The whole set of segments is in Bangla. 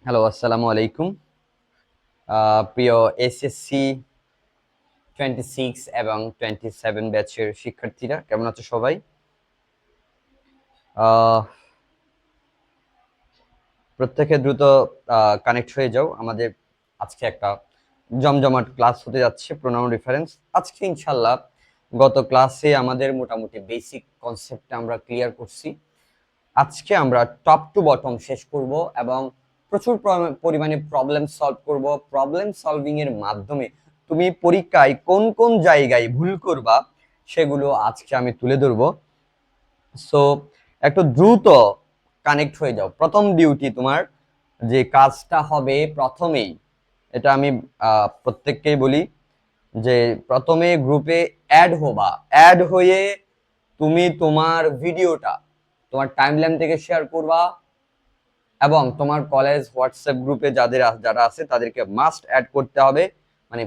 হ্যালো, আসসালামু আলাইকুম। প্রিয় এসএসসি 26 এবং 27 ব্যাচের শিক্ষার্থীরা কেমন আছো সবাই? আহ, প্রত্যেকে দ্রুত কানেক্ট হয়ে যাও। আমাদের আজকে একটা জমজমাট ক্লাস হতে যাচ্ছে প্রোনাউন রেফারেন্স। আজকে ইনশাল্লাহ গত ক্লাসে আমাদের মোটামুটি বেসিক কনসেপ্টটা আমরা ক্লিয়ার করছি। আজকে আমরা টপ টু বটম শেষ করব এবং প্রচুর পরিমাণে প্রবলেম সলভ করব। প্রবলেম সলভিং এর মাধ্যমে তুমি পরীক্ষায় কোন কোন জায়গায় ভুল করবা সেগুলো আজকে আমি তুলে ধরবো। সো একটু দ্রুত কানেক্ট হয়ে যাও। প্রথম ডিউটি তোমার যে কাজটা হবে প্রথমেই, এটা আমি প্রত্যেককেই বলি যে প্রথমে গ্রুপে অ্যাড হবা। অ্যাড হয়ে তুমি তোমার ভিডিওটা তোমার টাইমলাইন থেকে শেয়ার করবা এবং তোমার কলেজ হোয়াটসঅ্যাপ গ্রুপে যারা আছে তাদেরকে মাস্ট অ্যাড করতে হবে। মানে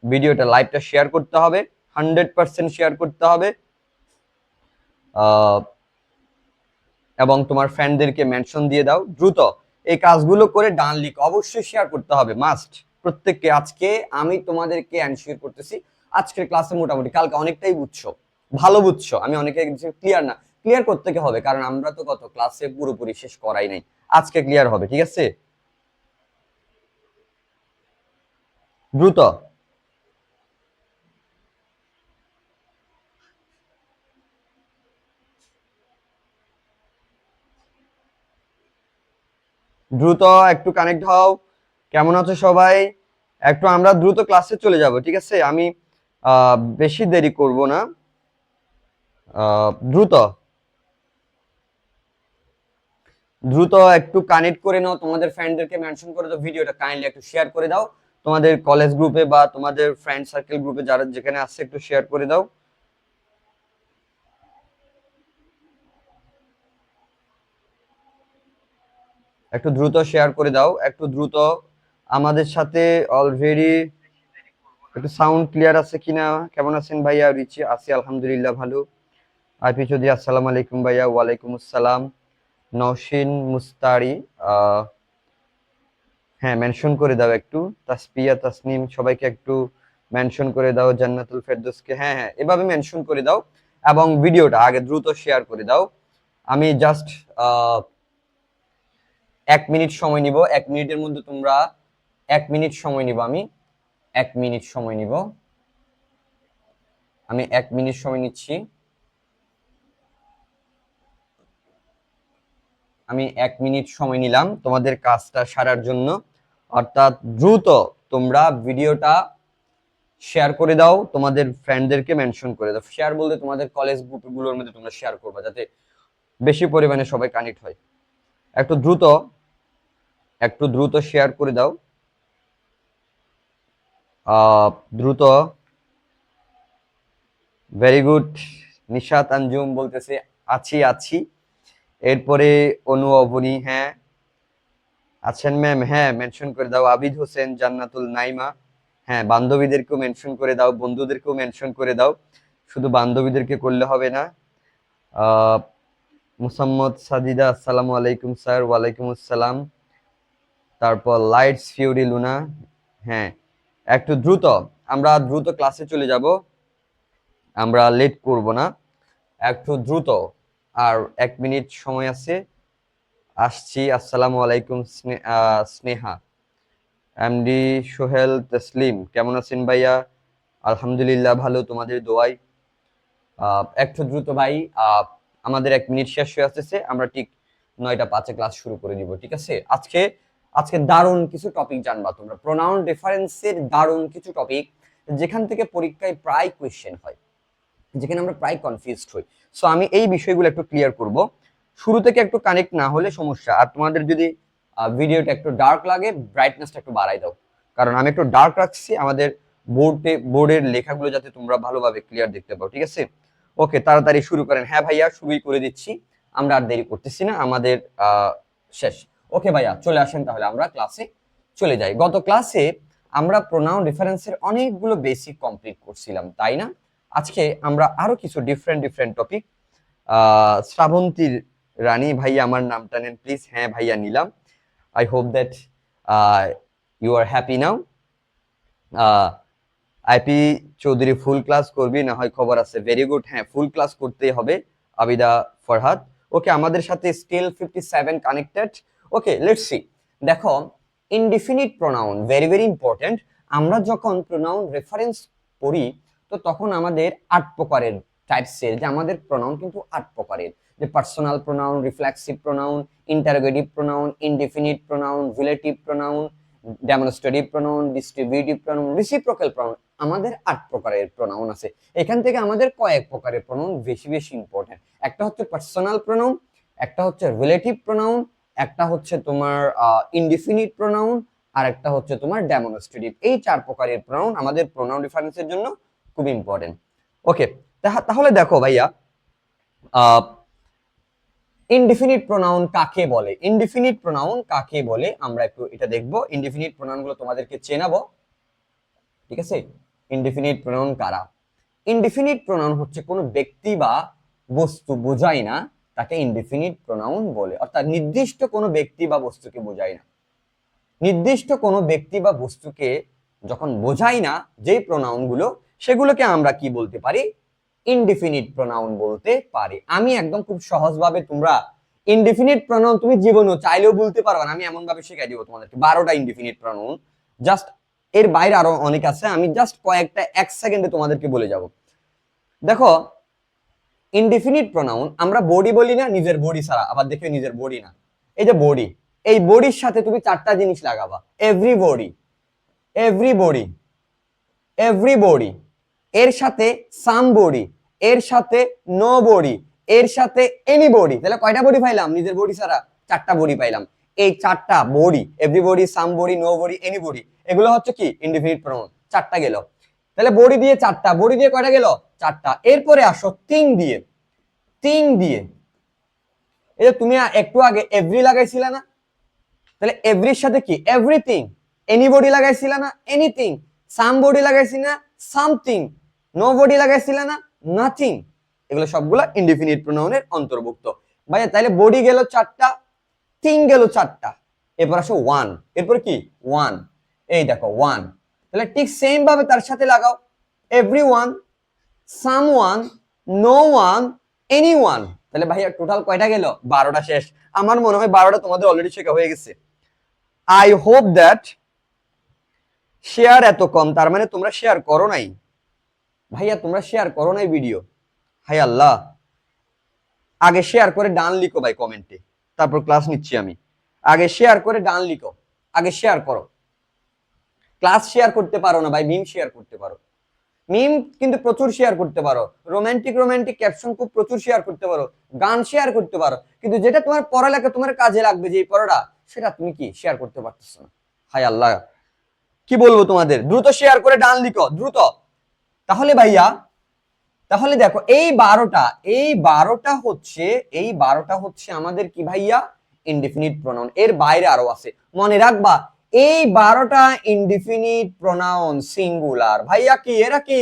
ভিডিওটা লাইভটা শেয়ার করতে হবে, 100% শেয়ার করতে হবে। এবং তোমার ফ্রেন্ডদেরকে মেনশন দিয়ে দাও দ্রুত। এই কাজগুলো করে ডান লিক অবশ্যই শেয়ার করতে হবে, মাস্ট প্রত্যেককে। আজকে আমি তোমাদেরকে এনশিওর করতেছি আজকের ক্লাসে মোটামুটি কালকে অনেকটাই বুঝছো, ভালো বুঝছো। আমি অনেকে ক্লিয়ার না, ক্লিয়ার করতে হবে, কারণ আমরা তো গত ক্লাসে পুরোপুরি শেষ করাই নাই। আজকে ক্লিয়ার হবে, ঠিক আছে? দ্রুত দ্রুত একটু কানেক্ট হও। কেমন আছো সবাই? একটু আমরা দ্রুত ক্লাসে চলে যাব, ঠিক আছে? আমি বেশি দেরি করব না। দ্রুত দ্রুত একটু কানেক্ট করে নাও, তোমাদের ফ্রেন্ডদেরকে মেনশন করে দাও, ভিডিওটা কাইন্ডলি একটু শেয়ার করে দাও তোমাদের কলেজ গ্রুপে বা তোমাদের ফ্রেন্ড সার্কেল গ্রুপে যারা যেখানে আছে একটু শেয়ার করে দাও। একটু দ্রুত শেয়ার করে দাও, একটু দ্রুত। আমাদের সাথে অলরেডি একটু সাউন্ড ক্লিয়ার আছে কিনা? কেমন আছেন ভাইয়া? রিচি আছি আলহামদুলিল্লাহ, ভালো। আরপি চৌধুরী আসসালামু আলাইকুম ভাইয়া। ওয়ালাইকুম আসসালাম। নওশিন মুস্তারি, আহ হ্যাঁ মেনশন করে দাও একটু। তাসপিয়া তাসনিম সবাইকে একটু মেনশন করে দাও। জান্নাতুল ফেরদৌসকে, হ্যাঁ হ্যাঁ এভাবে মেনশন করে দাও এবং ভিডিওটা আগে দ্রুত শেয়ার করে দাও। আমি জাস্ট 1 মিনিট সময় নিব। 1 মিনিটের মধ্যে তোমরা 1 মিনিট সময় নিব। আমি 1 মিনিট সময় নিব। আমি 1 মিনিট সময় নিচ্ছি। আমি 1 মিনিট সময় নিলাম তোমাদের কাজটা সারার জন্য। অর্থাৎ দ্রুত তোমরা ভিডিওটা শেয়ার করে দাও, তোমাদের ফ্রেন্ডদেরকে মেনশন করে দাও। শেয়ার বলতে তোমাদের কলেজ গ্রুপগুলোর মধ্যে তোমরা শেয়ার করবা যাতে বেশি পরিমাণে সবাই কানেক্ট হয়। একটু দ্রুত একটু দ্রুত শেয়ার করে দাও। দ্রুত। Very good. নিশাত আঞ্জুম বলতেছে আছি আছি। এরপরে অনু অবনী, হ্যাঁ আছেন ম্যাম, হ্যাঁ মেনশন করে দাও। আবিদ হোসেন, জান্নাতুল নাইমা, হ্যাঁ বান্ধবীদেরকেও মেনশন করে দাও, বন্ধুদেরকেও মেনশন করে দাও, শুধু বান্ধবীদেরকে করলে হবে না। আহ মুসাম্মদ সাজিদা, আসসালামু আলাইকুম স্যার। ওয়ালাইকুম আসসালাম। তারপর লাইটস ফিউরি লুনা, হ্যাঁ একটু দ্রুত। আমরা দ্রুত ক্লাসে চলে যাব, আমরা লেট করব না, একটু দ্রুত। আর 1 মিনিট সময় আছে, আসছি। আসসালামু আলাইকুম স্নেহা। এমডি সোহেল তসলিম, কেমন আছেন ভাইয়া? আলহামদুলিল্লাহ ভালো, তোমাদের দোয়াই। একটু দ্রুত ভাই। আমাদের 1 মিনিট শেষ হয়ে আসতেছে, আমরা ঠিক 9টা 5-এ ক্লাস শুরু করে দিব, ঠিক আছে? আজকে আজকে দারুণ কিছু টপিক জানবা তোমরা, প্রোনাউন রেফারেন্সের দারুণ কিছু টপিক, যেখান থেকে পরীক্ষায় প্রায় কোয়েশ্চেন হয়, যেখানে আমরা প্রায় কনফিউজড হই। সো আমি এই বিষয়গুলো একটু ক্লিয়ার করব। শুরু থেকে একটু কানেক্ট না হলে সমস্যা। আর তোমাদের যদি ভিডিওটা একটু ডার্ক লাগে, ব্রাইটনেসটা একটু বাড়াই দাও, কারণ আমি একটু ডার্ক রাখছি আমাদের বোর্ডের লেখাগুলো যাতে তোমরা ভালোভাবে ক্লিয়ার দেখতে পাও, ঠিক আছে? ওকে, তাড়াতাড়ি শুরু করেন। হ্যাঁ ভাইয়া, শুরুই করে দিচ্ছি, আমরা আর দেরি করতেছি না, আমাদের শেষ। ওকে ভাইয়া, চলে আসেন তাহলে আমরা ক্লাসে চলে যাই। গত ক্লাসে আমরা প্রোনাউন রেফারেন্সের অনেকগুলো বেসিক কমপ্লিট করছিলাম, তাই না? আজকে আমরা আরো কিছু ডিফারেন্ট ডিফারেন্ট টপিক। শ্রাবন্তীর রানী ভাইয়া, আমার নামটা নেন প্লিজ। হ্যাঁ ভাইয়া নিলাম। I hope that you are happy now. IP Chowdhury full class করবি না হয় খবর আছে, ভেরি গুড। হ্যাঁ, ফুল ক্লাস করতেই হবে। আবিদা ফরহাদ, ওকে, আমাদের সাথে still 57 connected. Okay, let's see. দেখো, indefinite pronoun very very important. আমরা যখন প্রোনাউন রেফারেন্স করি তো তখন আমাদের 8 প্রকারের টাইপসের, যে আমাদের প্রোনাউন কিন্তু 8 প্রকারের, যে personal pronoun, reflexive pronoun, interrogative pronoun, indefinite pronoun, relative pronoun, demonstrative pronoun, distributive pronoun, reciprocal pronoun. আমাদের 8 প্রকারের প্রোনাউন আছে। এখান থেকে আমাদের কয়েক প্রকারের প্রোনাউন বেশি বেশি ইম্পর্টেন্ট। একটা হচ্ছে পার্সোনাল প্রোনাউন, একটা হচ্ছে রিলেটিভ প্রোনাউন, একটা হচ্ছে তোমার ইনডিফিনিট প্রোনাউন, আর একটা হচ্ছে তোমার ডেমনস্ট্রেটিভ। এই 4 প্রকারের প্রোনাউন আমাদের প্রোনাউন রেফারেন্সের জন্য খুব ইম্পর্টেন্ট। ওকে, তাহলে দেখো ভাইয়া, ইনডিফিনিট প্রোনাউন কাকে বলে, ইনডিফিনিট প্রোনাউন কাকে বলে আমরা একটু এটা দেখবো। ইনডিফিনিট প্রোনাউন গুলো তোমাদেরকে চেনাবো, ঠিক আছে? ইনডিফিনিট প্রোনাউন কারা? ইনডিফিনিট প্রোনাউন হচ্ছে কোনো ব্যক্তি বা বস্তু বোঝায় না, তাকে ইনডিফিনিট প্রোনাউন বলে। অর্থাৎ নির্দিষ্ট কোনো ব্যক্তি বা বস্তুকে বোঝায় না। নির্দিষ্ট কোনো ব্যক্তি বা বস্তুকে যখন বোঝায় না যেই প্রোনাউন গুলো, সেগুলোকে আমরা কি বলতে পারি? ইনডিফিনিট প্রোনাউন বলতে পারি। আমি একদম খুব সহজভাবে, তোমরা ইনডিফিনিট প্রোনাউন তুমি জীবনেও চাইলেও বলতে পারবে না, আমি এমন ভাবে শেখাই দিব তোমাদেরকে 12টা ইনডিফিনিট প্রোনাউন। জাস্ট এর বাইরে আরো অনেক আছে, আমি জাস্ট কয়েকটা 1 সেকেন্ডে তোমাদেরকে বলে যাব। দেখো, ইনডিফিনিট প্রোনাউন আমরা বডি বলি না, নিজের বডি ছাড়া। আবার দেখো, নিজের বডি না, এই যে বডি, এই বডির সাথে তুমি 4টা জিনিস লাগাবা। এভরিবডি, এভরিবডি, এভরিবডি, এর সাথে সামবডি, এর সাথে নোবডি, এর সাথে এনিবডি। তাহলে কয়টা বডি পাইলাম? নিজের বডি ছাড়া 4টা বডি পাইলাম। এই 4টা body, everybody, somebody, nobody, anybody, এগুলো হচ্ছে কি ইনডিফিনিট প্রোনাউন। 4টা গেল। তাহলে বডি দিয়ে 4টা, বডি দিয়ে কয়টা গেল? 4টা। এরপরে আসো থিং দিয়ে, থিং দিয়ে। এই যে তুমি একটু আগে এভরি লাগাইছিলা না, তাহলে এভরির সাথে কি? এভরিথিং। এনিবডি লাগাইছিলা না? এনিথিং। সামবডি লাগাইছি না? সামথিং। নোবডি লাগাইছিলা না? নাথিং। এগুলো সবগুলো ইনডিফিনিট প্রোনাউনের অন্তর্ভুক্ত। ভাইয়া, তাহলে বডি গেল 4টা, থিং গেল 4টা, এরপর আসো ওয়ান। এরপর কি? ওয়ান। এই দেখো ওয়ান। তাহলে ঠিক সেম ভাবে তার সাথে লাগাও everyone, someone, no one, anyone. তাহলে ভাইয়া টোটাল কয়টা গেল? 12টা শেষ। আমার মনে হয় 12টা তোমাদের অলরেডি শেখা হয়ে গেছে। আই হোপ দ্যাট শেয়ার এত কম, তার মানে তোমরা শেয়ার করো নাই। ভাইয়া তোমরা শেয়ার করো নাই ভিডিও। হাই আল্লাহ, আগে শেয়ার করে ডান লিখো ভাই কমেন্টে, তারপর ক্লাস নিচ্ছি আমি। আগে শেয়ার করে ডান লিখো, আগে শেয়ার করো। ক্লাস শেয়ার করতে পারো না ভাই, মিম শেয়ার করতে পারো। মিম কিন্তু প্রচুর শেয়ার করতে পারো, রোমান্টিক রোমান্টিক ক্যাপশন খুব প্রচুর শেয়ার করতে পারো, গান শেয়ার করতে পারো, কিন্তু যেটা তোমার পড়ালেখা, তোমার কাজে লাগবে যে পড়াটা, সেটা তুমি কি শেয়ার করতে পারতেছো না। হায় আল্লাহ, কি বলবো তোমাদের, দ্রুত শেয়ার করে ডান লিখো, দ্রুত। তাহলে ভাইয়া, তাহলে দেখো এই 12টা, এই 12টা হচ্ছে, এই 12টা হচ্ছে আমাদের কি ভাইয়া? Indefinite pronoun. এর বাইরে আরো আছে, মনে রাখবা এই 12টা ইনডিফিনিট প্রোনাউন সিঙ্গুলার। ভাইয়া কি এরা কি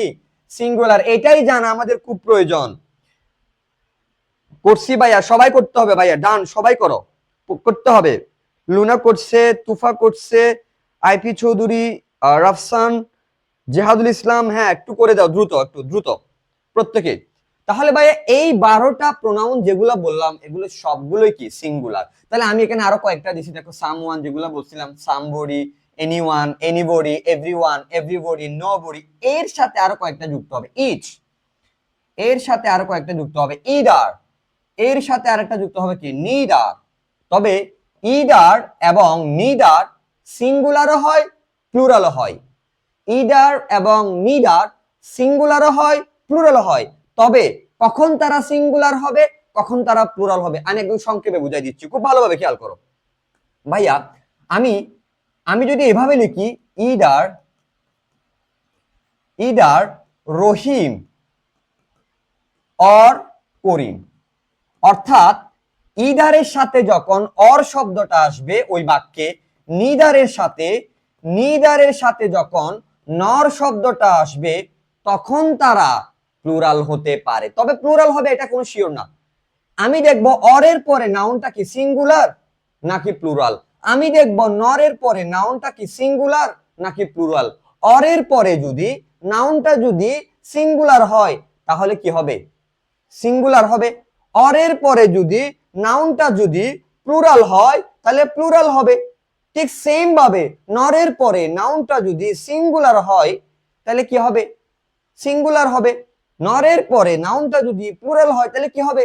সিঙ্গুলার? এটাই জানা আমাদের খুব প্রয়োজন। করছি ভাইয়া, সবাই করতে হবে ভাইয়া, ডান সবাই করো, করতে হবে। লুনা করছে, তুফা করছে, আইপি চৌধুরী, রাফসান, জেহাদুল ইসলাম, হ্যাঁ একটু করে দাও দ্রুত, একটু দ্রুত প্রত্যেকে। তাহলে ভাইয়া এই 12টা প্রোনাউন যেগুলো বললাম, এগুলো সবগুলোই কি সিঙ্গুলার। তাহলে আমি এখানে আরো কয়েকটা দিছি, দেখো সামওয়ান যেগুলো বলছিলাম, somebody, anyone, anybody, everyone, everybody, nobody, এর সাথে আরো কয়েকটা যুক্ত হবে ইচ, এর সাথে আরো কয়েকটা যুক্ত হবে ইদার, এর সাথে আরেকটা যুক্ত হবে কি নিদার। তবে ইদার এবং নিদার সিঙ্গুলারও হয়, প্লুরালও হয়। ইদার এবং নিদার সিঙ্গুলারও হয়, প্লুরালও হয়। তবে কখন তারা সিঙ্গুলার হবে, কখন তারা প্লুরাল হবে, আমি একদম সংক্ষেপে বুঝাই দিচ্ছি, খুব ভালোভাবে খেয়াল করো ভাইয়া। আমি আমি যদি এভাবে লিখি, ইদার, ইদার রহিম অর করিম, অর্থাৎ ইদারের সাথে যখন অর শব্দটা আসবে ওই বাক্যে, নিদারের সাথে, নিদারের সাথে যখন নর শব্দটা আসবে, তখন তারা প্লুরাল হতে পারে। তবে প্লুরাল হবে এটা কোনো শিওর না। আমি দেখবো অরের পরে নাউনটা কি সিঙ্গুলার নাকি প্লুরাল। আমি দেখব নরের পরে নাউনটা কি সিঙ্গুলার নাকি প্লুরাল। অরের পরে যদি নাউনটা যদি সিঙ্গুলার হয় তাহলে কি হবে, সিঙ্গুলার হবে। অরের পরে যদি নাউনটা যদি প্লুরাল হয় তাহলে প্লুরাল হবে। ঠিক সেম ভাবে নরের পরে নাউনটা যদি সিঙ্গুলার হয় তাহলে কি হবে, সিঙ্গুলার হবে। নরের পরে নাউনটা যদি প্লুরাল হয় তাহলে কি হবে,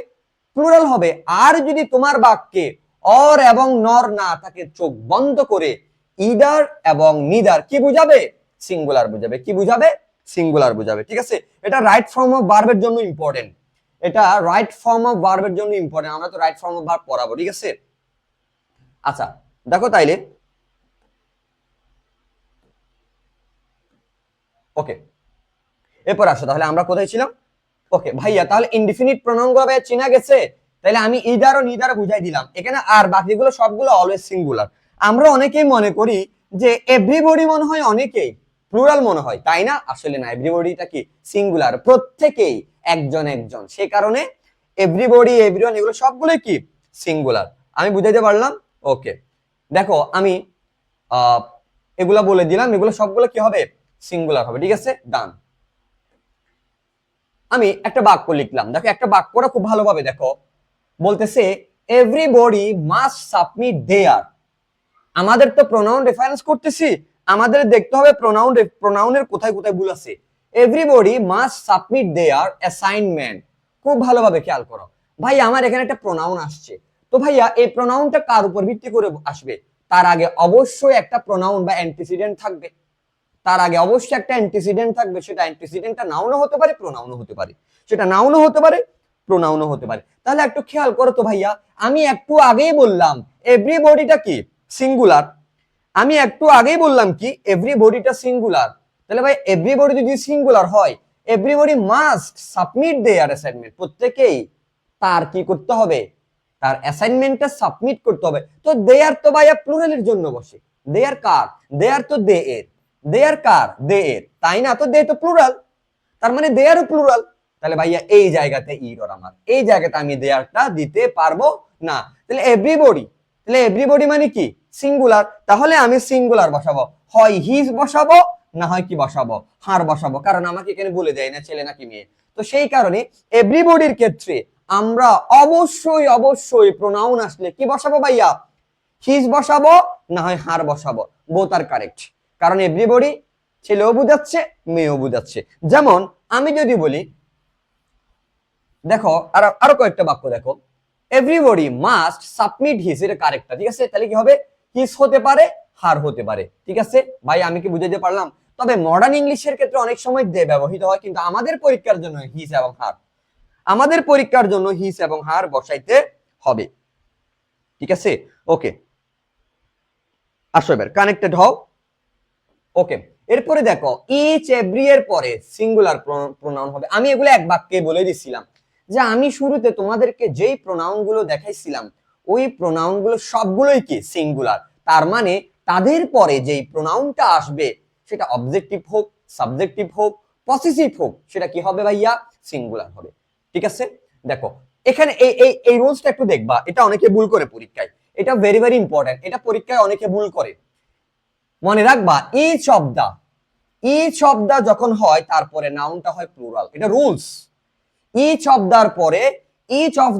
প্লুরাল হবে। আর যদি তোমার বাক্যে অর এবং নর না থাকে, চোখ বন্ধ করে ইদার এবং নিদার কি বুঝাবে, সিঙ্গুলার বুঝাবে। কি বুঝাবে, সিঙ্গুলার বুঝাবে। ঠিক আছে, এটা রাইট ফর্ম অফ ভার্বের জন্য ইম্পর্টেন্ট, এটা রাইট ফর্ম অফ ভার্বের জন্য ইম্পর্টেন্ট। আমরা তো রাইট ফর্ম অফ ভার্ব পড়াবো। ঠিক আছে, আচ্ছা দেখো তাইলে ওকে, এরপর আসো তাহলে আমরা কোথায় ছিলাম। ওকে ভাইয়া, তাহলে ইনডিফিনিট প্রোনাউন গুলো ভাইয়া চেনা গেছে। তাহলে আমি ইদার ও নিদার বুঝাই দিলাম এখানে, আর বাকিগুলো সবগুলো অলওয়েজ সিঙ্গুলার। আমরা অনেকেই মনে করি যে এভরিবডি মনে হয় অনেকেই প্লুরাল মনে হয়, তাই না? আসলে না, এভরিবডিটা কি সিঙ্গুলার, প্রত্যেকেই একজন একজন, সে কারণে এভরিবডি এভরিওয়ান এগুলো সবগুলোই কি সিঙ্গুলার। আমি বুঝাইতে পারলাম? ওকে, দেখো আমি এগুলা বলে দিলাম, এগুলো সবগুলো কি হবে, সিঙ্গুলার হবে। ঠিক আছে, ডান। আমি একটা বাক্য লিখলাম, দেখো একটা বাক্যটা খুব ভালোভাবে দেখো, বলতেছে এভরিবডি মাস্ট সাবমিট দেয়ার। আমাদের তো প্রোনাউন রেফারেন্স করতেছি, আমাদের দেখতে হবে প্রোনাউনের কোথায় কোথায় ভুল আছে। Everybody must submit their assignment. খুব ভালোভাবে খেয়াল করো ভাই, আমার এখানে একটা প্রোনাউন আসছে, তো ভাইয়া এই প্রোনাউনটা কার উপর ভিত্তি করে আসবে? তার আগে অবশ্যই একটা প্রোনাউন বা অ্যান্টিসিডেন্ট থাকবে, তার আগে অবশ্যই একটা অ্যান্টিসিডেন্ট থাকবে। সেটা অ্যান্টিসিডেন্টটা নাউনও হতে পারে, প্রোনাউনও হতে পারে, সেটা নাউনও হতে পারে, প্রোনাউনও হতে পারে। তাহলে একটু খেয়াল করো তো ভাইয়া, আমি একটু আগেই বললাম এভরিবডিটা কি সিঙ্গুলার, আমি একটু আগেই বললাম কি এভরিবডিটা সিঙ্গুলার। তাহলে ভাই এভরিবডি যদি সিঙ্গুলার হয়, everybody must submit their assignment, প্রত্যেকেই তার কি করতে হবে, তার অ্যাসাইনমেন্টটা সাবমিট করতে হবে। তো দেয়ার তো ভাইয়া প্লুরালের জন্য বসে, দেয়ার কার, দেয়ার তো দে এর, দেয়ার কার, দে এর, তাই না? তো দে তো প্লুরাল, তার মানে দেয়ারও প্লুরাল। তাহলে ভাইয়া এই জায়গাতে ইরর, আমার এই জায়গাতে আমি দেয়ারটা দিতে পারবো না। তাহলে এভরিবডি, তাহলে এভরিবডি মানে কি সিঙ্গুলার, তাহলে আমি সিঙ্গুলার বসাবো, হয় হিজ বসাবো না হয় কি বসাবো, হার বসাবো, কারণ আমাকে এখানে বলে দেয় না ছেলে নাকি মেয়ে। তো সেই কারণে এভরিবডির ক্ষেত্রে আমরা অবশ্যই অবশ্যই প্রোনাউন আসলে কি বসাবো ভাইয়া, হিজ বসাবো না হয় হার বসাবো, বোথ আর কারেক্ট। কারণ এভরিবডি ছেলেও বুঝাচ্ছে মেয়েও বুঝাচ্ছে। যেমন আমি যদি বলি, দেখো আরো কয়েকটা বাক্য দেখো, এভরিবডি মাস্ট সাবমিট হিজ, এটা কারেক্টটা। ঠিক আছে, তাহলে কি হবে, হিজ হতে পারে, হার হতে পারে। ঠিক আছে ভাই, আমি কি বুঝাইতে পারলাম? তবে মডার্ন ইংলিশের ক্ষেত্রে অনেক সময় দে ব্যবহৃত হয়, কিন্তু আমাদের পরীক্ষার জন্য হিজ এবং হার, আমাদের পরীক্ষার জন্য হিজ এবং হার বসাইতে হবে। ঠিক আছে, ওকে, আসো এবার কানেক্টেড হও। ওকে, এরপরে দেখো ইচ এভরি এর পরে সিঙ্গুলার প্রোনাউন হবে। আমি এগুলো এক বাক্যে বলে দিছিলাম যে আমি শুরুতে তোমাদেরকে যেই প্রোনাউন গুলো দেখাইছিলাম ওই প্রোনাউন গুলো সবগুলোই কি সিঙ্গুলার। তার মানে তাদের পরে যেই প্রোনাউনটা আসবে সেটা অবজেক্টিভ হোক, সাবজেক্টিভ হোক, পসেসিভ হোক, সেটা কি হবে ভাইয়া, সিঙ্গুলার হবে। ঠিক আছে, দেখো এখানে এই রুলসটা একটু দেখবা, এটা অনেকে ভুল করে পরীক্ষায়, এটা ভেরি ভেরি ইম্পর্টেন্ট, এটা পরীক্ষায় অনেকে ভুল করে। মনে রাখবা ইচ অফ দা যখন হয় তারপরে নাউনটা হয় প্লুরাল, এটা রুলস। ইচ অফ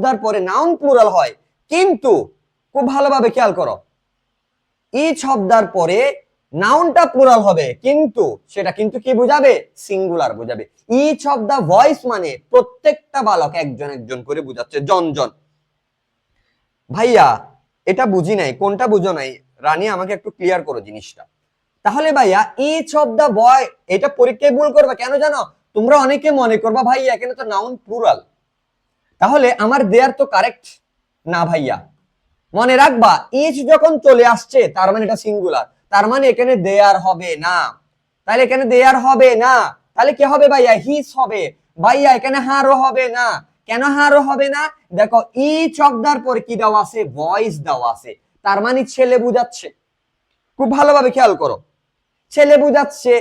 দার পরে নাউন প্লুরাল হয়, কিন্তু খুব ভালোভাবে খেয়াল করো, ইচ অফ দার পরে নাউনটা প্লুরাল হবে, কিন্তু সেটা কিন্তু কি বুঝাবে, সিঙ্গুলার বুঝাবে। ইচ অফ দা ভয়েস মানে প্রত্যেকটা বালক একজন একজন করে বুঝাচ্ছে, জন জন। ভাইয়া এটা বুঝি নাই, কোনটা বুঝো নাই রানী, আমাকে একটু ক্লিয়ার করো জিনিসটা। তাহলে ভাইয়া ইচ অফ দা বয়, এটা পরীক্ষায় ভুল করবে কেন জানো? তোমরা অনেকে মনে করবা ভাইয়া এখানে তো নাউন প্লুরাল, তাহলে আমার দেয়ার তো কারেক্ট না ভাইয়া। মনে রাখবা ইচ যখন চলে আসছে তার মানে এটা সিঙ্গুলার, তার মানে এখানে দেয়ার হবে না, তাহলে এখানে দেয়ার হবে না, তাহলে কি হবে ভাইয়া, হিজ হবে। ভাইয়া এখানে হারও হবে না, কেন হারও হবে না? দেখো ইচ অফ দার পরে কি দেওয়া আছে, ভয়েস দেওয়া আছে, তার মানে ছেলে বুঝাচ্ছে। খুব ভালোভাবে খেয়াল করো, ছেলে বুঝাচ্ছে,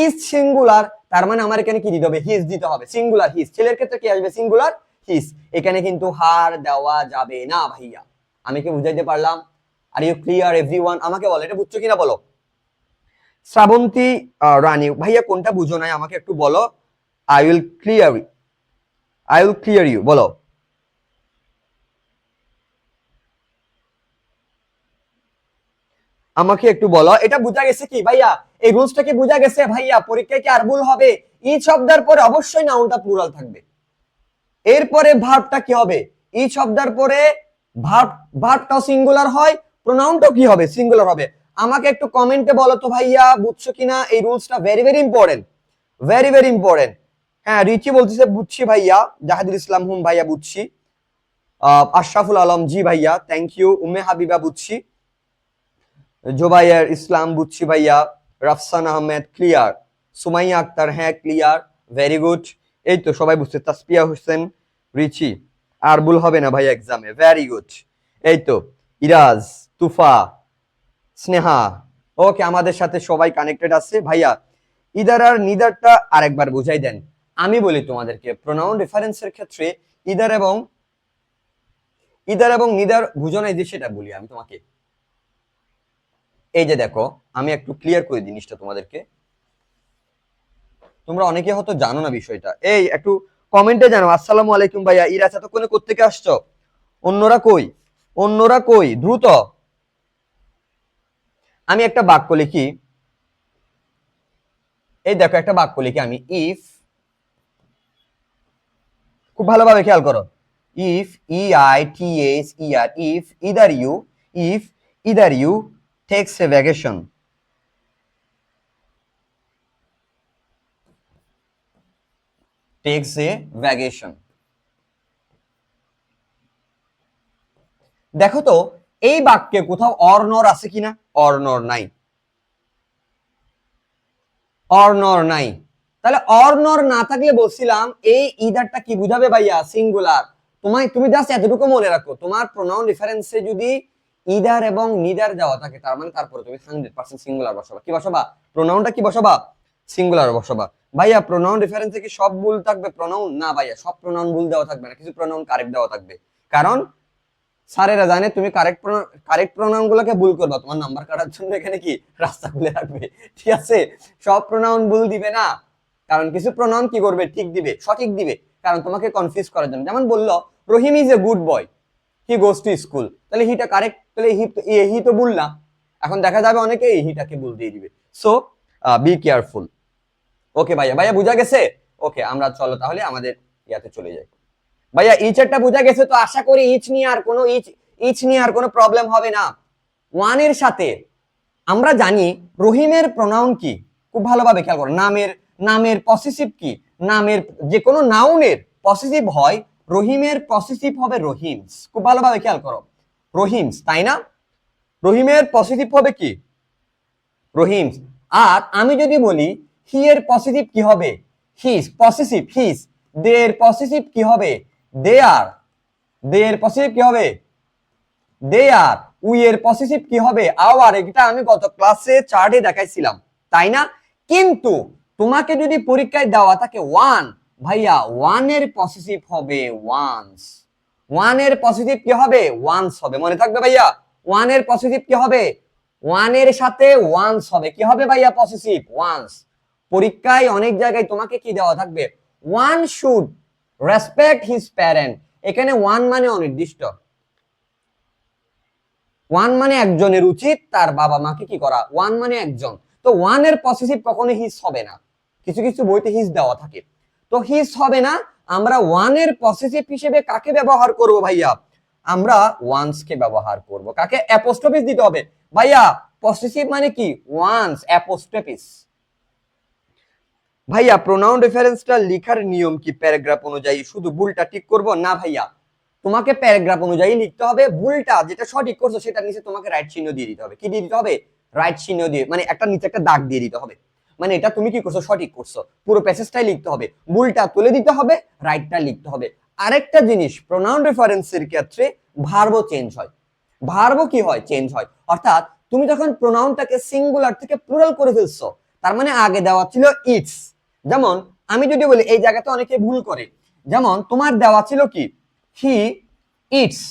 ইজ সিঙ্গুলার, তার মানে আমার এখানে কি দিতে হবে, হিজ দিতে হবে, সিঙ্গুলার হিজ। ছেলের ক্ষেত্রে কি আসবে, সিঙ্গুলার হিজ। এখানে কিন্তু হার দেওয়া যাবে না ভাইয়া। আমি কি বুঝাইতে পারলাম? Are you clear everyone? আমাকে বলো এটা বুঝছো কিনা বলো। শ্রাবন্তী রানী, ভাইয়া কোনটা বুঝো নাই আমাকে একটু বলো। I will clear, I will clear you, বলো। আমাকে একটু বলো এটা বুঝা গেছে কি ভাইয়া, এই রুলসটা কি বুঝা গেছে ভাইয়া? পরীক্ষায় কি আর ভুল হবে? ইচ শব্দের পরে অবশ্যই নাউনটা প্লুরাল থাকবে। এরপরে ভার্বটা কি হবে? ইচ শব্দের পরে ভার্বটাও সিঙ্গুলার হয়, প্রোনাউনটাও কি হবে? সিঙ্গুলার হবে। আমাকে একটু কমেন্টে বলো তো ভাইয়া বুঝছো কিনা এই রুলসটা। Very very important, very very important. হ্যাঁ রিচি বলতেছে বুঝছি ভাইয়া। জাহিদুল ইসলাম হুম ভাইয়া বুঝছি। আশরাফুল আলম জি ভাইয়া থ্যাংক ইউ। উম্মে হাবিবা বুঝছি। জোবাইর ইসলাম বুঝছি ভাইয়া। রাফসান আহমেদ ক্লিয়ার। সুমাইয়া আক্তার হ্যাঁ ক্লিয়ার, ভেরি গুড। এই তো সবাই বুঝছে। তাসপিয়া হোসেন, রিচি, আর ভুল হবে না ভাইয়া এক্সামে, ভেরি গুড। এই তো ইরাজ, তুফা, স্নেহা, ওকে আমাদের সাথে সবাই কানেক্টেড আছে ভাইয়া। ইদার আর নিদারটা আরেকবার বুঝাই দেন। আমি বলি তোমাদেরকে প্রোনাউন রেফারেন্সের ক্ষেত্রে ইদার এবং নিদার বুঝো নাই যে সেটা বলি আমি তোমাকে। এই যে দেখো আমি একটু ক্লিয়ার করে দিই জিনিসটা তোমাদেরকে, তোমরা অনেকে হয়তো জানো না বিষয়টা। এই একটু কমেন্টে জানো। আসসালামু আলাইকুম ভাইয়া। ইরাজ এতক্ষণে কোত্থেকে আসছো? অন্যরা কই? অন্যরা কই দ্রুত। আমি একটা বাক্য লিখি, এই দেখো একটা বাক্য লিখি আমি। ইফ, খুব ভালোভাবে খেয়াল করো। If, E I T H E R, if either you takes a vacation, takes a vacation. দেখো তো এই বাক্যে কোথাও অর নর আছে কিনা? অর নর নাই, অর নর নাই। তাহলে অর নর না থাকলে বলছিলাম এই ইদারটা কি বুঝাবে ভাইয়া? সিঙ্গুলার। তুমি জাস্ট এতটুকু মনে রাখো, তোমার প্রোনাউন রেফারেন্সে যদি ইদার এবং নিদার দেওয়া থাকে তার মানে তারপরে তুমি 100% সিঙ্গুলার বসাবা। কি বসাবা? প্রোনাউনটা কি বসাবা? সিঙ্গুলার বসাবা। ভাইয়া প্রোনাউন রেফারেন্সে কি সব ভুল থাকবে প্রোনাউন? না ভাইয়া, সব প্রোনাউন ভুল দেওয়া থাকবে না, কিছু প্রোনাউন কারেক্ট দেওয়া থাকবে। কারণ স্যারেরা জানে তুমি কারেক্ট প্রোনাউন গুলোকে ভুল করবা, তোমার নাম্বার কাটার জন্য এখানে কি রাস্তা খুলে রাখবে। ঠিক আছে, সব প্রোনাউন ভুল দিবে না, কারণ কিছু প্রোনাউন কি করবে? ঠিক দিবে, সঠিক দিবে, কারণ তোমাকে কনফিউজ করার জন্য। যেমন বললো Rahim is a good boy, he goes to school, তাহলে হিটা কারেক্ট, তাহলে হি তো ভুল না। এখন দেখা যাবে অনেকে এই হিটাকে ভুল দিয়ে দিবে। So be careful. ওকে ভাইয়া, ভাইয়া বুঝা গেছে? ওকে আমরা চলো তাহলে আমাদের ইয়াতে চলে যাই। ভাইয়া ইচেরটা বোঝা গেছে তো? আশা করি ইচ নিয়ে আর কোনো প্রবলেম হবে না। ওয়ানের সাথে আমরা জানি রহিমের প্রোনাউন কি, খুব ভালোভাবে খেয়াল করো। নামের পসেসিভ কি? নামের যে কোনো নাউনের পসেসিভ হয়, রহিমের পসেসিভ হবে রহিমস। খুব ভালোভাবে খেয়াল করো, রহিমস, তাই না? রহিমের পসেসিভ হবে কি? রহিমস। আর আমি যদি বলি হি এর পসেসিভ কি হবে? His, possessive his. দে এর পসেসিভ কি হবে? দে আর, দে এর পসেসিভ কি হবে? দে আর। উই এর পসেসিভ কি হবে? আওয়ার। এটা আমি গত ক্লাসে চার্টে দেখাইছিলাম, তাই না? কিন্তু তোমাকে যদি পরীক্ষায় দেওয়া থাকে ওয়ান, ভাইয়া ওয়ান এর পসেসিভ হবে ওয়ান্স। ওয়ান এর পসেসিভ কি হবে? ওয়ান্স হবে, মনে থাকবে ভাইয়া। ওয়ান এর পসেসিভ কি হবে? ওয়ান এর সাথে ওয়ান্স হবে। কি হবে ভাইয়া? Possessive ones. পরীক্ষায় অনেক জায়গায় তোমাকে কি দেওয়া থাকবে? One should respect his parent. এখানে ওয়ান মানে অনির্দিষ্ট, ওয়ান মানে একজনের উচিত তার বাবা মাকে কি করা। ওয়ান মানে একজন, তো ওয়ান এর পসেসিভ কখনো হিজ হবে না। কিছু কিছু বইতে হিজ দেওয়া থাকে, তো হিজ হবে না। আমরা ওয়ান এর পসেসিভ হিসেবে কাকে ব্যবহার করব ভাইয়া? আমরা ওয়ান্স কে ব্যবহার করব। কাকে? অ্যাপোস্ট্রোফিস দিতে হবে ভাইয়া। পসেসিভ মানে কি? ওয়ান্স, অ্যাপোস্ট্রোফিস। ভাইয়া প্রোনাউন রেফারেন্সটা লেখার নিয়ম কি প্যারাগ্রাফ অনুযায়ী শুধু ভুলটা ঠিক করব? না ভাইয়া, তোমাকে প্যারাগ্রাফ অনুযায়ী লিখতে হবে। ভুলটা যেটা সঠিক করছো সেটা নিচে তোমাকে রাইট চিহ্ন দিয়ে দিতে হবে। কি দিয়ে দিতে হবে? রাইট চিহ্ন দিয়ে, মানে একটা নিচে একটা দাগ দিয়ে দিতে হবে, মানে এটা তুমি কি করছো? সঠিক করছো। পুরো প্যাসেজটাই লিখতে হবে, ভুলটা তুলে দিতে হবে, রাইটটা লিখতে হবে। আরেকটা জিনিস, প্রোনাউন রেফারেন্সের ক্ষেত্রে ভার্বও চেঞ্জ হয়। ভার্বও কি হয়? চেঞ্জ হয়। অর্থাৎ তুমি যখন প্রোনাউনটাকে সিঙ্গুলার থেকে প্লুরাল করে ফেলছো, তার মানে আগে দেওয়া ছিল ইটস। যেমন আমি যদি বলি, এই জায়গাতে অনেকে ভুল করে, যেমন তোমার দেওয়া ছিল কি? হি ইটস,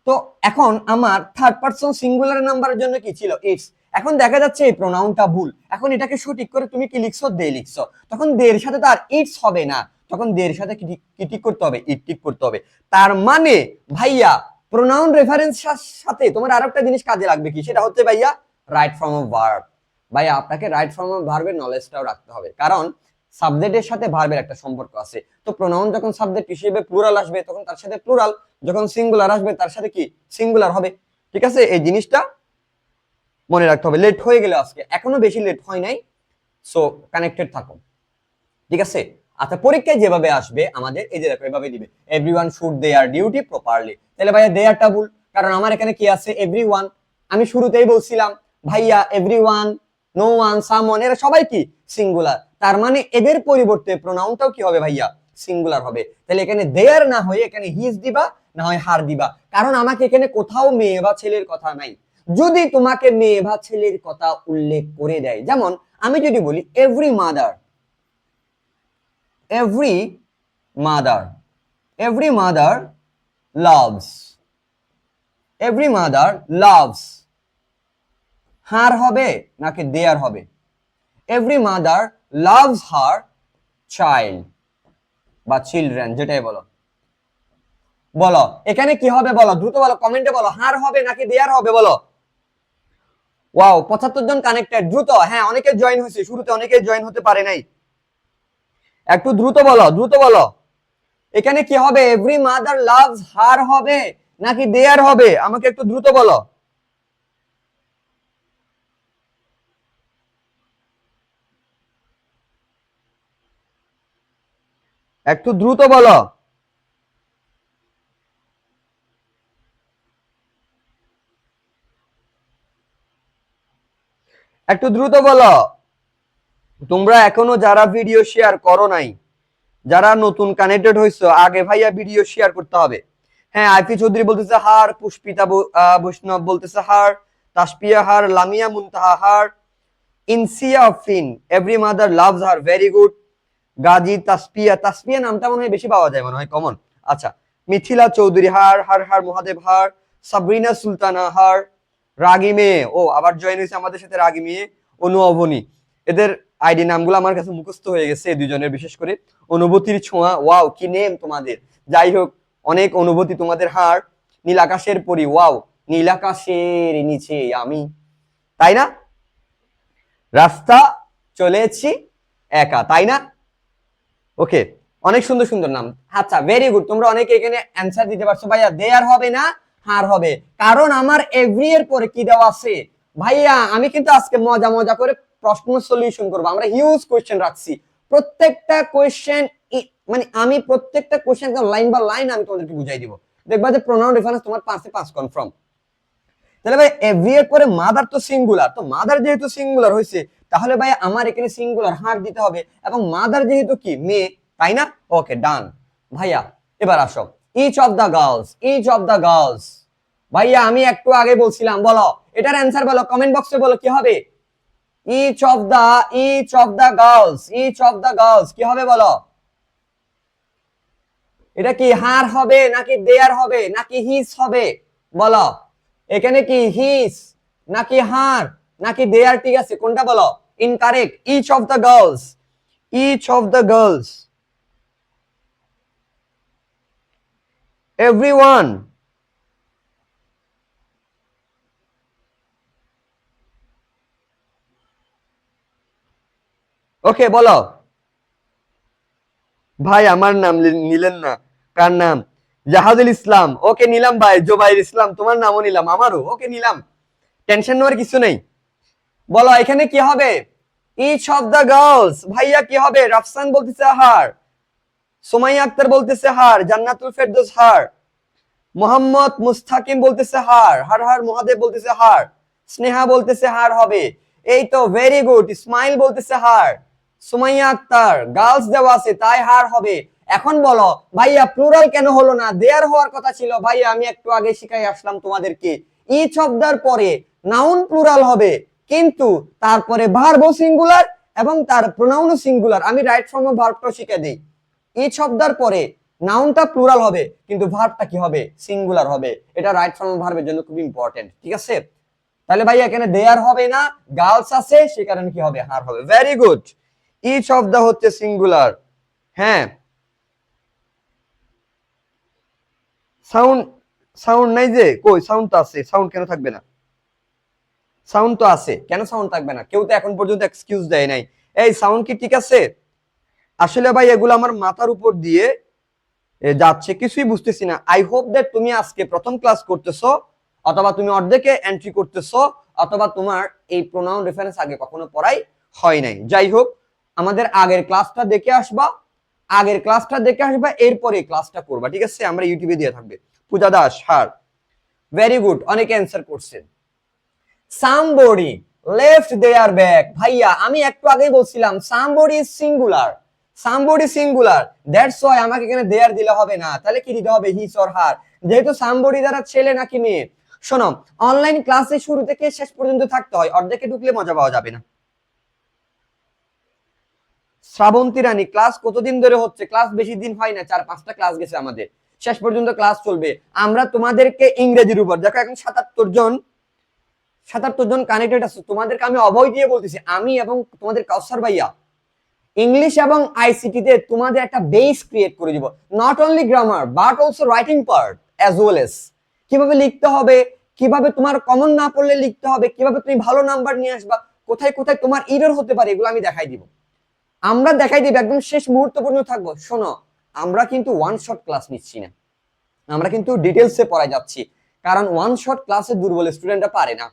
তো এখন আমার থার্ড পারসন সিঙ্গুলার নাম্বারের জন্য কি ছিল ইটস। এখন দেখা যাচ্ছে এই প্রোনাউনটা ভুল, এখন এটাকে সঠিক করে তুমি কি লিখছো, দে লিখছো, তখন দের সাথে তো আর ইটস হবে না, তখন দের সাথে কি ঠিক করতে হবে, ইট ঠিক করতে হবে। তার মানে ভাইয়া প্রোনাউন রেফারেন্স সাথে তোমার আরেকটা জিনিস কাজে লাগবে, কি সেটা হচ্ছে ভাইয়া রাইট ফর্ম অফ ভার্ব। ভাইয়া আপনাকে রাইট ফর্ম অফ ভার্বের নলেজটাও রাখতে হবে, কারণ সাবজেক্টের সাথে ভার্বের একটা সম্পর্ক আছে। তো প্রোনাউন যখন সাবজেক্ট হিসেবে প্লুরাল আসবে তখন তার সাথে প্লুরাল, যখন সিঙ্গুলার আসবে তার সাথে কি সিঙ্গুলার হবে। ঠিক আছে, এই জিনিসটা মনে রাখতে হবে। লেট হয়ে গেলে আজকে, এখনো বেশি লেট হয় নাই, সো কানেক্টেড থাকো। ঠিক আছে, আচ্ছা পরীক্ষায় যেভাবে আসবে আমাদের এই যে দেখো এভাবে দিবে everyone should their duty properly. তাহলে ভাইয়া দেয়ারটা ভুল, কারণ আমার এখানে কি আছে এভরিওয়ান। আমি শুরুতেই বলছিলাম ভাইয়া এভরিওয়ান, নো ওয়ান, সামওয়ান এরা সবাই কি সিঙ্গুলার, তার মানে এদের পরিবর্তে প্রোনাউনটাও কি হবে ভাইয়া সিঙ্গুলার হবে। তাহলে এখানে দেয়ার না হয়ে এখানে হিজ দিবা, না হয় হার দিবা, কারণ আমাকে এখানে কোথাও মেয়ে বা ছেলের কথা নাই। যদি তোমাকে মেয়ে বা ছেলের কথা উল্লেখ করে দেয়, যেমন আমি যদি বলি every mother, every every mother loves, every mother loves, হার হবে নাকি দেয়ার হবে, every mother loves her child বা চিলড্রেন, যেটাই বলো। বলো এখানে কি হবে, বলো দ্রুত বলো, কমেন্টে বলো, হার হবে নাকি দেয়ার হবে বলো। ওয়াও 75 জন কানেক্টেড, দ্রুত। হ্যাঁ অনেকে জয়েন হয়েছে, শুরুতে অনেকে জয়েন হতে পারে নাই, একটু দ্রুত বলো, দ্রুত বলো। এখানে কি হবে, এভরি মাদার লাভস হার হবে নাকি দেয়ার হবে, আমাকে একটু দ্রুত বলো। একটু দ্রুত বলো। একটু দ্রুত বলো। তোমরা এখনো যারা ভিডিও শেয়ার করো নাই, যারা নতুন কানেক্টেড হইছো, আগে ভাইয়া ভিডিও শেয়ার করতে হবে। হ্যাঁ আইপি চৌধুরী বলতেছে হার, পুষ্পিতা বৈষ্ণব বলতেছে her, Tasfia her, Lamia Muntaha her, Insia ফিন every mother loves her, very good. Gazi Tasfia, Tasfia নামটা মনে হয় বেশি পাওয়া যায়, মনে হয় কমন। আচ্ছা মিথিলা চৌধুরী হার, হার হার মহাদেব হার, সাবরিনা সুলতানা হার, রাগী মেয়ে, ও আবার জয়েন হয়েছে আমাদের সাথে রাগী মেয়ে, অনু অবনী। এদের আইডি নামগুলো আমার কাছে মুখস্থ হয়ে গেছে, দুজনের বিশেষ করে। অনুভূতির ছোঁয়া, ওয়াও কি নেম তোমাদের, যাই হোক অনেক অনুভূতি তোমাদের। হার, নীল আকাশের পরি, ওয়াও নীল আকাশের নিচে আমি, তাই না, রাস্তা চলেছি একা, তাই না। ওকে, অনেক সুন্দর সুন্দর নাম। আচ্ছা ভেরি গুড, তোমরা অনেকে এখানে অ্যানসার দিতে পারছো ভাইয়া দেয়ার হবে না হার হবে, কারণ আমার এভরি এর পরে কি দেওয়া আছে ভাইয়া। আমি কিন্তু আজকে মজা মজা করে প্রশ্ন সলিউশন করব, আমরা হিউজ কোশ্চেন রাখছি, প্রত্যেকটা কোশ্চেন মানে আমি প্রত্যেকটা কোশ্চেন লাইন বাই লাইন আমি তোমাদেরকে বুঝাই দিব, দেখবা যে প্রোনাউন রেফারেন্স তোমার 5 কনফার্ম। তাহলে ভাই এভরি এর পরে মাদার তো সিঙ্গুলার, তো মাদার যেহেতু সিঙ্গুলার হয়েছে তাহলে ভাই আমার এখানে সিঙ্গুলার হার দিতে হবে, এবং মাদার যেহেতু কি মেয়ে, তাই না। ওকে ডান ভাইয়া, এবার আসো each of the girls, each of the girls. ভাইয়া আমি একটু আগে বলছিলাম, বলো এটার অ্যান্সার বলো, কমেন্ট বক্সে বলো কি হবে। Each of the, each of the girls, each of the girls কি হবে বলো। এটা কি হার হবে নাকি দেয়ার হবে নাকি হিস হবে বলো। এখানে কি হিস নাকি হার নাকি দেয়ার, ঠিক আছে কোনটা বলো। Incorrect, each of the girls, each of the girls, everyone. Okay বলো। ভাই আমার নাম নিলেন না, কার নাম, জাহাদুল ইসলাম, ওকে নিলাম ভাই। জোবাইর ইসলাম তোমার নামও নিলাম, আমারও ওকে নিলাম, টেনশন নেওয়ার কিছু নেই। বলো এখানে কি হবে, ইচ অফ দ্য গার্লস, ভাইয়া কি হবে, রাফসান বলতেছে হার, সুমাইয়া আক্তার বলতেছে হার, জান্নাতুল ফেরদৌস হার, মোহাম্মদ মুস্তাকিম বলতেছে হার, হার হার মহাদেব বলতেছে হার, স্নেহা বলতেছে হার হবে। এই তো ভেরি গুড, ইসমাইল বলতেছে হার, সুমাইয়া আক্তার গার্লস দেওয়া আছে তাই হার হবে। এখন বলো ভাইয়া প্লুরাল কেন হলো না, দেয়ার হওয়ার কথা ছিল। ভাইয়া আমি একটু আগে শিখাই আসলাম তোমাদেরকে, ইচ অফ দার পরে নাউন প্লুরাল হবে, কিন্তু তারপরে ভার্বও সিঙ্গুলার এবং তার প্রোনাউনও সিঙ্গুলার। আমি রাইট ফর্ম অফ ভার্বটাও শিখে দেই। ইচ অফ দার পরে নাউনটা প্লুরাল হবে কিন্তু ভার্বটা কি হবে, সিঙ্গুলার হবে। এটা রাইট ফর্ম ভার্বের জন্য খুব ইম্পর্টেন্ট, ঠিক আছে? তাহলে ভাই এখানে দেয়ার হবে না, গার্লস আছে, সে কারণে কি হবে, হার হবে। Very good. Each of the হচ্ছে সিঙ্গুলার। হ্যাঁ, সাউন্ড সাউন্ড নাই যে, কই সাউন্ড তো আছে, সাউন্ড কেন থাকবে না? সাউন্ড তো আছে, কেন সাউন্ড থাকবে না? কেউ তো এখন পর্যন্ত এক্সকিউজ দেয় নাই। এই সাউন্ড কি ঠিক আছে? আসলে ভাই এগুলো আমার মাথার উপর দিয়ে যাচ্ছে, কিছুই বুঝতেছি না। আই হোপ দ্যাট তুমি আজকে প্রথম ক্লাস করতেছো, অথবা তুমি অর্ধেকে এন্ট্রি করতেছো, অথবা তোমার এই প্রোনাউন রেফারেন্স আগে কখনো পড়াই হয় নাই। যাই হোক, আমাদের আগের ক্লাসটা দেখে আসবা, এরপরে ক্লাসটা করবা, ঠিক আছে? আমরা ইউটিউবে দিয়ে থাকবে। পূজা দাস, হার। ভেরি গুড, অনেকে অ্যান্সার করছেন। somebody left their bag। ভাইয়া আমি একটু আগেই বলছিলাম somebody is singular, that's why আমাকে এখানে দেয়ার দিলে হবে না, তাহলে কি দিতে হবে, his or her। যেহেতু somebody দ্বারা ছেলে নাকি মেয়ে। শোনো, অনলাইন ক্লাসে শুরু থেকে শেষ পর্যন্ত থাকতে হয়, অর্ধেকে ঢুকলে মজা পাওয়া যাবে না। শ্রাবন্তী রানী, ক্লাস কতদিন ধরে হচ্ছে? ক্লাস বেশি দিন হয় না, 4-5টা ক্লাস গেছে আমাদের, শেষ পর্যন্ত ক্লাস চলবে। আমরা তোমাদেরকে ইংরেজির উপর দেখো, এখন 77 জন কানেক্টেড আছে, তোমাদেরকে আমি অভয় দিয়ে বলতেছি, আমি এবং তোমাদের কাউসার ভাইয়া ইংলিশ এবং আইসিটি তে তোমাদের একটা বেস ক্রিয়েট করে দিব। Not only grammar but also writing part as well as. কিভাবে লিখতে হবে, কিভাবে তোমার কমন না পড়লে লিখতে হবে, কিভাবে তুমি ভালো নাম্বার নিয়ে আসবা, কোথায় কোথায় তোমার এরর হতে পারে, এগুলো আমি দেখাই দিব। আমরা দেখাই দিব, একদম শেষ মুহূর্ত পর্যন্ত থাকবো। শোনো, আমরা কিন্তু ওয়ান শট ক্লাস নিচ্ছি না, আমরা কিন্তু ডিটেলসে পড়াই যাচ্ছি, কারণ ওয়ান শট ক্লাসে দুর্বল স্টুডেন্টরা পারে না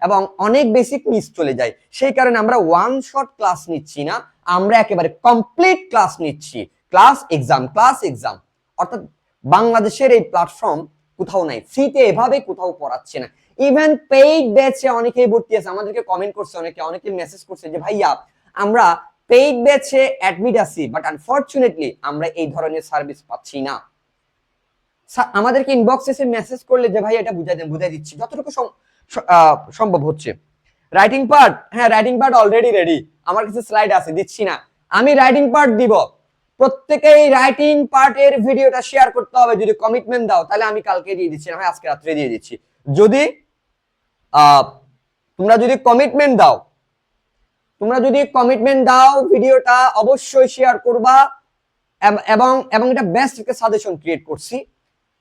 এবং অনেক বেসিক মিস চলে যায়, সেই কারণে আমরা ওয়ান শট ক্লাস নিচ্ছি না, আমরা একেবারে কমপ্লিট ক্লাস নিচ্ছি। ক্লাস এক্সাম, অর্থাৎ বাংলাদেশের এই প্ল্যাটফর্ম কোথাও নাই, ফ্রিতে এভাবে কোথাও পড়াচ্ছে না। ইভেন পেইড ব্যাচে অনেকেই ভর্তি আছে, আমাদেরকে কমেন্ট করছে, অনেকে মেসেজ করছে যে ভাইয়া আমরা পেইড ব্যাচে অ্যাডমিট আছি, বাট আনফরচুনেটলি আমরা এই ধরনের সার্ভিস পাচ্ছি না। আমাদেরকে ইনবক্সে এসে মেসেজ করলে যে ভাই এটা বুঝাই দিচ্ছি যতটুকু সম্ভব হচ্ছে। রাইটিং পার্ট, হ্যাঁ রাইটিং পার্ট অলরেডি রেডি, আমার কাছে স্লাইড আছে, দিচ্ছি না, আমি রাইটিং পার্ট দিব। প্রত্যেকেই রাইটিং পার্টের ভিডিওটা শেয়ার করতে হবে, যদি কমিটমেন্ট দাও তাহলে আমি কালকে দিয়ে দিচ্ছি, না আজকে রাত্রে দিয়ে দিচ্ছি। যদি তোমরা যদি কমিটমেন্ট দাও ভিডিওটা অবশ্যই শেয়ার করবা, এবং এটা বেস্ট একটা সাজেশন ক্রিয়েট করছি।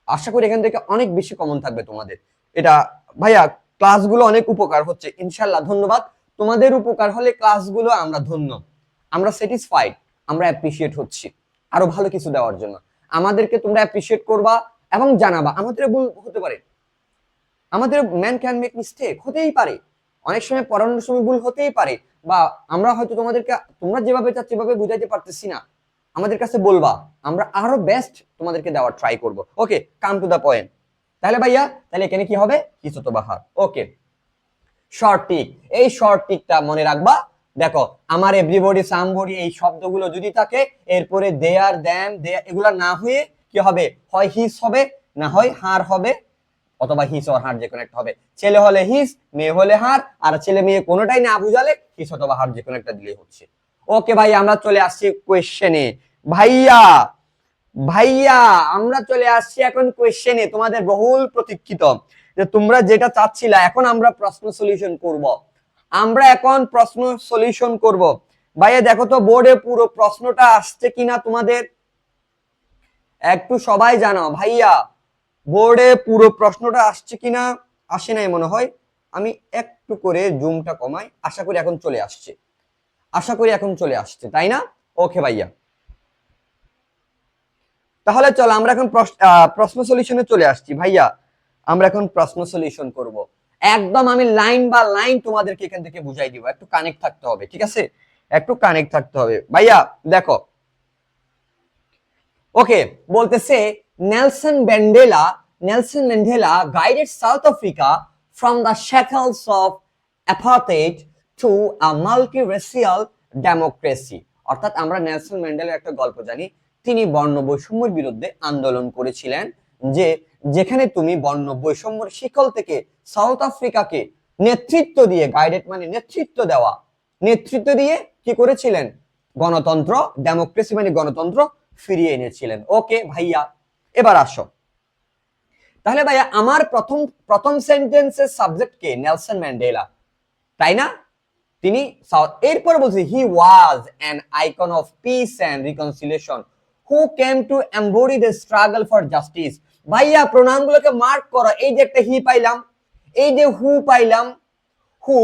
আশা করি এখান থেকে অনেক বেশি কমন থাকবে তোমাদের। এটা ভাইয়া ক্লাসগুলো অনেক উপকার হচ্ছে ইনশাল্লাহ, ধন্যবাদ। তোমাদের উপকার হলে ক্লাসগুলো আমরা ধন্য, আমরা স্যাটিসফাইড, আমরা অ্যাপ্রিশিয়েট হচ্ছি আরো ভালো কিছু দেওয়ার জন্য। আমাদেরকে তোমরা অ্যাপ্রিশিয়েট করবা এবং জানাবা, আমাদের ভুল হতে পারে, আমাদের ম্যান ক্যান মেক মিস্টেক, হতেই পারে, অনেক সময় পড়ানোর সময় ভুল হতেই পারে, বা আমরা হয়তো তোমাদেরকে তোমরা যেভাবে চাচ্ছ সেভাবে বুঝাইতে পারতেছি না, আমাদের কাছে বলবা, আমরা আরো বেস্ট তোমাদেরকে দেওয়ার ট্রাই করব। ওকে, কাম টু দা পয়েন্ট। তাহলে ভাইয়া, তাহলে এখানে কি হবে, কিছু তো বাহার। ওকে, শর্ট টিক, এই শর্ট টিকটা মনে রাখবা। দেখো, আমার এভরিবডি, সামবডি এই শব্দগুলো যদি থাকে, এরপরে দেয়ার, দ্যাম, এগুলা না হয়ে কি হবে, হয় হিস হবে, না হয় হার হবে, অথবা হিস অর হার যে কোনো একটা হবে। ছেলে হলে হিস, মেয়ে হলে হার, আর ছেলে মেয়ে কোনোটাই না বুঝালে হিস অথবা হার যে কোনো একটা দিলেই হচ্ছে। ওকে ভাই, আমরা চলে আসছি কোয়েশ্চেনে। ভাইয়া আমরা চলে আসছি এখন কোয়েশ্চেনে, তোমাদের বহুল প্রতীক্ষিত, যে তোমরা যেটা চাচ্ছিলা। এখন আমরা প্রশ্ন সলিউশন করব। ভাইয়া দেখো তো বোর্ডে পুরো প্রশ্নটা আসছে কিনা তোমাদের, একটু সবাই জানাও ভাইয়া, বোর্ডে পুরো প্রশ্নটা আসছে কিনা। আসে নাই মনে হয়, আমি একটু করে জুমটা কমাই। আশা করি এখন চলে আসছে, তাই না? ওকে ভাইয়া, তাহলে চলো আমরা এখন প্রশ্ন সলিউশনে চলে আসছি। ভাইয়া আমরা এখন প্রশ্ন সলিউশন করব, একদম আমি লাইন বা লাইন তোমাদেরকে এখান থেকে বুঝাই দিব, একটু কানেক্ট থাকতে হবে, ঠিক আছে? একটু কানেক্ট থাকতে হবে। ভাইয়া দেখো, ওকে, বলতেছে Nelson Mandela guided South Africa from the shackles of apartheid to a multiracial democracy। অর্থাৎ আমরা নেলসন ম্যান্ডেলার একটা গল্প জানি, তিনি বর্ণ বৈষম্যের বিরুদ্ধে আন্দোলন করেছিলেন, যেখানে তুমি বর্ণ বৈষম্যের শিকল থেকে সাউথ আফ্রিকাকে নেতৃত্ব দিয়ে, গাইডেড মানে নেতৃত্ব দিয়ে কি করেছিলেন, গণতন্ত্র, ডেমোক্রেসি মানে গণতন্ত্র ফিরিয়ে এনেছিলেন। ওকে ভাইয়া, এবার আসো। তাহলে ভাইয়া আমার প্রথম প্রথম সেন্টেন্সের সাবজেক্ট কে? নেলসন ম্যান্ডেলা, তাই না? তিনি এরপরে বলছি he was an icon of peace and reconciliation who came to embody the struggle for justice. ভাইয়া প্রোনাউনগুলোকে মার্ক করো। এই যে একটা হি পাইলাম, এই যে হু পাইলাম, who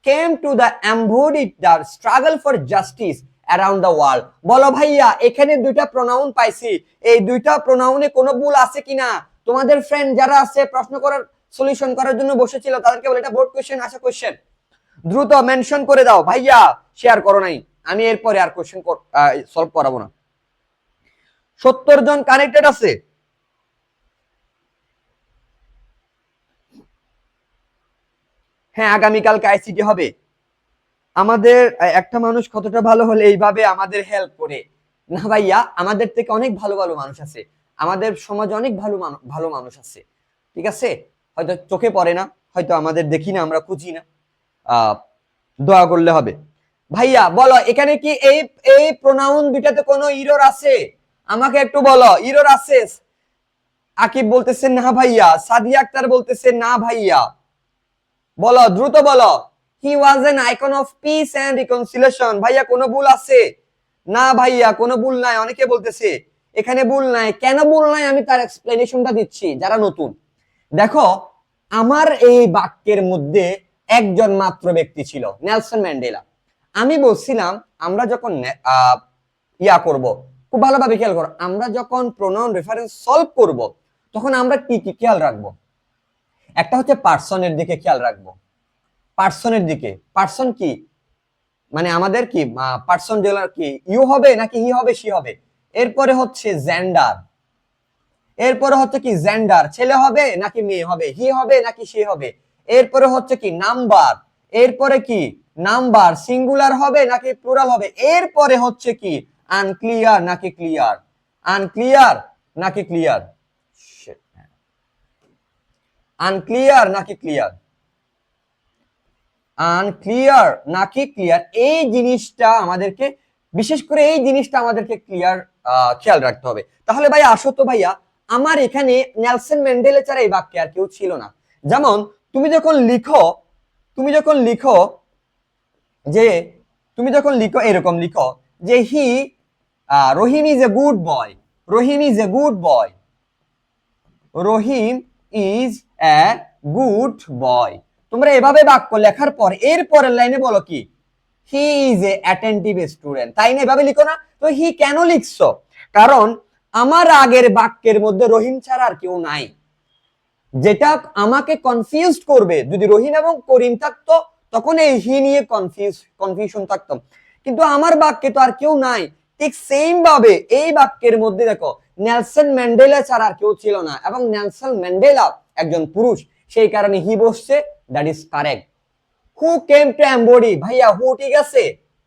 came to the embody the struggle for justice around the world. বলো ভাইয়া এখানে দুইটা প্রোনাউন পাইছি, এই দুইটা প্রোনাউনে কোনো ভুল আছে কিনা? তোমাদের ফ্রেন্ড যারা আছে প্রশ্ন করার সলিউশন করার জন্য বসেছিল তাদেরকে বলে এটা বোর্ড কোশ্চেন, আসা কোশ্চেন, দ্রুত মেনশন করে দাও। ভাইয়া শেয়ার করো নাই, আমি এরপরে আর কোশ্চেন সলভ করাবো না। 70 জন কানেক্টেড আছে? হ্যাঁ, আগামীকালকে আইসিটি হবে। আমাদের একটা মানুষ কতটা ভালো হলে এইভাবে আমাদের হেল্প করে না ভাইয়া, আমাদের থেকে অনেক ভালো ভালো মানুষ আছে, আমাদের সমাজে অনেক ভালো ভালো মানুষ আছে, ঠিক আছে? হয়তো চোখে পড়ে না, হয়তো আমাদের দেখি না, আমরা খুঁজি না, দোয়া করলে হবে। ভাইয়া বলো এখানে কি এই এই প্রোনাউন দুইটাতে কোনো ইরর আছে? আমাকে একটু বলো, ইরর আছে? আকিব বলতেছে না ভাইয়া, সাদিয়া আক্তার বলতেছে না ভাইয়া, বলো দ্রুত বলো। He was an icon of peace and reconciliation. ভাইয়া কোনো ভুল আছে? না ভাইয়া কোনো ভুল নাই, অনেকে বলতেছে এখানে ভুল নাই। কেন ভুল নাই আমি তার এক্সপ্লেনেশনটা দিচ্ছি যারা নতুন। দেখো আমার এই বাক্যের মধ্যে একজন মাত্র ব্যক্তি ছিল, নেলসন ম্যান্ডেলা। আমি বলছিলাম আমরা যখন ইয়া করব, খুব ভালোভাবে খেয়াল করো, আমরা যখন প্রোনাউন রেফারেন্স সলভ করব তখন আমরা কি কি খেয়াল রাখবো? একটা হচ্ছে পার্সনের দিকে খেয়াল রাখবো। পার্সনের দিকে, পার্সন কি মানে আমাদের কি পার্সন জেলার কি ইউ হবে নাকি হি হবে সি হবে? এরপরে হচ্ছে জেন্ডার, এরপরে হচ্ছে কি জেন্ডার, ছেলে হবে নাকি মেয়ে হবে, হি হবে নাকি সে হবে? এরপরে হচ্ছে কি নাম্বার, এরপরে কি নাম্বার সিঙ্গুলার হবে নাকি প্লুরাল হবে? এরপরে হচ্ছে কি আনক্লিয়ার নাকি ক্লিয়ার, আনক্লিয়ার নাকি ক্লিয়ার, আনক্লিয়ার নাকি ক্লিয়ার, আনক্লিয়ার নাকি ক্লিয়ার। এই জিনিসটা আমাদেরকে, বিশেষ করে এই জিনিসটা আমাদেরকে ক্লিয়ার খেয়াল রাখতে হবে। তাহলে ভাই আসো তো ভাইয়া, আমার এখানে নেলসন ম্যান্ডেলা ছাড়া এই বাক্যে আর কেউ ছিল না। যেমন তুমি যখন লিখো, তুমি যখন লিখো যে, তুমি যখন লিখো এরকম লিখো যে he Rahim is a good boy, Rahim is a good boy, Rahim is a good boy. তোমরা এভাবে বাক্য লেখার পর এর পরের লাইনে বলো কি he is a attentive student, তাই না? এভাবে লিখো না? তো হি কেন লিখছো? কারণ আমার আগের বাক্যের মধ্যে রহিম ছাড়া আর কেউ নাই, যেটা আমাকে কনফিউজ করবে। যদি রহিম এবং করিম থাকতো তখন এই হি নিয়ে কনফিউশন থাকতো, কিন্তু আমার বাক্যে তো আর কেউ নাই। ঠিক সেম ভাবে এই বাক্যের মধ্যে দেখো নেলসন ম্যান্ডেলা ছাড়া আর কেউ ছিল না, এবং নেলসন ম্যান্ডেলা একজন পুরুষ, সেই কারণে হি বসছে, that is correct. Who came to embody, ভাইয়া হু ঠিক আছে,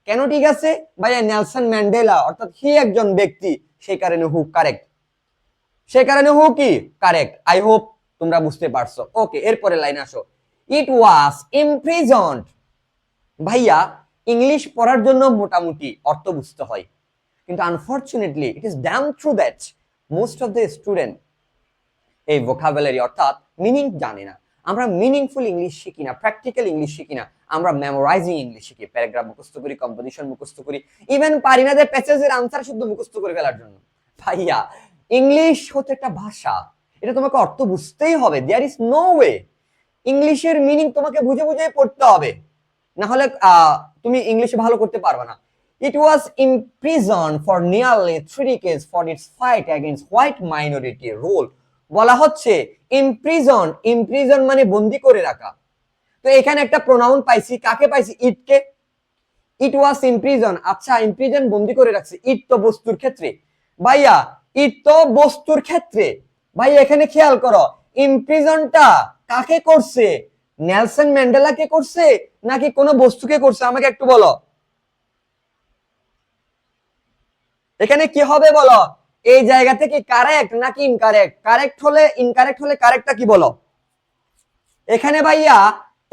কেন ঠিক আছে ভাইয়া? নেলসন ম্যান্ডেলা অর্থাৎ হি একজন ব্যক্তি, সেই কারণে হু কারেক্ট, সেই কারণে হু কি কারেক্ট। আই হোপ তোমরা বুঝতে পারছো। ওকে, এরপরে লাইন আসো। ইট ওয়াজ ইমপ্রিজন্ড। ভাইয়া ইংলিশ পড়ার জন্য মোটামুটি অর্থ বুঝতে হয়, কিন্তু unfortunately it is dam true that most of the student এই ভোকাবুলারি অর্থাৎ মিনিং জানে না। আমরা মিনিংফুল ইংলিশ শিখি না, প্র্যাকটিক্যাল ইংলিশ শিখি না, আমরা মেমোরাইজিং ইংলিশ শিখি, প্যারাগ্রাফ মুখস্থ করি, কম্পোজিশন মুখস্থ করি, ইভেন পারি না যে প্যাসেজের আনসার শুদ্ধ মুখস্থ করে ফেলার জন্য। ভাইয়া ইংলিশ হচ্ছে একটা ভাষা, এটা তোমাকে অর্থ বুঝতেই হবে, দেয়ার ইজ নো ওয়ে। ইংলিশের মিনিং তোমাকে বুঝে বুঝে পড়তে হবে, না হলে তুমি ইংলিশে ভালো করতে পারবে না। It was imprisoned for nearly 3 decades for its fight against white minority rule. বলা হচ্ছে ইমপ্রিজন, ইমপ্রিজন মানে বন্দি করে রাখা। তো এখানে একটা প্রোনাউন পাইছি, কাকে পাইছি? ইটকে। ইট ওয়াজ ইমপ্রিজন, আচ্ছা ইমপ্রিজন বন্দি করে রাখছে, ইট তো বস্তুর ক্ষেত্রে। ভাইয়া ইট তো বস্তুর ক্ষেত্রে, ভাই এখানে খেয়াল করো ইমপ্রিজনটা কাকে করছে? নেলসন ম্যান্ডেলাকে করছে নাকি কোনো বস্তুকে করছে? আমাকে একটু বলো এখানে কি হবে বলো? এই জায়গা থেকে কারেক্ট নাকি ইনকারেক্ট? কারেক্ট হলে, ইনকারেক্ট হলে কারেক্টটা কি বলো? এখানে ভাইয়া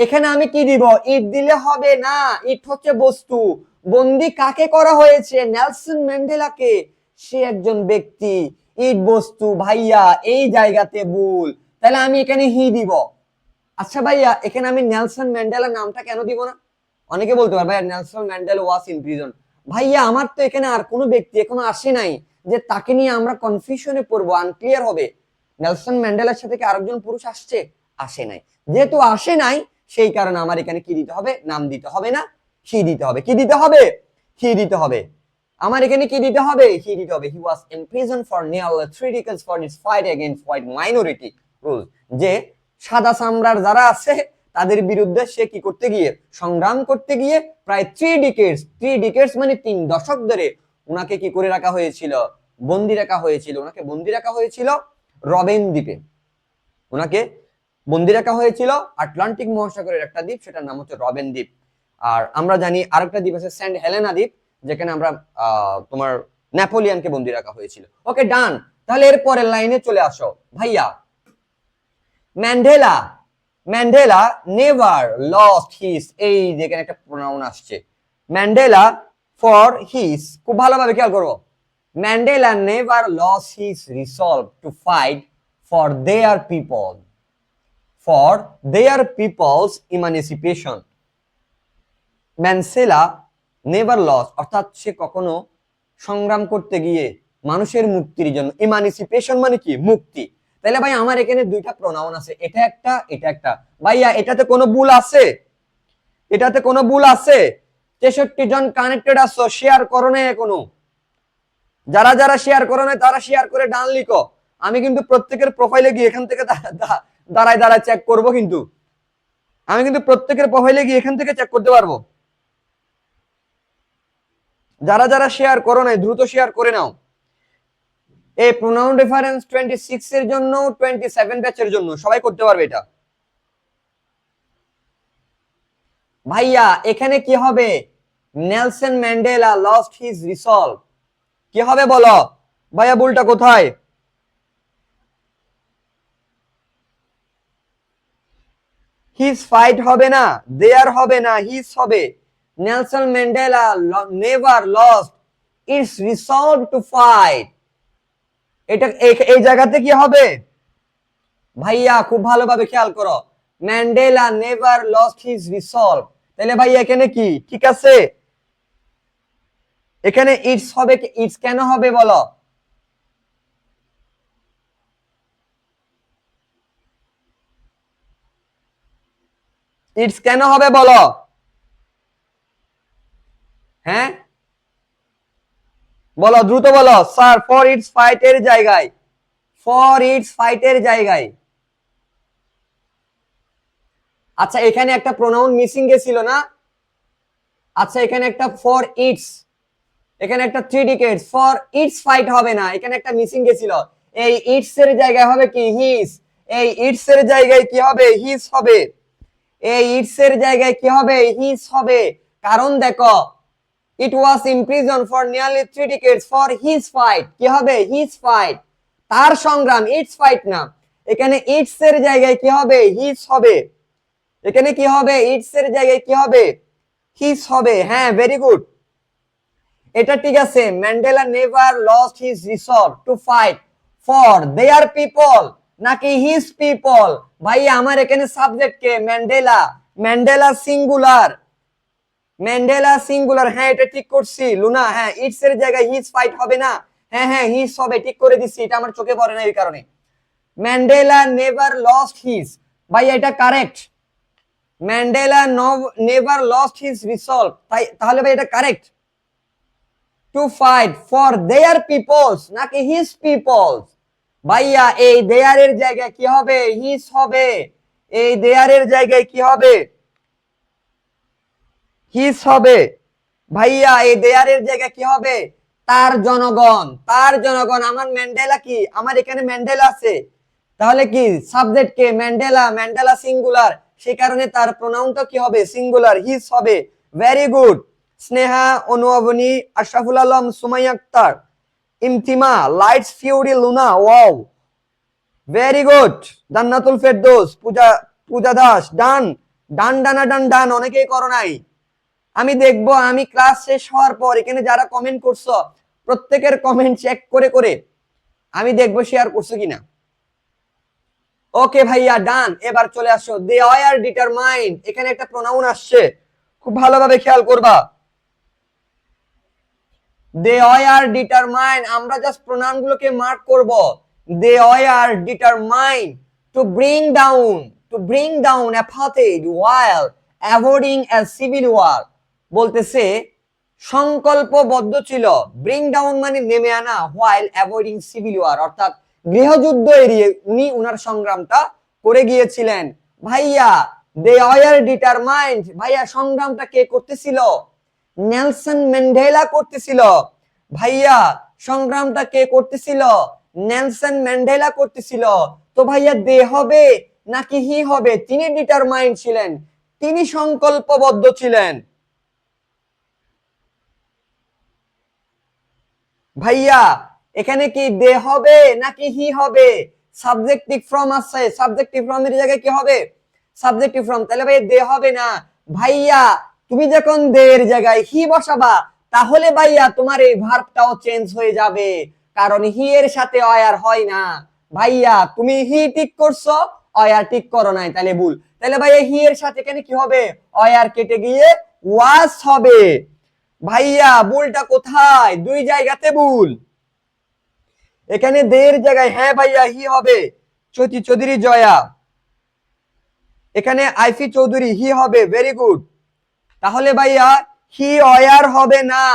এখানে আমি কি দিব? ইট দিলে হবে না, ইট হচ্ছে বস্তু। বন্দি কাকে করা হয়েছে? নেলসন ম্যান্ডেলাকে। সে একজন ব্যক্তি, ইট বস্তু। ভাইয়া এই জায়গাতে ভুল, তাহলে আমি এখানে হি দিব। আচ্ছা ভাইয়া, এখানে আমি নেলসন ম্যান্ডেলার নামটা কেন দিব না? অনেকে বলতে পারে ভাইয়া Nelson Mandela was in prison. ভাইয়া আমার তো এখানে আর কোনো ব্যক্তি এখনো আসে নাই যে তাকে নিয়ে আমরা কনফিউশনে পড়বো, আনক্লিয়ার হবে। নেলসন ম্যান্ডেলার সাথে কি আরেকজন পুরুষ আসছে? আসে নাই। যেহেতু আসে নাই, সেই কারণে আমার এখানে কি দিতে হবে? নাম দিতে হবে না, হি দিতে হবে। কি দিতে হবে? হি দিতে হবে। আমার এখানে কি দিতে হবে? হি দিতে হবে। He was imprisoned for nearly 3 decades for his fight against white minority rule. যে সাদা চামড়ার যারা আছে তাদের বিরুদ্ধে সে কি করতে গিয়ে? সংগ্রাম করতে গিয়ে প্রায় 3 decades, 3 decades মানে 3 দশক ধরে উনাকে কি করে রাখা হয়েছিল? বন্দি রাখা হয়েছিল। উনাকে বন্দি রাখা হয়েছিল রবেন দ্বীপে। উনাকে বন্দি রাখা হয়েছিল আটলান্টিক মহাসাগরের একটা দ্বীপ, সেটার নাম হচ্ছে রবেন দ্বীপ। আর আমরা জানি আরেকটা দ্বীপ আছে সেন্ট হেলেনা দ্বীপ, যেখানে আমরা তোমার নেপোলিয়নকে বন্দি রাখা হয়েছিল। ওকে ডান। তাহলে এর পরের লাইনে চলে আসো ভাইয়া। Mandela, Mandela never lost his, এই যেখানে একটা প্রোনাউন আসছে ম্যান্ডেলা ফর হিজ, খুব ভালোভাবে খেয়াল করো। Mandela never lost his resolve to fight for their people, for their peoples emancipation. Mandela never loss, অর্থাৎ সে কখনো সংগ্রাম করতে গিয়ে মানুষের মুক্তির জন্য। ইমানিসিপেশন মানে কি? মুক্তি। তাহলে ভাই আমার এখানে দুইটা প্রোনাউন আছে, এটা একটা, এটা একটা। ভাইয়া এটাতে কোনো ভুল আছে? এটাতে কোনো ভুল আছে? 63 জন কানেক্টেড আছো, শেয়ার করো না এখনো। যারা যারা শেয়ার করো না তারা শেয়ার করে ডান লিখো। আমি কিন্তু প্রত্যেকের প্রোফাইলে গিয়ে এখান থেকে দাঁড়ায় দাঁড়ায় চেক করব, কিন্তু আমি কিন্তু প্রত্যেকের প্রোফাইলে গিয়ে এখান থেকে চেক করতে পারবো। যারা যারা শেয়ার করো নাই দ্রুত শেয়ার করে নাও। এই প্রোনাউন রেফারেন্স 26 এর জন্য, 27 ব্যাচের জন্য সবাই করতে পারবে এটা। ভাইয়া এখানে কি হবে? Nelson Mandela lost his resolve, কি হবে বলো? ভাইয়া ভুলটা কোথায়? হিজ ফাইট হবে না, দেয়ার হবে না, হিজ হবে। Nelson Mandela never lost it's resolve to fight. এটা এই জায়গাতে কি হবে? ভাইয়া খুব ভালোভাবে খেয়াল করো। Mandela never lost his resolve, তাহলে ভাইয়া এখানে কি ঠিক আছে? এখানে ইটস হবে। ইটস কেন হবে বলো? ইটস কেন হবে বলো? হ্যাঁ বলো, দ্রুত বলো। স্যার ফর ইটস ফাইটের জায়গায়, ফর ইটস ফাইটের জায়গায়। আচ্ছা এখানে একটা প্রোনাউন মিসিং গেছিল না? আচ্ছা এখানে একটা ফর ইটস, এখানে একটা 3 decades, ফর ইটস ফাইট হবে না, এখানে একটা মিসিং গেছিল। এই ইটস এর জায়গায় হবে কি? হিজ। এই ইটস এর জায়গায় কি হবে? হিজ হবে। এই ইটস এর জায়গায় কি হবে? হিজ হবে। কারণ দেখো, it was imprison for nearly 3 decades for his fight, কি হবে? হিজ ফাইট, তার সংগ্রাম, ইটস ফাইট না। এখানে ইটস এর জায়গায় কি হবে? হিজ হবে। এখানে কি হবে? ইটস এর জায়গায় কি হবে? হিজ হবে। হ্যাঁ ভেরি গুড, এটা ঠিক আছে। Mandela never lost his resolve to fight for their people নাকি হিজ পিপল? ভাই আমার এখানে সাবজেক্ট কে? ম্যান্ডেলা। Mandela singular, Mandela singular. হ্যাঁ এটা ঠিক করছি লুনা। হ্যাঁ ইটস এর জায়গায় হিজ ফাইট হবে না। হ্যাঁ হ্যাঁ হিজ হবে, ঠিক করে দিচ্ছি, এটা আমার চোখে পড়ে না এই কারণে। ম্যান্ডেলা নেভার লস্ট হিজ, ভাই এটা correct. Mandela never lost his resolve, তাহলে ভাই এটা correct. To fight for their peoples নাকি হিজ পিপলস? ভাইয়া এই দেয়ারের জায়গায় কি হবে? হিজ হবে। এই দেয়ারের জায়গায় কি হবে? হিজ হবে। ভাইয়া এই দেয়ারের জায়গায় কি হবে? তার জনগণ, তার জনগণ। আমার ম্যান্ডেলা কি? আমার এখানে ম্যান্ডেলা আছে, তাহলে কি সাবজেক্ট কে? ম্যান্ডেলা। ম্যান্ডেলা সিঙ্গুলার, সেই কারণে তার প্রোনাউনটা কি হবে? সিঙ্গুলার, হিজ হবে। Very good. স্নেহা, অনুভবনী, আশরাফুল আলম, সুমাইয়া আক্তার, ইমতিমা, lights, fury, Luna, wow very good. Jannatul Ferdous, Puja, Puja Das, done. Done ডানা ডান ডান, অনেকেই করো নাই। আমি দেখবো আমি ক্লাস শেষ হওয়ার পর এখানে যারা কমেন্ট করছো প্রত্যেকের কমেন্ট চেক করে করে আমি দেখবো শেয়ার করছো কিনা। ওকে ভাইয়া ডান, এবার চলে আসো। দে আর ডিটারমাইন্ড, এখানে একটা প্রোনাউন আসছে, খুব ভালোভাবে খেয়াল করবা। দে আর ডিটারমাইন্ড, আমরা জাস্ট প্রোনাউন গুলোকে মার্ক করব। They are determined to bring down apartheid while avoiding a civil war, বলতেছে সংকল্পবদ্ধ ছিল, ব্রিং ডাউন মানে নেমে আনা, while avoiding civil war অর্থাৎ গৃহযুদ্ধ এড়িয়ে উনি উনার সংগ্রামটা করে গিয়েছিলেন। ভাইয়া দে আর ডিটারমাইন্ড, ভাইয়া সংগ্রামটা কে করতেছিল? নেলসন ম্যান্ডেলা করতেছিল। ভাইয়া সংগ্রামটা কে করতেছিল? নেলসন ম্যান্ডেলা করতেছিল। তো ভাইয়া দে হবে নাকি হি হবে? তিনি ডিটারমাইন্ড ছিলেন, তিনি সংকল্পবদ্ধ ছিলেন। ভাইয়া এখানে কি দে হবে নাকি হি হবে? সাবজেক্টিভ ফর্ম আছে, সাবজেক্টিভ ফর্মের জায়গায় কি হবে? Subjective form. তাহলে ভাই দে হবে না। ভাইয়া তুমি যখন দে এর জায়গায় হি বসাবা, তাহলে ভাইয়া তোমার এই ভার্বটাও চেঞ্জ হয়ে যাবে, কারণ হি এর সাথে আর হয় না। ভাইয়া তুমি হি ঠিক করছো, আর ঠিক করো নাই, তাহলে ভুল। তাহলে ভাইয়া হি এর সাথে এখানে কি হবে? আর কেটে গিয়ে ওয়াজ হবে। ভাইয়া ভুলটা কোথায়? দুই জায়গাতে ভুল। এখানে দের জায়গায় হ্যাঁ ভাইয়া হি হবে, চৌধুরী চৌধুরী জয়া। এখানে আইফি চৌধুরী হি হবে, ভেরি গুড। তাহলে ভাইয়া হি আর হবে না,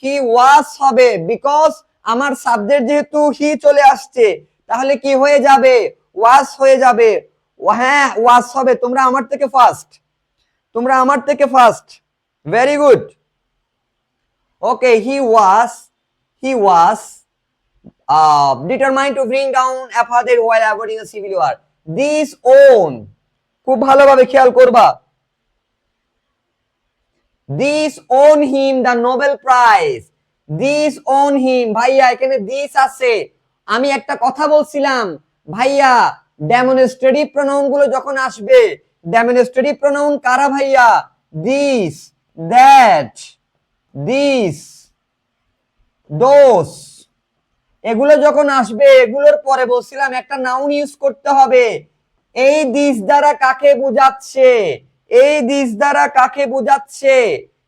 হি ওয়াজ হবে, বিকজ আমার সাবজেক্ট যেহেতু হি চলে আসছে, তাহলে কি হয়ে যাবে? ওয়াজ হয়ে যাবে। হ্যাঁ ওয়াজ হবে। তোমরা আমার থেকে ফার্স্ট, তোমরা আমার থেকে first, very good. Okay he was determined to bring down Apartheid while avoiding a civil war. This own, খুব ভালোভাবে খেয়াল করবা, this own him the Nobel Prize, this own him। ভাইয়া এখানে this আছে, আমি একটা কথা বলছিলাম ভাইয়া, ডেমনস্ট্রেটিভ প্রোনাউন গুলো যখন আসবে, ডেমনস্ট্রেটিভ প্রোনাউন কারা ভাইয়া? this, that, this, those, এগুলো যখন আসবে, এগুলোর পরে বলছিলাম একটা নাউন ইউজ করতে হবে। এই দিস দ্বারা কাকে বোঝাচ্ছে? এই দিস দ্বারা কাকে বোঝাচ্ছে?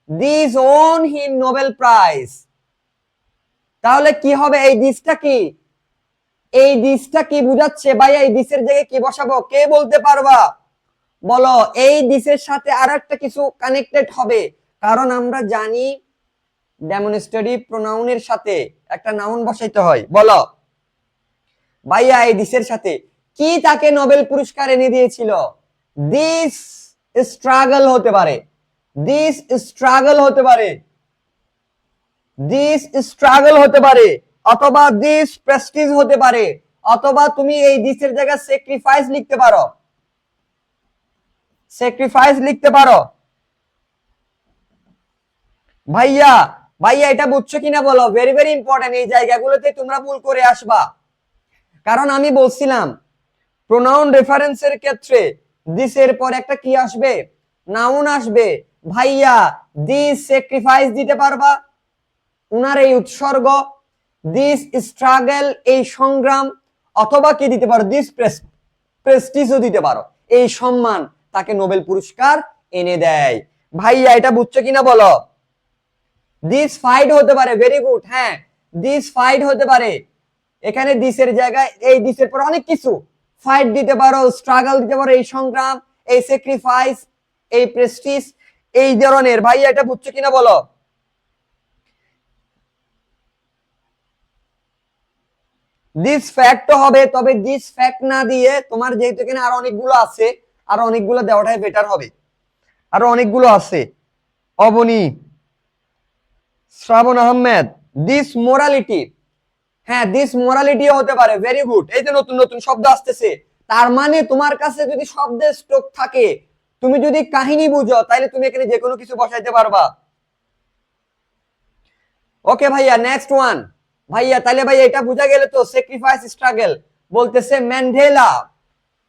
This won him Nobel prize. তাহলে কি হবে? এই দিসটা কি? এই দিসটা কি বোঝাচ্ছে ভাইয়া? এই দিসের জায়গায় কি বসাবো? কে বলতে পারবা? বলো। এই দিসের সাথে আর একটা কিছু কানেক্টেড হবে, কারণ আমরা জানি ডেমনস্ট্রেটিভ প্রোনাউনের সাথে একটা নাউন বসাইতে হয়। বলো ভাইয়া এই দিসের সাথে কি তাকে নোবেল পুরস্কার এনে দিয়েছিল? দিস স্ট্রাগল হতে পারে, দিস স্ট্রাগল হতে পারে, দিস স্ট্রাগল হতে পারে, অথবা দিস প্রেস্টিজ হতে পারে, অথবা তুমি এই দিসের জায়গায় স্যাক্রিফাইস লিখতে পারো, স্যাক্রিফাইস লিখতে পারো। ভাইয়া ভাইয়া এটা বুঝছো কিনা বলো? ভেরি ভেরি ইম্পর্টেন্ট, এই জায়গাগুলোতে তোমরা ভুল করে আসবা। কারণ আমি বলছিলাম প্রোনাউন রেফারেন্সের ক্ষেত্রে দিস এর পর একটা কি আসবে? নাউন আসবে। ভাইয়া দিস স্যাক্রিফাইস দিতে পারবা, উনার এই উৎসর্গ, দিস স্ট্রাগল এই সংগ্রাম, অথবা কি দিতে পারো? দিস প্রেস্টিজও দিতে পারো, এই সম্মান তাকে নোবেল পুরস্কার এনে দেয়। ভাইয়া এটা বুঝছো কিনা বলো? দিস ফাইট হতে পারে, ভেরি গুড। হ্যাঁ দিস ফাইট হতে পারে, এখানে দিসের জায়গায় এই দিসের পর অনেক কিছু, ফাইট দিতে পারো, স্ট্রাগল দিতে পারো, এই সংগ্রাম, এই স্যাক্রিফাইস, এই প্রেস্টিজ, এই ধরনের। ভাইয়া এটা বুঝছো কিনা বলো? দিস ফ্যাক্ট হবে, তবে দিস ফ্যাক্ট না দিয়ে তোমার যেহেতু এখানে আরো অনেকগুলো আছে, আরো অনেকগুলো দেওয়াটাই বেটার হবে। আরো অনেকগুলো আছে। অবনী, শ্রাবণ আহমেদ, দিস মোরালিটি। হ্যাঁ দিস মোরালিটি হতে পারে, ভেরি গুড। এই যে নতুন নতুন শব্দ আসতেছে, তার মানে তোমার কাছে যদি শব্দের স্টক থাকে, তুমি যদি কাহিনী বুঝো, তাহলে তুমি এখানে যে কোনো কিছু বসাইতে পারবা। ওকে ভাইয়া নেক্সট ওয়ান। ভাইয়া তাহলে ভাইয়া এটা বুঝা গেল তো, স্যাক্রিফাইস স্ট্রাগল। বলতেছে Mandela,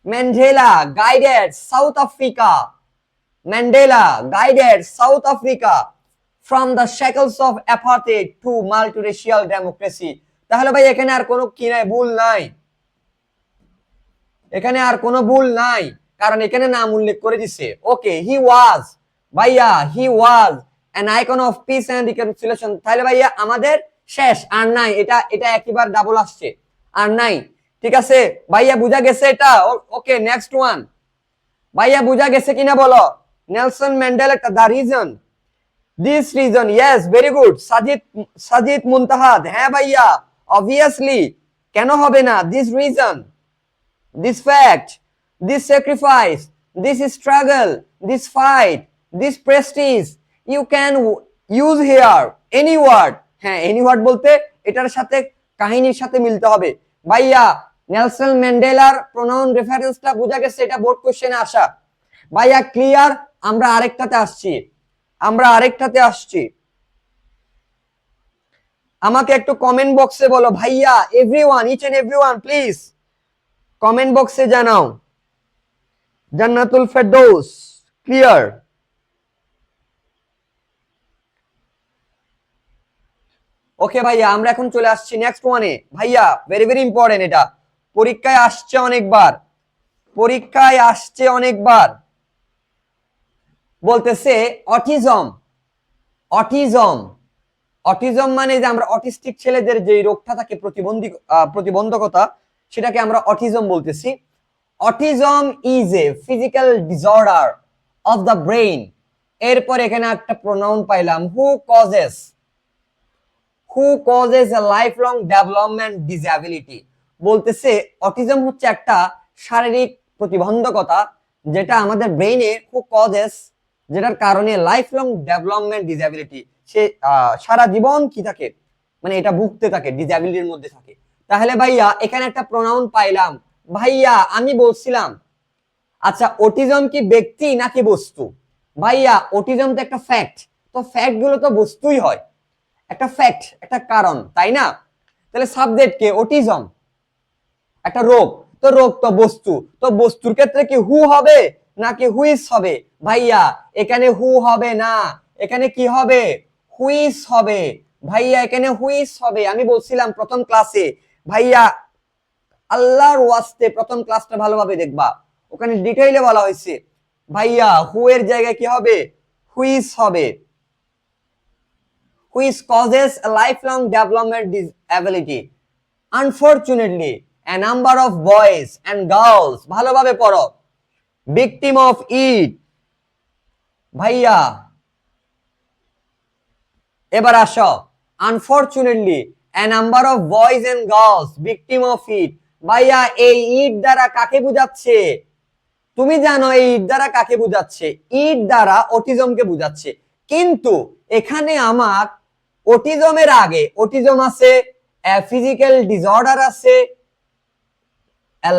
Mandela guided south Africa, Mandela guided south Africa from the shackles of apartheid to multiracial democracy. তাহলে ভাই এখানে আর কোনো কি নাই, ভুল নাই, এখানে আর কোনো ভুল নাই, কারণ এখানে নাম উল্লেখ করে দিছে। ওকে, হি ওয়াজ, ভাইয়া হি ওয়াজ an icon of peace and reconciliation। তাহলে ভাইয়া আমাদের শেষ, আর নাই, এটা এটা একবার ডাবল আসছে, আর নাই। ঠিক আছে ভাইয়া, বুঝা গেছে এটা? Okay, next one. ভাইয়া বুঝা গেছে কিনা বলো? Nelson Mandela the reason, this reason, yes, very good. Sajid, Sajid Muntahad, হ্যাঁ ভাইয়া, অবভিয়াসলি, কেন হবে না? This reason, this fact, this sacrifice, this struggle, this fight, this prestige, you can use here any word। হ্যাঁ, any word বলতে এটার সাথে কাহিনীর সাথে মিলতে হবে। ভাইয়া নেলসন ম্যান্ডেলার প্রোনাউন রেফারেন্সটা বোঝা গেছে, এটা বোর্ড কোশ্চেনে আসা। ভাইয়া ক্লিয়ার? আমরা আরেকটাতে আসছি, আমরা আরেকটাতে আসছি। আমাকে একটু কমেন্ট বক্সে বলো ভাইয়া, everyone, each and everyone please comment বক্সে জানাও জান্নাতুল ফেরদৌস ক্লিয়ার? ওকে ভাইয়া, আমরা এখন চলে আসছি নেক্সট ওয়ানে। ভাইয়া ভেরি ভেরি ইম্পর্টেন্ট, এটা পরীক্ষায় আসছে অনেকবার, পরীক্ষায় আসছে অনেকবার। বলতেছে অটিজম, অটিজম, অটিজম মানে যে আমরা অটিস্টিক ছেলেদের যে রোগটা থাকে, প্রতিবন্ধকতা, সেটাকে আমরা অটিজম বলতেছি। Autism is a physical disorder of the brain. এরপর এখানে একটা প্রোনাউন পাইলাম, who causes, who causes a life long development disability. বলতেছে অটিজম হচ্ছে একটা শারীরিক প্রতিবন্ধকতা যেটা আমাদের ব্রেইনে, হু কজেস, যেটার কারণে লাইফ লং ডেভেলপমেন্ট ডিসএবিলিটি, সে সারা জীবন কি থাকে, মানে এটা ভুগতে থাকে, ডিসএবিলিটির মধ্যে থাকে। তাহলে ভাইয়া এখানে একটা প্রোনাউন পাইলাম। ভাইয়া আমি বলছিলাম, আচ্ছা অটিজম কি ব্যক্তি নাকি বস্তু? ভাইয়া অটিজম তো একটা ফ্যাক্ট, তো ফ্যাক্ট গুলো তো বস্তুই হয়, একটা ফ্যাক্ট, একটা কারণ, তাই না? তাহলে সাবজেক্ট কে? অটিজম, একটা রোগ, তো রোগ তো বস্তু, তো বস্তুর ক্ষেত্রে কি হু হবে নাকি হুইস হবে? ভাইয়া এখানে হু হবে না, এখানে কি হবে? হুইস হবে। ভাইয়া এখানে হুইস হবে। আমি বলছিলাম প্রথম ক্লাসে, ভাইয়া আল্লাহর ওয়াস্তে প্রথম ক্লাসটা ভালোভাবে দেখবা, ওখানে ডিটেইলে বলা হয়েছে ভাইয়া হু এর জায়গায় কি হবে? হুইস হবে। which causes a lifelong development disability. Unfortunately, a number of boys and girls, ভালোভাবে পড়ো, victim of it, ভাইয়া এবার আসো, unfortunately a number of boys and girls victim of it। ভাইয়া এই ইট দ্বারা কাকে বোঝাচ্ছে? তুমি জানো এই ইট দ্বারা কাকে বোঝাচ্ছে? ইট দ্বারা অটিজমকে বোঝাচ্ছে। কিন্তু এখানে আমার অটিজমের আগে অটিজম আছে, ফিজিক্যাল ডিসঅর্ডার আছে,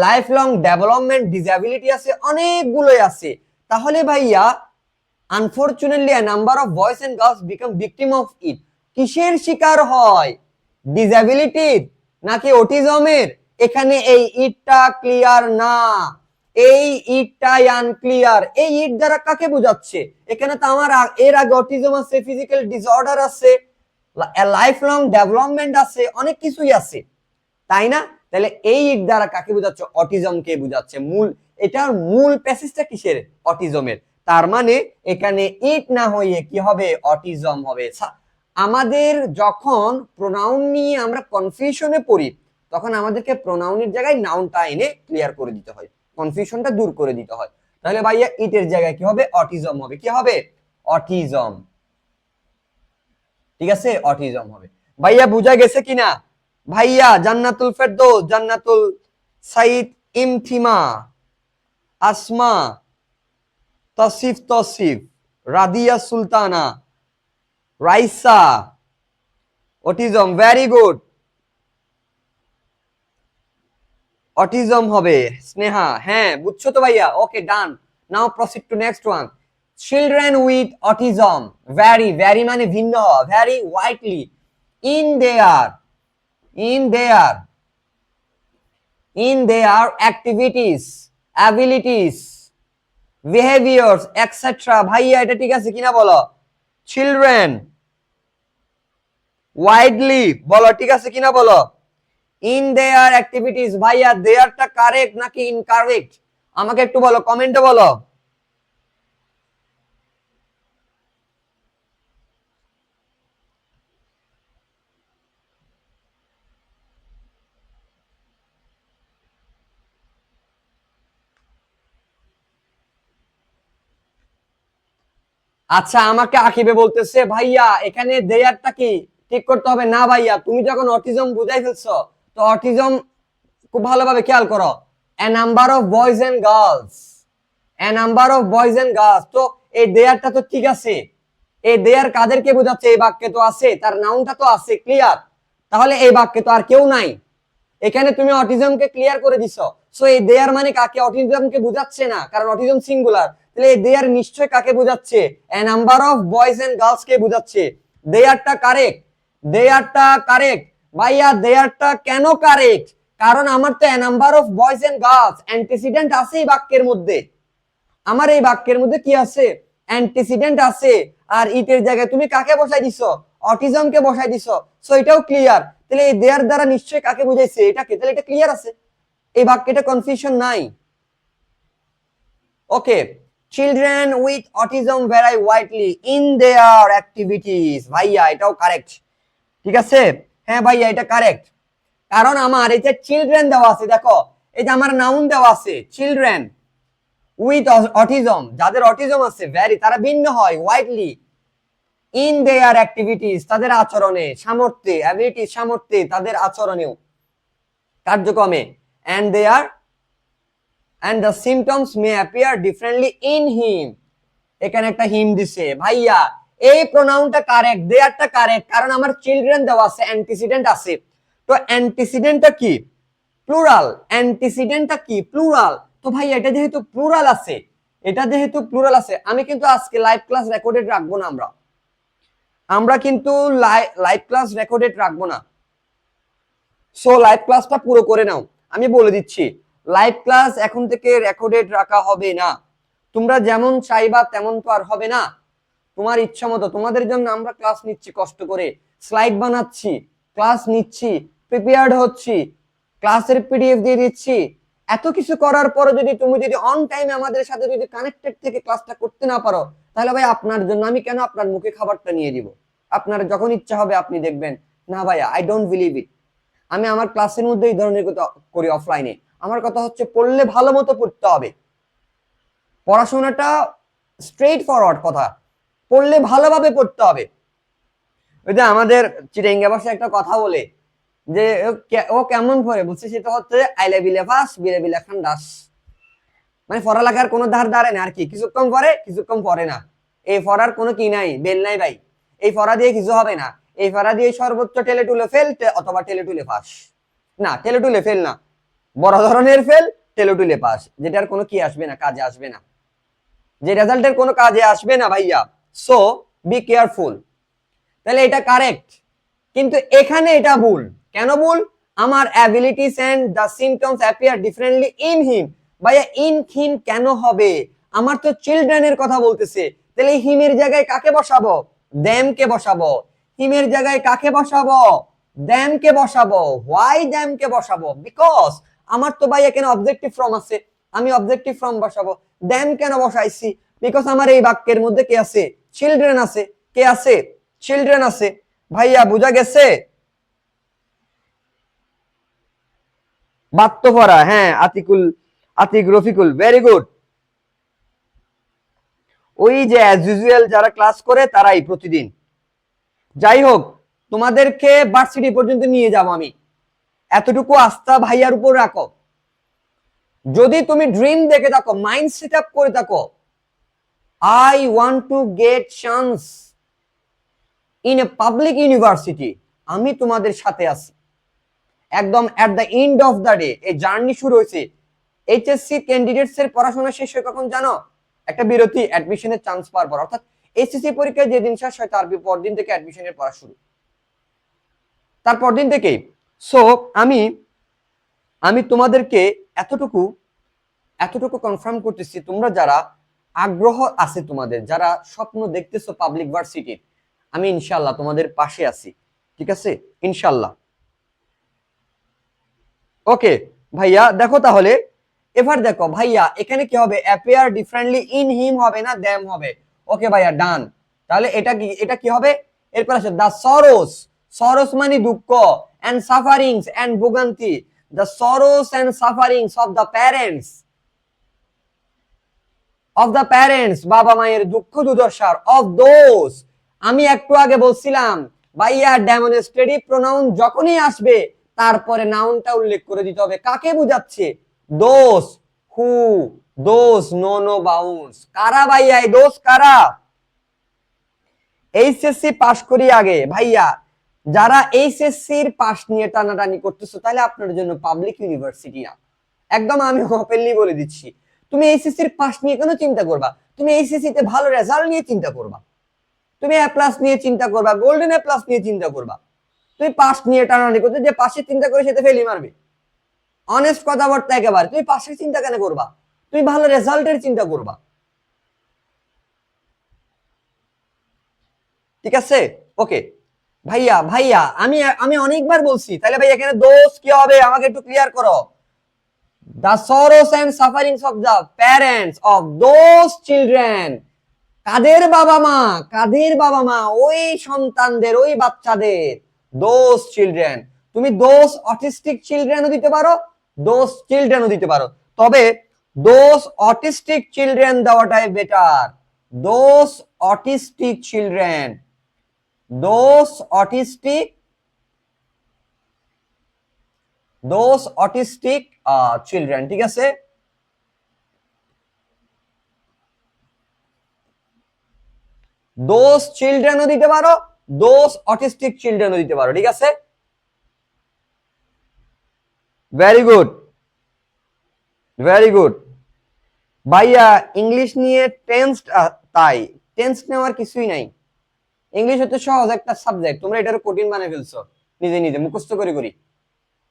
লাইফ লং ডেভেলপমেন্ট ডিসএবিলিটি আছে, অনেকগুলোই আছে। তাহলে ভাইয়া unfortunately a number of boys and girls become victim of it, কিসের শিকার হয়? ডিসএবিলিটির নাকি অটিজমের? এখানে এই ইটটা ক্লিয়ার না, এই ইটটাই আনক্লিয়ার। এই ইট দ্বারা কাকে বোঝাচ্ছে? এখানে তো আমার এর আগে অটিজম আছে, ফিজিক্যাল ডিসঅর্ডার আছে, লাইফ লং ডেভেলপমেন্ট আছে, অনেক কিছুই আছে, তাই না? তাহলে এই ইট দ্বারা কাকে বোঝাচ্ছে? অটিজমকে বোঝাচ্ছে। মূল, এটার মূল প্যাসেজটা কিসের? অটিজমের। তার মানে এখানে ইট না হয়ে কি হবে? অটিজম হবে। আমাদের যখন প্রোনাউন নিয়ে আমরা কনফিউশনে পড়ি, তখন আমাদেরকে প্রোনাউনের জায়গায় নাউনটা এনে ক্লিয়ার করে দিতে হয়, কনফিউশনটা দূর করে দিতে হয়। তাহলে ভাইয়া ইটের জায়গায় কি হবে? অটিজম হবে। কি হবে? অটিজম। ঠিক আছে, অটিজম হবে। ভাইয়া বুঝা গেছে কিনা? ভাইয়া Jannatul Ferdous, Jannatul Saeed, Imthima, Asma, Tasif, Tasif, Radia Sultana, Raisa, autism, very good, autism হবে। স্নেহা, হ্যাঁ বুঝছো তো ভাইয়া? Okay done, now proceed to next one. Children with autism, vary, vary মানে ভিন্ন হওয়া, vary widely in their, in their activities, abilities, behaviors, etc. ভাইয়া এটা ঠিক আছে কিনা বলো? চিলড্রেন ওয়াইডলি বলো, ঠিক আছে কিনা বলো। ইন দেয়ার অ্যাক্টিভিটিস, ভাইয়া দেয়ারটা কারেক্ট নাকি ইনকারেক্ট আমাকে একটু বলো, কমেন্টে বলো। আচ্ছা, আমাকে আকিবে বলতেছে ভাইয়া এখানে দেয়ারটা কি ঠিক করতে হবে না। ভাইয়া তুমি যখন অটিজম বুঝাই ফেলছো, তো অটিজম খুব ভালোভাবে খেয়াল করো। A number of boys and girls, a number of boys and girls, তো এই দেয়ারটা তো ঠিক আছে। এই দেয়ার কাদেরকে বোঝাচ্ছে? এই বাক্যে তো আছে, তার নাউনটা তো আছে, ক্লিয়ার। তাহলে এই বাক্যে তো আর কেউ নাই। এখানে তুমি অটিজমকে ক্লিয়ার করে দিছো, সো এই দেয়ার মানে কাকে? অটিজমকে বোঝাচ্ছে না, কারণ অটিজম সিঙ্গুলার। তাহলে এই দেয়ার নিশ্চয় কাকে বোঝাচ্ছে? A number of boys and girls কে বোঝাচ্ছে। দেয়ারটা কারেক্ট, দেয়ারটা কারেক্ট। ভাইয়া দেয়ারটা কেন কারেক্ট? কারণ আমার তো a number of boys and girls antecedent আছে এই বাক্যের মধ্যে। আমার এই বাক্যের মধ্যে কি আছে? অ্যান্টিসিডেন্ট আছে। আর ইটের জায়গায় তুমি কাকে বসাই দিছো? অটিজমকে বসাই দিছো। সো এটাও ক্লিয়ার। তাহলে এই দেয়ার দ্বারা নিশ্চয়ই কাকে বুঝাইছে? এটাকে। তাহলে এটা ক্লিয়ার আছে, এই বাক্যটা কনফিউশন নাই। Okay, children with autism vary widely in their activities, ভাইয়া এটাও কারেক্ট, ঠিক আছে। হ্যাঁ ভাইয়া এটা কারেক্ট, কারণ আমার এই যে চিলড্রেন দেওয়া আছে, দেখো এই যে আমার নাউন দেওয়া আছে চিলড্রেন উইথ অটিজম, যাদের অটিজম আছে ভ্যারি, তারা ভিন্ন হয়, ওয়াইডলি ইন দেয়ার অ্যাক্টিভিটিস, তাদের আচরণে, সামর্থ্যে, অ্যাবিলিটিস সামর্থ্যে, তাদের আচরণেও, কার্যক্রমে, and they are and the symptoms may appear differently in him, এখানে একটা হিম দিছে ভাইয়া। এই প্রোনাউনটা কারেক্ট, দেয়ারটা কারেক্ট, কারণ আমার চিলড্রেন দেওয়া আছে, অ্যান্টিসিডেন্ট আছে। তো অ্যান্টিসিডেন্টটা কি? প্লুরাল। অ্যান্টিসিডেন্টটা কি? প্লুরাল। তো ভাই এটা যেহেতু প্লুরাল আছে, এটা যেহেতু প্লুরাল আছে, আমি কিন্তু আজকে লাইভ ক্লাস রেকর্ডেড রাখবো না। আমরা কিন্তু লাইভ ক্লাস রেকর্ডেড রাখবো না। সো লাইভ ক্লাসটা পুরো করে নাও। আমি বলে দিচ্ছি, লাইভ ক্লাস এখন থেকে রেকর্ডেড রাখা হবে না। তোমরা যেমন চাইবা তেমন তো আর হবে না। তোমার ইচ্ছা মতো, তোমাদের জন্য আমরা ক্লাস নিচ্ছি, কষ্ট করে স্লাইড বানাচ্ছি, ক্লাস নিচ্ছি, প্রিপেয়ার্ড হচ্ছি, ক্লাসের পিডিএফ দিয়ে দিচ্ছি। এত কিছু করার পরে যদি তুমি যদি অন টাইমে আমাদের সাথে যদি কানেক্টেড থেকে ক্লাসটা করতে না পারো, তাহলে ভাই আপনার জন্য আমি কেন আপনার মুখে খাবারটা নিয়ে দিব? আপনার যখন ইচ্ছা হবে আপনি দেখবেন। না ভাইয়া, আই ডোন্ট বিলিভ ইট। আমি আমার ক্লাসের মধ্যে এই ধরনের কথা করি অফলাইনে। আমার কথা হচ্ছে পড়লে ভালো মতো পড়তে হবে, পড়াশোনাটা স্ট্রেট ফরওয়ার্ড কথা, পড়লে ভালোভাবে পড়তে হবে। ওই যে আমাদের চিটাঙ্গা ভাষায় একটা কথা বলে যে ও কেমন পড়ে, বুঝছে সেটা হচ্ছে আইলে বিলে ফাস বিলে বিলে খান্ডাস, মানে পড়ালেখার কোনো ধার ধারে না আর কি, কিছুক্ষণ পরে কিছুক্ষণ পরে না। এই পড়ার কোনো কি নাই, বেল নাই ভাই। এই পড়া দিয়ে কিছু হবে না। এই পড়া দিয়ে সর্বোচ্চ টেলে টুলে ফেল, অথবা টেলে টুলে পাস। না, টেলে টুলে ফেল না, বড় ধরনের ফেল, টেলে টুলে পাস, যেটার কোনো কি আসবে না, কাজে আসবে না, যে রেজাল্টের কোনো কাজে আসবে না ভাইয়া। So be careful. তাহলে এটা কারেক্ট, কিন্তু এখানে এটা ভুল। কেন ভুল? আমার abilities and the symptoms appear differently in him. ভাইয়া ইন হিম কেন হবে? আমার তো চিলড্রেনের কথা বলতেছে। তাহলে হিমের জায়গায় কাকে বসাবো? দ্যাম কে বসাবো। হিমের জায়গায় কাকে বসাবো? দ্যাম কে বসাবো। হোয়াই দ্যাম কে বসাবো? বিকজ আমার তো ভাই এখানে অবজেক্টিভ ফর্ম আছে, আমি অবজেক্টিভ ফর্ম বসাবো। দ্যাম কেন বসাইছি? বিকজ আমার এই বাক্যের মধ্যে কে আছে? চিলড্রেন আছে। কে আছে? চিলড্রেন আছে। ভাইয়া বুঝা গেছে? বাত্যভরা, হ্যাঁ, আতিকুল, আতিক রফিকুল, ভেরি গুড। ওই যে অ্যাজ ইউজুয়াল যারা ক্লাস করে তারাই প্রতিদিন। যাই হোক, তোমাদেরকে ভার্সিটি পর্যন্ত নিয়ে যাব আমি, এতটুকু আস্থা ভাইয়ার উপর রাখো। যদি তুমি ড্রিম দেখে থাকো, মাইন্ড সেট আপ করে থাকো, I want to get chance in a public university, আমি তোমাদের সাথে আছি একদম। At the end of the day এই জার্নি শুরু হয়েছে। এইচএসসি ক্যান্ডিডেটস এর পড়াশোনা শেষ হয় কখন জানো? একটা বিরতি, অ্যাডমিশনের চান্স পাওয়ার পর, অর্থাৎ এসএসসি পরীক্ষা যেদিন শেষ হয় তার পরদিন থেকে অ্যাডমিশনের পড়া শুরু, তারপর দিন থেকেই। সো আমি আমি তোমাদেরকে এতটুকু এতটুকু কনফার্ম করতেছি, তোমরা যারা আগ্রহ আছে, তোমাদের যারা স্বপ্ন দেখতেছো পাবলিক ভার্সিটির, আমি ইনশাআল্লাহ তোমাদের পাশে আছি। ঠিক আছে ইনশাল্লাহ। ওকে ভাইয়া দেখো তাহলে, এবার দেখো ভাইয়া এখানে কি হবে, অ্যাপিয়ার ডিফারেন্টলি ইন হিম হবে না দ্যাম হবে। ওকে ভাইয়া ডান। তাহলে এটা কি হবে, এরপর আছে দা সরোস, সরোস মানে দুঃখ, এন্ড সাফারিংস এন্ড ভোগান্তি, the sorrows and sufferings of the parents, of the parents বাবা মায়ের দুঃখ দুর্দশার, অফ দোজ, আমি একটু আগে বলছিলাম ভাইয়া ডেমনস্ট্রেটিভ প্রোনাউন যখনই আসবে তারপরে নাউনটা উল্লেখ করে দিতে হবে, কাকে বোঝাচ্ছে, দোস, হু, দোস নো নো বাউন্স, কারা ভাইয়া এই দোস কারা, এইচএসসি পাস করি আগে ভাইয়া, যারা এইচএসসির পাস নিয়ে টানাটানি করতেছো তাহলে আপনার জন্য পাবলিক ইউনিভার্সিটি না, একদম আমি ওপেনলি বলে দিচ্ছি। তুমি এইচএসসির পাস নিয়ে কেন চিন্তা করবা, তুমি এইচএসসি তে ভালো রেজাল্ট নিয়ে চিন্তা করবা, তুমি এ প্লাস নিয়ে চিন্তা করবা, গোল্ডেন এ প্লাস নিয়ে চিন্তা করবা। তুমি পাস নিয়ে টানাটানি করতে, যে পাশে চিন্তা করে সেটা ফেলি মারবে, অনেস্ট কথাবার্তা একেবারে, তুমি পাশের চিন্তা কেন করবা, তুমি ভালো রেজাল্টের চিন্তা করবা। ঠিক আছে ওকে ভাইয়া, ভাইয়া আমি আমি অনেকবার বলছি, তাহলে ভাই এখানে দোষ কি হবে আমাকে একটু ক্লিয়ার করো। The sorrows and sufferings of the parents of those children, কাদের বাবা মা, কাদের বাবা মা, ওই সন্তানদের, ওই বাচ্চাদের, those children, তুমি those autistic childrenও দিতে পারো, those childrenও দিতে পারো, তবে those autistic children দেওয়াটাই better, those autistic children, those autistic, those autistic children, ঠিক আছে। those childrenও দিতে পারো, those autistic childrenও দিতে পারো, ঠিক আছে। ভেরি গুড, ভেরি গুড ভাইয়া। ইংলিশ নিয়ে টেন্স, তাই টেন্স নেওয়ার কিছুই নাই, ইংলিশ হচ্ছে সহজ একটা সাবজেক্ট, তোমরা এটার কঠিন বানিয়ে ফেলছো নিজে নিজে, মুখস্থ করে করি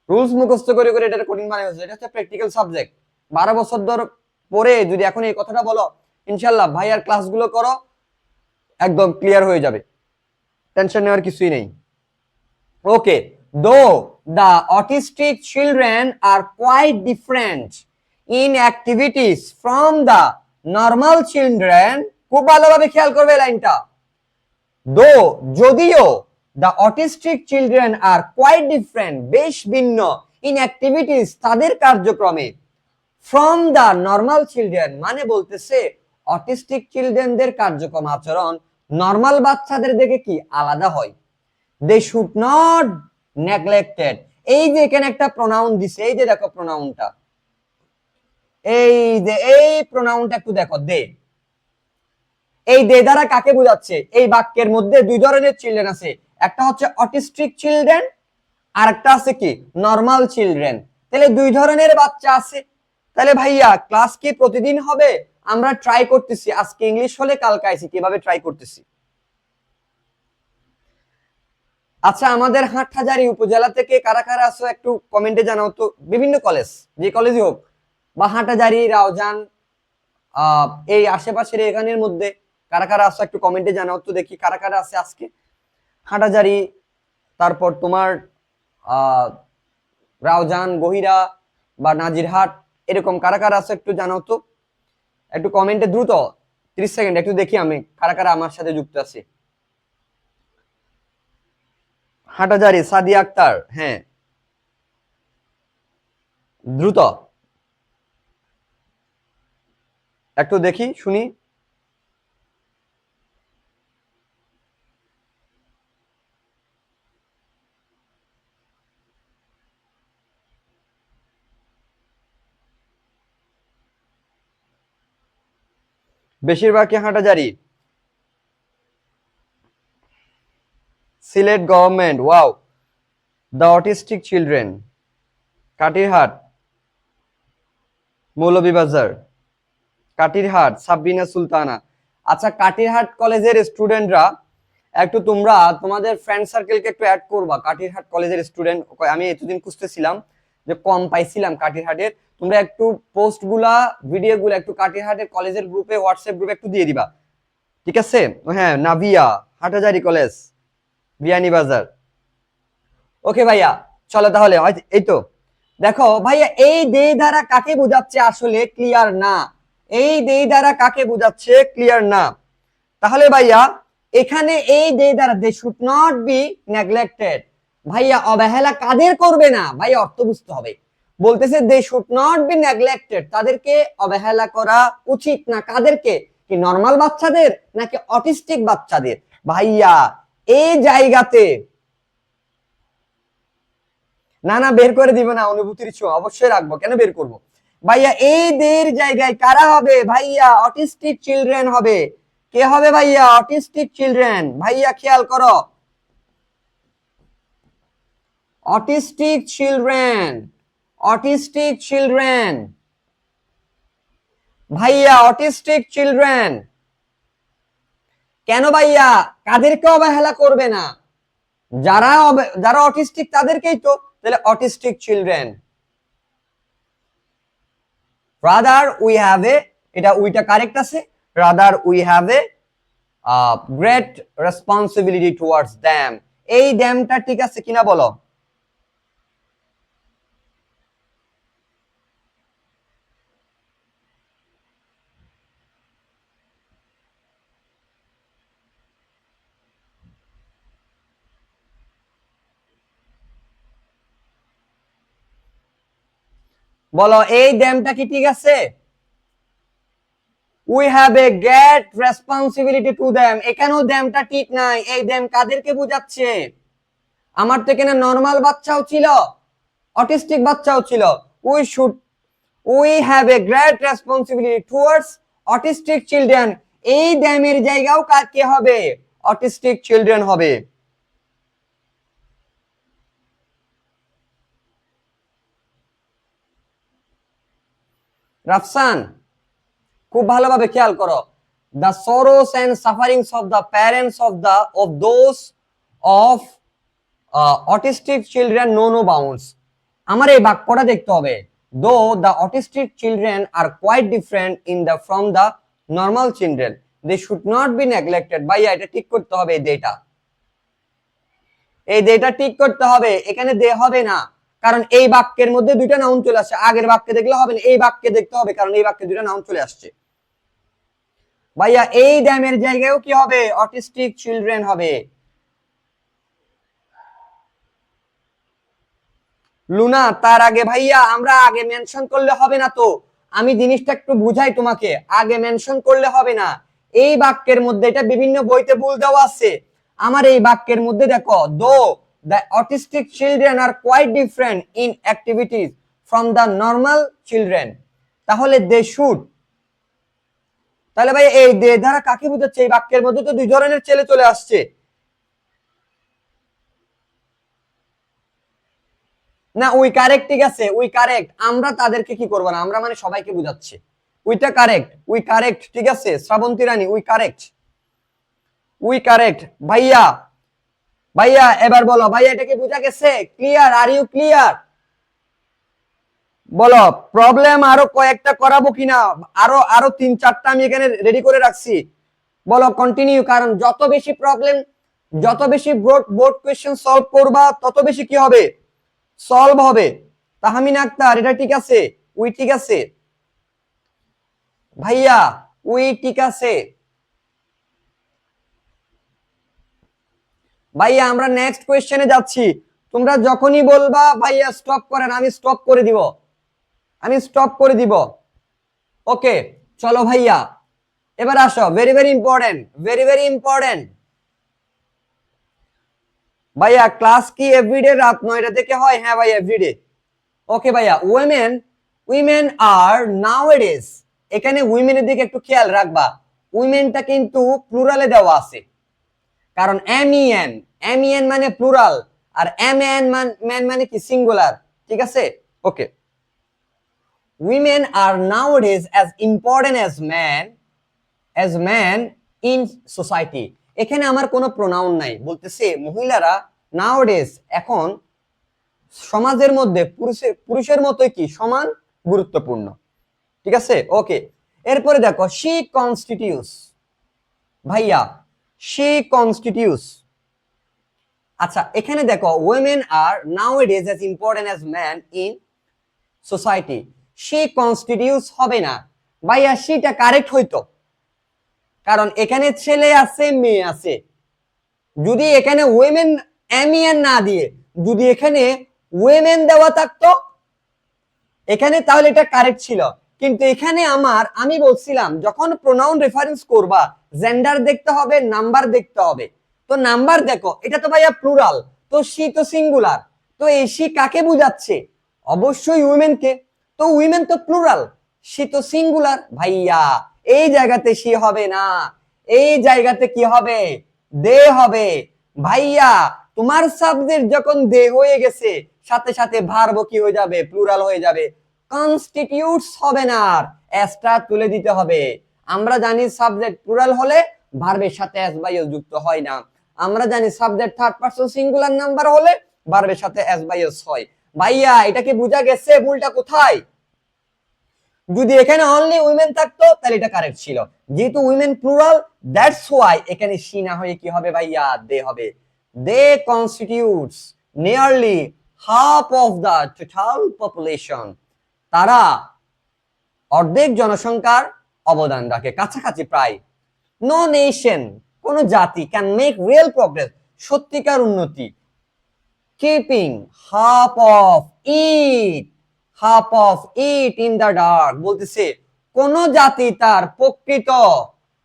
রুলস মুখস্থ করে করে এটার কঠিন বানিয়ে ফেলছো। এটা হচ্ছে প্র্যাকটিক্যাল সাবজেক্ট, 12 বছর ধর পরে যদি এখন এই কথাটা বলো, ইনশাল্লাহ ভাইয়ার ক্লাসগুলো করো, একদম ক্লিয়ার হয়ে যাবে, টেনশন নেওয়ার কিছুই নেই। ওকে, দো the autistic children are quite different in activities from the normal children, খুব ভালোভাবে খেয়াল করবে লাইনটা, দো যদিও, the autistic children are quite different বেশ ভিন্ন, in activities তাদের কার্যক্রমে, from the normal children মানে বলতেছে অটিস্টিক চিলড্রেনদের কার্যক্রম আচরণ নরমাল বাচ্চাদের দেখে কি আলাদা হয়, they should not neglected, এই যে এখানে একটা প্রোনাউন দিছে, এই যে দেখো প্রোনাউনটা, এই যে এই প্রোনাউনটা একটু দেখো, দে, এই দে দ্বারা কাকে বোঝাচ্ছে, এই বাক্যের মধ্যে দুই ধরনের চিলড্রেন আছে, একটা হচ্ছে অটিস্টিক চিলড্রেন আর একটা আছে কি নরমাল চিলড্রেন, তাহলে দুই ধরনের বাচ্চা আছে। তাহলে ভাইয়া ক্লাস কি প্রতিদিন হবে, আমরা ট্রাই করতেছি, আজকে ইংলিশ হলে কালকে আইসি কিভাবে ট্রাই করতেছি। আচ্ছা আমাদের হাটহাজারী উপজেলা থেকে কারা কারা আছো একটু কমেন্টে জানাও তো, বিভিন্ন কলেজ, যে কলেজই হোক, বা হাটহাজারী, রাউজান, এই আশেপাশের এখানের মধ্যে কারা কারা আছো একটু কমেন্টে জানাও তো, দেখি কারা কারা আছে আজকে হাটহাজারী, তারপর তোমার রাউজান, গহিরা বা নাজিরহাট, এরকম কারা কারা আছে একটু জানাও তো, একটু কমেন্টে দ্রুত 30 সেকেন্ড একটু দেখি আমি কারা কারা আমার সাথে যুক্ত আছে। হাটহাজারী সাদিয়া আক্তার, হ্যাঁ দ্রুত একটু দেখি শুনি। বেশিরভাগই Hathazari, Sylhet government, wow, the autistic children, Katirhat, Moulvibazar, Katirhat, Sabrina Sultana. আচ্ছা কাটিরহাট কলেজের স্টুডেন্টরা একটু তোমরা তোমাদের ফ্রেন্ড সার্কেলকে একটু অ্যাড করবা, কাটিরহাট কলেজের স্টুডেন্ট, আমি এতদিন খুঁজতেছিলাম যে কম পাইছিলাম কাটিরহাটের, তোমরা একটু পোস্টগুলা ভিডিওগুলো একটু কাটিরহাটের কলেজের গ্রুপে, হোয়াটসঅ্যাপ গ্রুপে একটু দিয়ে দিবা, ঠিক আছে। হ্যাঁ নাভিয়া, হাটহাজারী কলেজ, বিয়ানীবাজার, ওকে ভাইয়া, চলো তাহলে এই তো দেখো ভাইয়া, এই দেই দ্বারা কাকে বোঝাচ্ছে আসলে ক্লিয়ার না। এই দেই দ্বারা কাকে বোঝাচ্ছে ক্লিয়ার না। তাহলে ভাইয়া এখানে এই দেই দ্বারা they should not be neglected, ভাইয়া অবহেলা কাদের করবে না, ভাইয়া অর্থ বুঝতে হবে। বলতেছে they should not be neglected, তাদেরকে অবহেলা করা উচিত না। কাদেরকে? কি নরমাল বাচ্চাদের নাকি অটিস্টিক বাচ্চাদের? ভাইয়া এই জায়গাতে না না বের করে দিব না, অনুভূতির ছোঁয়া অবশ্যই রাখবো, কেন বের করব ভাইয়া। এই দের জায়গায় কারা হবে ভাইয়া? অটিস্টিক চিলড্রেন হবে। কে হবে ভাইয়া? Autistic children. ভাইয়া খেয়াল করো, অটিস্টিক চিলড্রেন, অটিস্টিক চিলড্রেন, ভাইয়া অটিস্টিক চিলড্রেন। কেন ভাইয়া? কাদেরকে অবহেলা করবে না? যারা যারা অটিস্টিক তাদেরকেই তো। তাহলে autistic children. Rather we have a, এটা উইটা কারেক্ট আছে। Rather we have a great responsibility towards them. এই দ্যামটা ঠিক আছে কিনা বলো? বলো এই দ্যামটা কি ঠিক আছে? We have a great responsibility to them, এখানেও দ্যামটা ঠিক নাই। এই দ্যাম কাদেরকে বোঝাচ্ছে? আমার তো এখানে নরমাল বাচ্চাও ছিল, অটিস্টিক বাচ্চাও ছিল। We should, we have a great responsibility towards autistic children. এই দ্যামের জায়গাও কার কে হবে? অটিস্টিক চিলড্রেন হবে। রাফসান খুব ভালোভাবে খেয়াল করো। The sorrows and sufferings of the parents of those of autistic children know no bounds. আমার এই বাক্যটা দেখতে হবে। Though the autistic children are quite different in the from the normal children, they should not be neglected. ভাইয়া এটা ঠিক করতে হবে, এই ডেটা, এই ডেটা ঠিক করতে হবে। এখানে দে হবে না, কারণ এই বাক্যের মধ্যে দুইটা নাউন চলে আসছে। আগের বাক্যে দেখলে হবে না, এই বাক্যে দেখতে হবে, কারণ এই বাক্যে দুইটা নাউন চলে আসছে। ভাইয়া এই দ্যামের জায়গায়ও কি হবে? অটিস্টিক চিলড্রেন হবে। লুনা তার আগে ভাইয়া আমরা আগে মেনশন করলে হবে না তো, আমি জিনিসটা একটু বুঝাই তোমাকে। আগে মেনশন করলে হবে না। এই বাক্যের মধ্যে, এটা বিভিন্ন বইতে ভুল দেওয়া আছে। আমার এই বাক্যের মধ্যে দেখো, though the autistic children are quite different in activities from the normal children, তাহলে দে শুড। তাহলে ভাই এই দে দ্বারা কাকে বোঝাচ্ছে? এই বাক্যের মধ্যে তো দুই ধরনের ছেলে চলে আসছে। না উই কারেক্ট, ঠিক আছে উই কারেক্ট। আমরা তাদেরকে কি করবো না, আমরা মানে সবাইকে বুঝাচ্ছি। উইটা কারেক্ট, উই কারেক্ট, ঠিক আছে Shrabanti Rani, we correct, we correct. ভাইয়া ভাইয়া এবার বলো ভাইয়া, এটা কি বোঝা গেছে? ক্লিয়ার? Are you clear? বলো প্রবলেম আরো কয়েকটা করাবো কিনা? আরো আরো 3-4টা আমি এখানে রেডি করে রাখছি। বলো কন্টিনিউ, কারণ যত বেশি প্রবলেম, যত বেশি বোর্ড কোয়েশ্চেন সলভ করবা তত বেশি কি হবে? সলভ হবে। তাহমিনা আক্তার এটা ঠিক আছে, উই ঠিক আছে। ভাইয়া উই ঠিক আছে। ভাইয়া আমরা নেক্সট কোয়েশ্চেনে যাচ্ছি। তোমরা যখনই বলবা ভাইয়া স্টপ করেন, আমি স্টপ করে দিব, আমি স্টপ করে দিব। ওকে চলো ভাইয়া এবার আসো, very very important, very very important. ভাইয়া ক্লাস কি এভরিডে রাত 9টা থেকে হয়? হ্যাঁ ভাইয়া এভরিডে। ওকে ভাইয়া উইমেন, উইমেন আর নাওএডেজ, এখানে উইমেনের দিকে একটু খেয়াল রাখবা। উইমেনটা কিন্তু প্লুরালে দেওয়া আছে, কারণ এমইএন, এমইএন মানে প্লুরাল, আর এমএন ম্যান মানে কি সিঙ্গুলার, ঠিক আছে? ওকে, উইমেন আর nowadays as important as man in society। এখানে আমার কোনো প্রোনাউন নাই, বলতেছে মহিলারা নাওএডেজ এখন সমাজের মধ্যে পুরুষের মতোই কি সমান গুরুত্বপূর্ণ, ঠিক আছে? ওকে এরপরে দেখো শি কনস্টিটিউস, ভাইয়া শি কনস্টিটিউস, আচ্ছা এখানে দেখো women are nowadays as important as men in society. she constitutes হবে না ভাইয়া, সেটা কারেক্ট হইতো, কারণ এখানে ছেলে আছে মেয়ে আছে। যদি এখানে women এমিয়ান না দিয়ে যদি এখানে women দেওয়া থাকতো এখানে, তাহলে এটা কারেক্ট ছিল। কিন্তু এখানে আমি বলছিলাম যখন প্রোনাউন রেফারেন্স করবা জেন্ডার দেখতে হবে, নাম্বার দেখতে হবে। তো নাম্বার দেখো, এটা তো ভাইয়া প্লুরাল, তো শি তো সিঙ্গুলার, তো এই শি কাকে বুঝাচ্ছে? অবশ্যই উইমেনকে। তো উইমেন তো প্লুরাল, শি তো সিঙ্গুলার। ভাইয়া এই জায়গাতে শি হবে না, এই জায়গাতে কি হবে? দে হবে। ভাইয়া তোমার সাবজেক্ট যখন দে হয়ে গেছে, সাথে সাথে ভার্ব কি হয়ে যাবে? প্লুরাল হয়ে যাবে। কনস্টিটিউটস হবে না, আর এসটা তুলে দিতে হবে। আমরা জানি সাবজেক্ট প্লুরাল হলে ভার্বের সাথে এস বাই এস যুক্ত হয় না। আমরা জানি subject third person singular number হলে ভার্বের সাথে এস বাই এস হয়। ভাইয়া এটা কি বোঝা গেছে ভুলটা কোথায়? যদি এখানে অনলি উইমেন থাকতো তাহলে এটা কারেক্ট ছিল। যেহেতু উইমেন প্লুরাল, দ্যাটস ওয়াই এখানে শি না হয়ে কি হবে ভাইয়া? দে হবে। They constitutes nearly half of the total population. তারা অর্ধেক জনসংখ্যার অবদান রাখে, কাছাকাছি প্রায়। নো নেশন, কোন জাতি, ক্যান মেক রিয়েল প্রগ্রেস, সত্যিকার উন্নতি, keeping half of it in the dark. বলতেছে কোন জাতি তার প্রকৃত,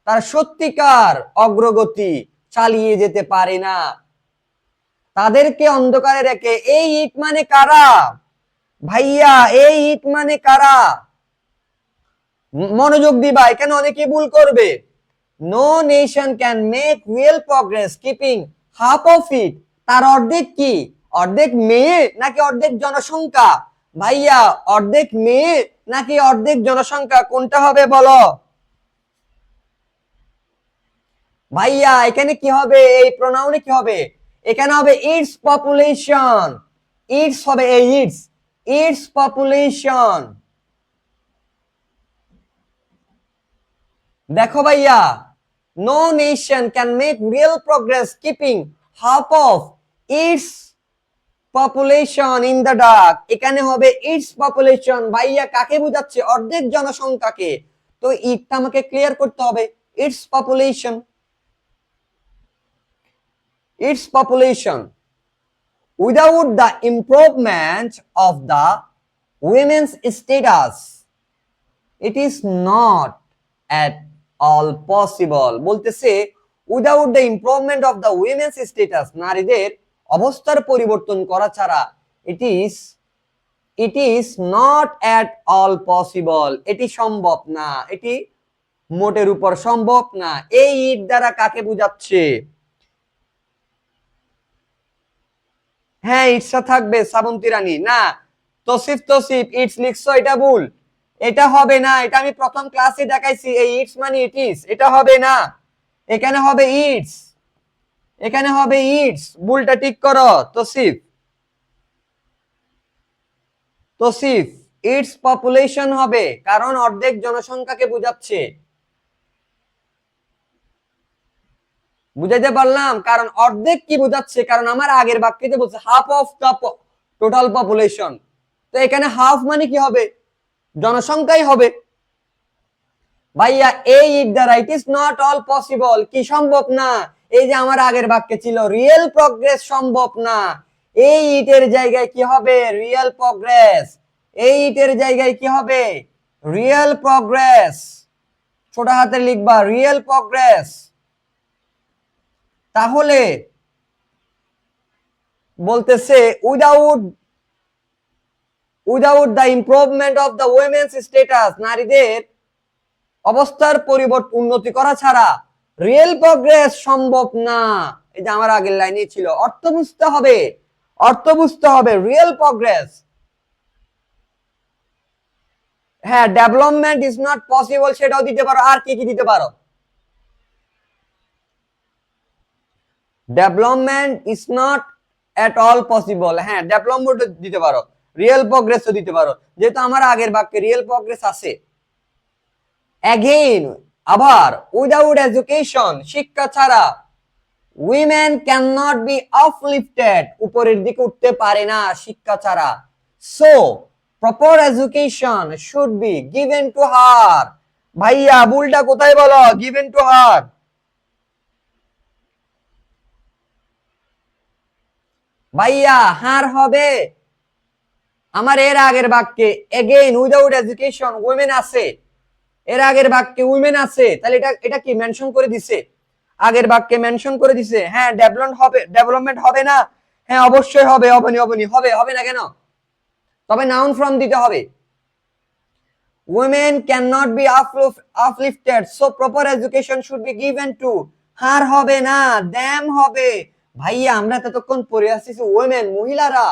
তার সত্যিকার অগ্রগতি চালিয়ে যেতে পারে না, তাদেরকে অন্ধকারে রেখে। এই ইট মানে কারা ভাইয়া? এই ইট মানে কারা? মনোযোগ দিবা, এখানে অনেকে ভুল করবে। No nation can make real progress keeping half of it. তার অর্ধেক কি? অর্ধেক মেয়ে নাকি অর্ধেক জনসংখ্যা? ভাইয়া অর্ধেক মেয়ে নাকি অর্ধেক জনসংখ্যা, কোনটা হবে বলো? ভাইয়া এখানে কি হবে? এই প্রোনাউনে কি হবে? এখানে হবে ইটস পপুলেশন। ইটস হবে এই ইটস পপুলেশন। দেখো ভাইয়া, no nation can make real progress keeping half of its population in the dark. এখানে হবে ইটস পপুলেশন। ভাইয়া কাকে বোঝাচ্ছে? অর্ধেক জনসংখ্যাকে। তো ইটটা আমাকে ক্লিয়ার করতে হবে। It's population, it's population. Without the improvement of the women's status it is not at all possible। বলতেছে without the improvement of the women's status, নারীদের অবস্থার পরিবর্তন করা ছাড়া it is not at all possible, এটি সম্ভব না, এটি মোটের উপর সম্ভব না। এই ইট দ্বারা কাকে বোঝাচ্ছে? হ্যাঁ ইটসা থাকবে শ্রাবন্তী রানী। না তসিফ ইটস লিখছো, এটা ভুল, এটা হবে না। এটা আমি প্রথম ক্লাসে দেখাইছি, এই ইটস মানে ইট ইজ, এটা হবে না। এখানে হবে ইটস, এখানে হবে ইটস। ভুলটা ঠিক করো তসিফ। ইটস পপুলেশন হবে, কারণ অর্ধেক জনসংখ্যাকে বোঝাচ্ছে। বুঝাইতে পারলাম? কারণ অর্ধেক কি বোঝাচ্ছে? কারণ আমার আগের বাক্যতে বলছে half of the total population. তো এখানে হাফ মানে কি হবে? জনসংখ্যাই হবে। ভাইয়া এই ইট দ্বারা it is not all possible, কি সম্ভব না? এই যে আমার আগের বাক্যে ছিল রিয়েল প্রগ্রেস সম্ভব না, এই ইটের জায়গায় কি হবে? Real progress. এই ইটের জায়গায় কি হবে? Real progress. ছোট হাতে লিখবা রিয়েল প্রগ্রেস। তাহলে বলতেছে without the improvement of the women's status, নারীদের অবস্থার পরিবর্তন উন্নতি করা ছাড়া রিয়েল প্রগ্রেস সম্ভব না। এই যে আমার আগের লাইনে ছিল, অর্থ বুঝতে হবে, অর্থ বুঝতে হবে। রিয়েল প্রগ্রেস, হ্যাঁ ডেভেলপমেন্ট ইজ নট পসিবল, সেটাও দিতে পারো। আর কি কি দিতে পারো? Development is not at all possible, হ্যাঁ ডেভেলপমেন্ট দিতে পারো। রিয়েল প্রগ্রেসও দিতে পারো, যেহেতু আমার আগের বাক্যে রিয়েল প্রগ্রেস আছে। অ্যাগেইন আবার উইদাউট এডুকেশন, শিক্ষা ছাড়া women can not be uplifted, উপরের দিকে উঠতে পারে না শিক্ষা ছাড়া। So proper education should be given to her. ভাইয়া ভুলটা কোথায় বলো? Given to her. ভাইয়া হার হবে আমার এর আগের বাক্যে এগেইন উইদাউট এডুকেশন উইমেন আছে, এর আগের বাক্যে উইমেন আছে, তাহলে এটা এটা কি মেনশন করে দিছে? আগের বাক্যে মেনশন করে দিছে। হ্যাঁ ডেভেলপমেন্ট হবে না? হ্যাঁ অবশ্যই হবে, অবনি অবনি হবে, হবে না কেন? তবে নাউন ফর্ম দিতে হবে। women cannot be uplifted, so proper education should be given to হার হবে না, them হবে। ভাইয়া আমরা ততক্ষণ পড়ে আসছি women মহিলারা,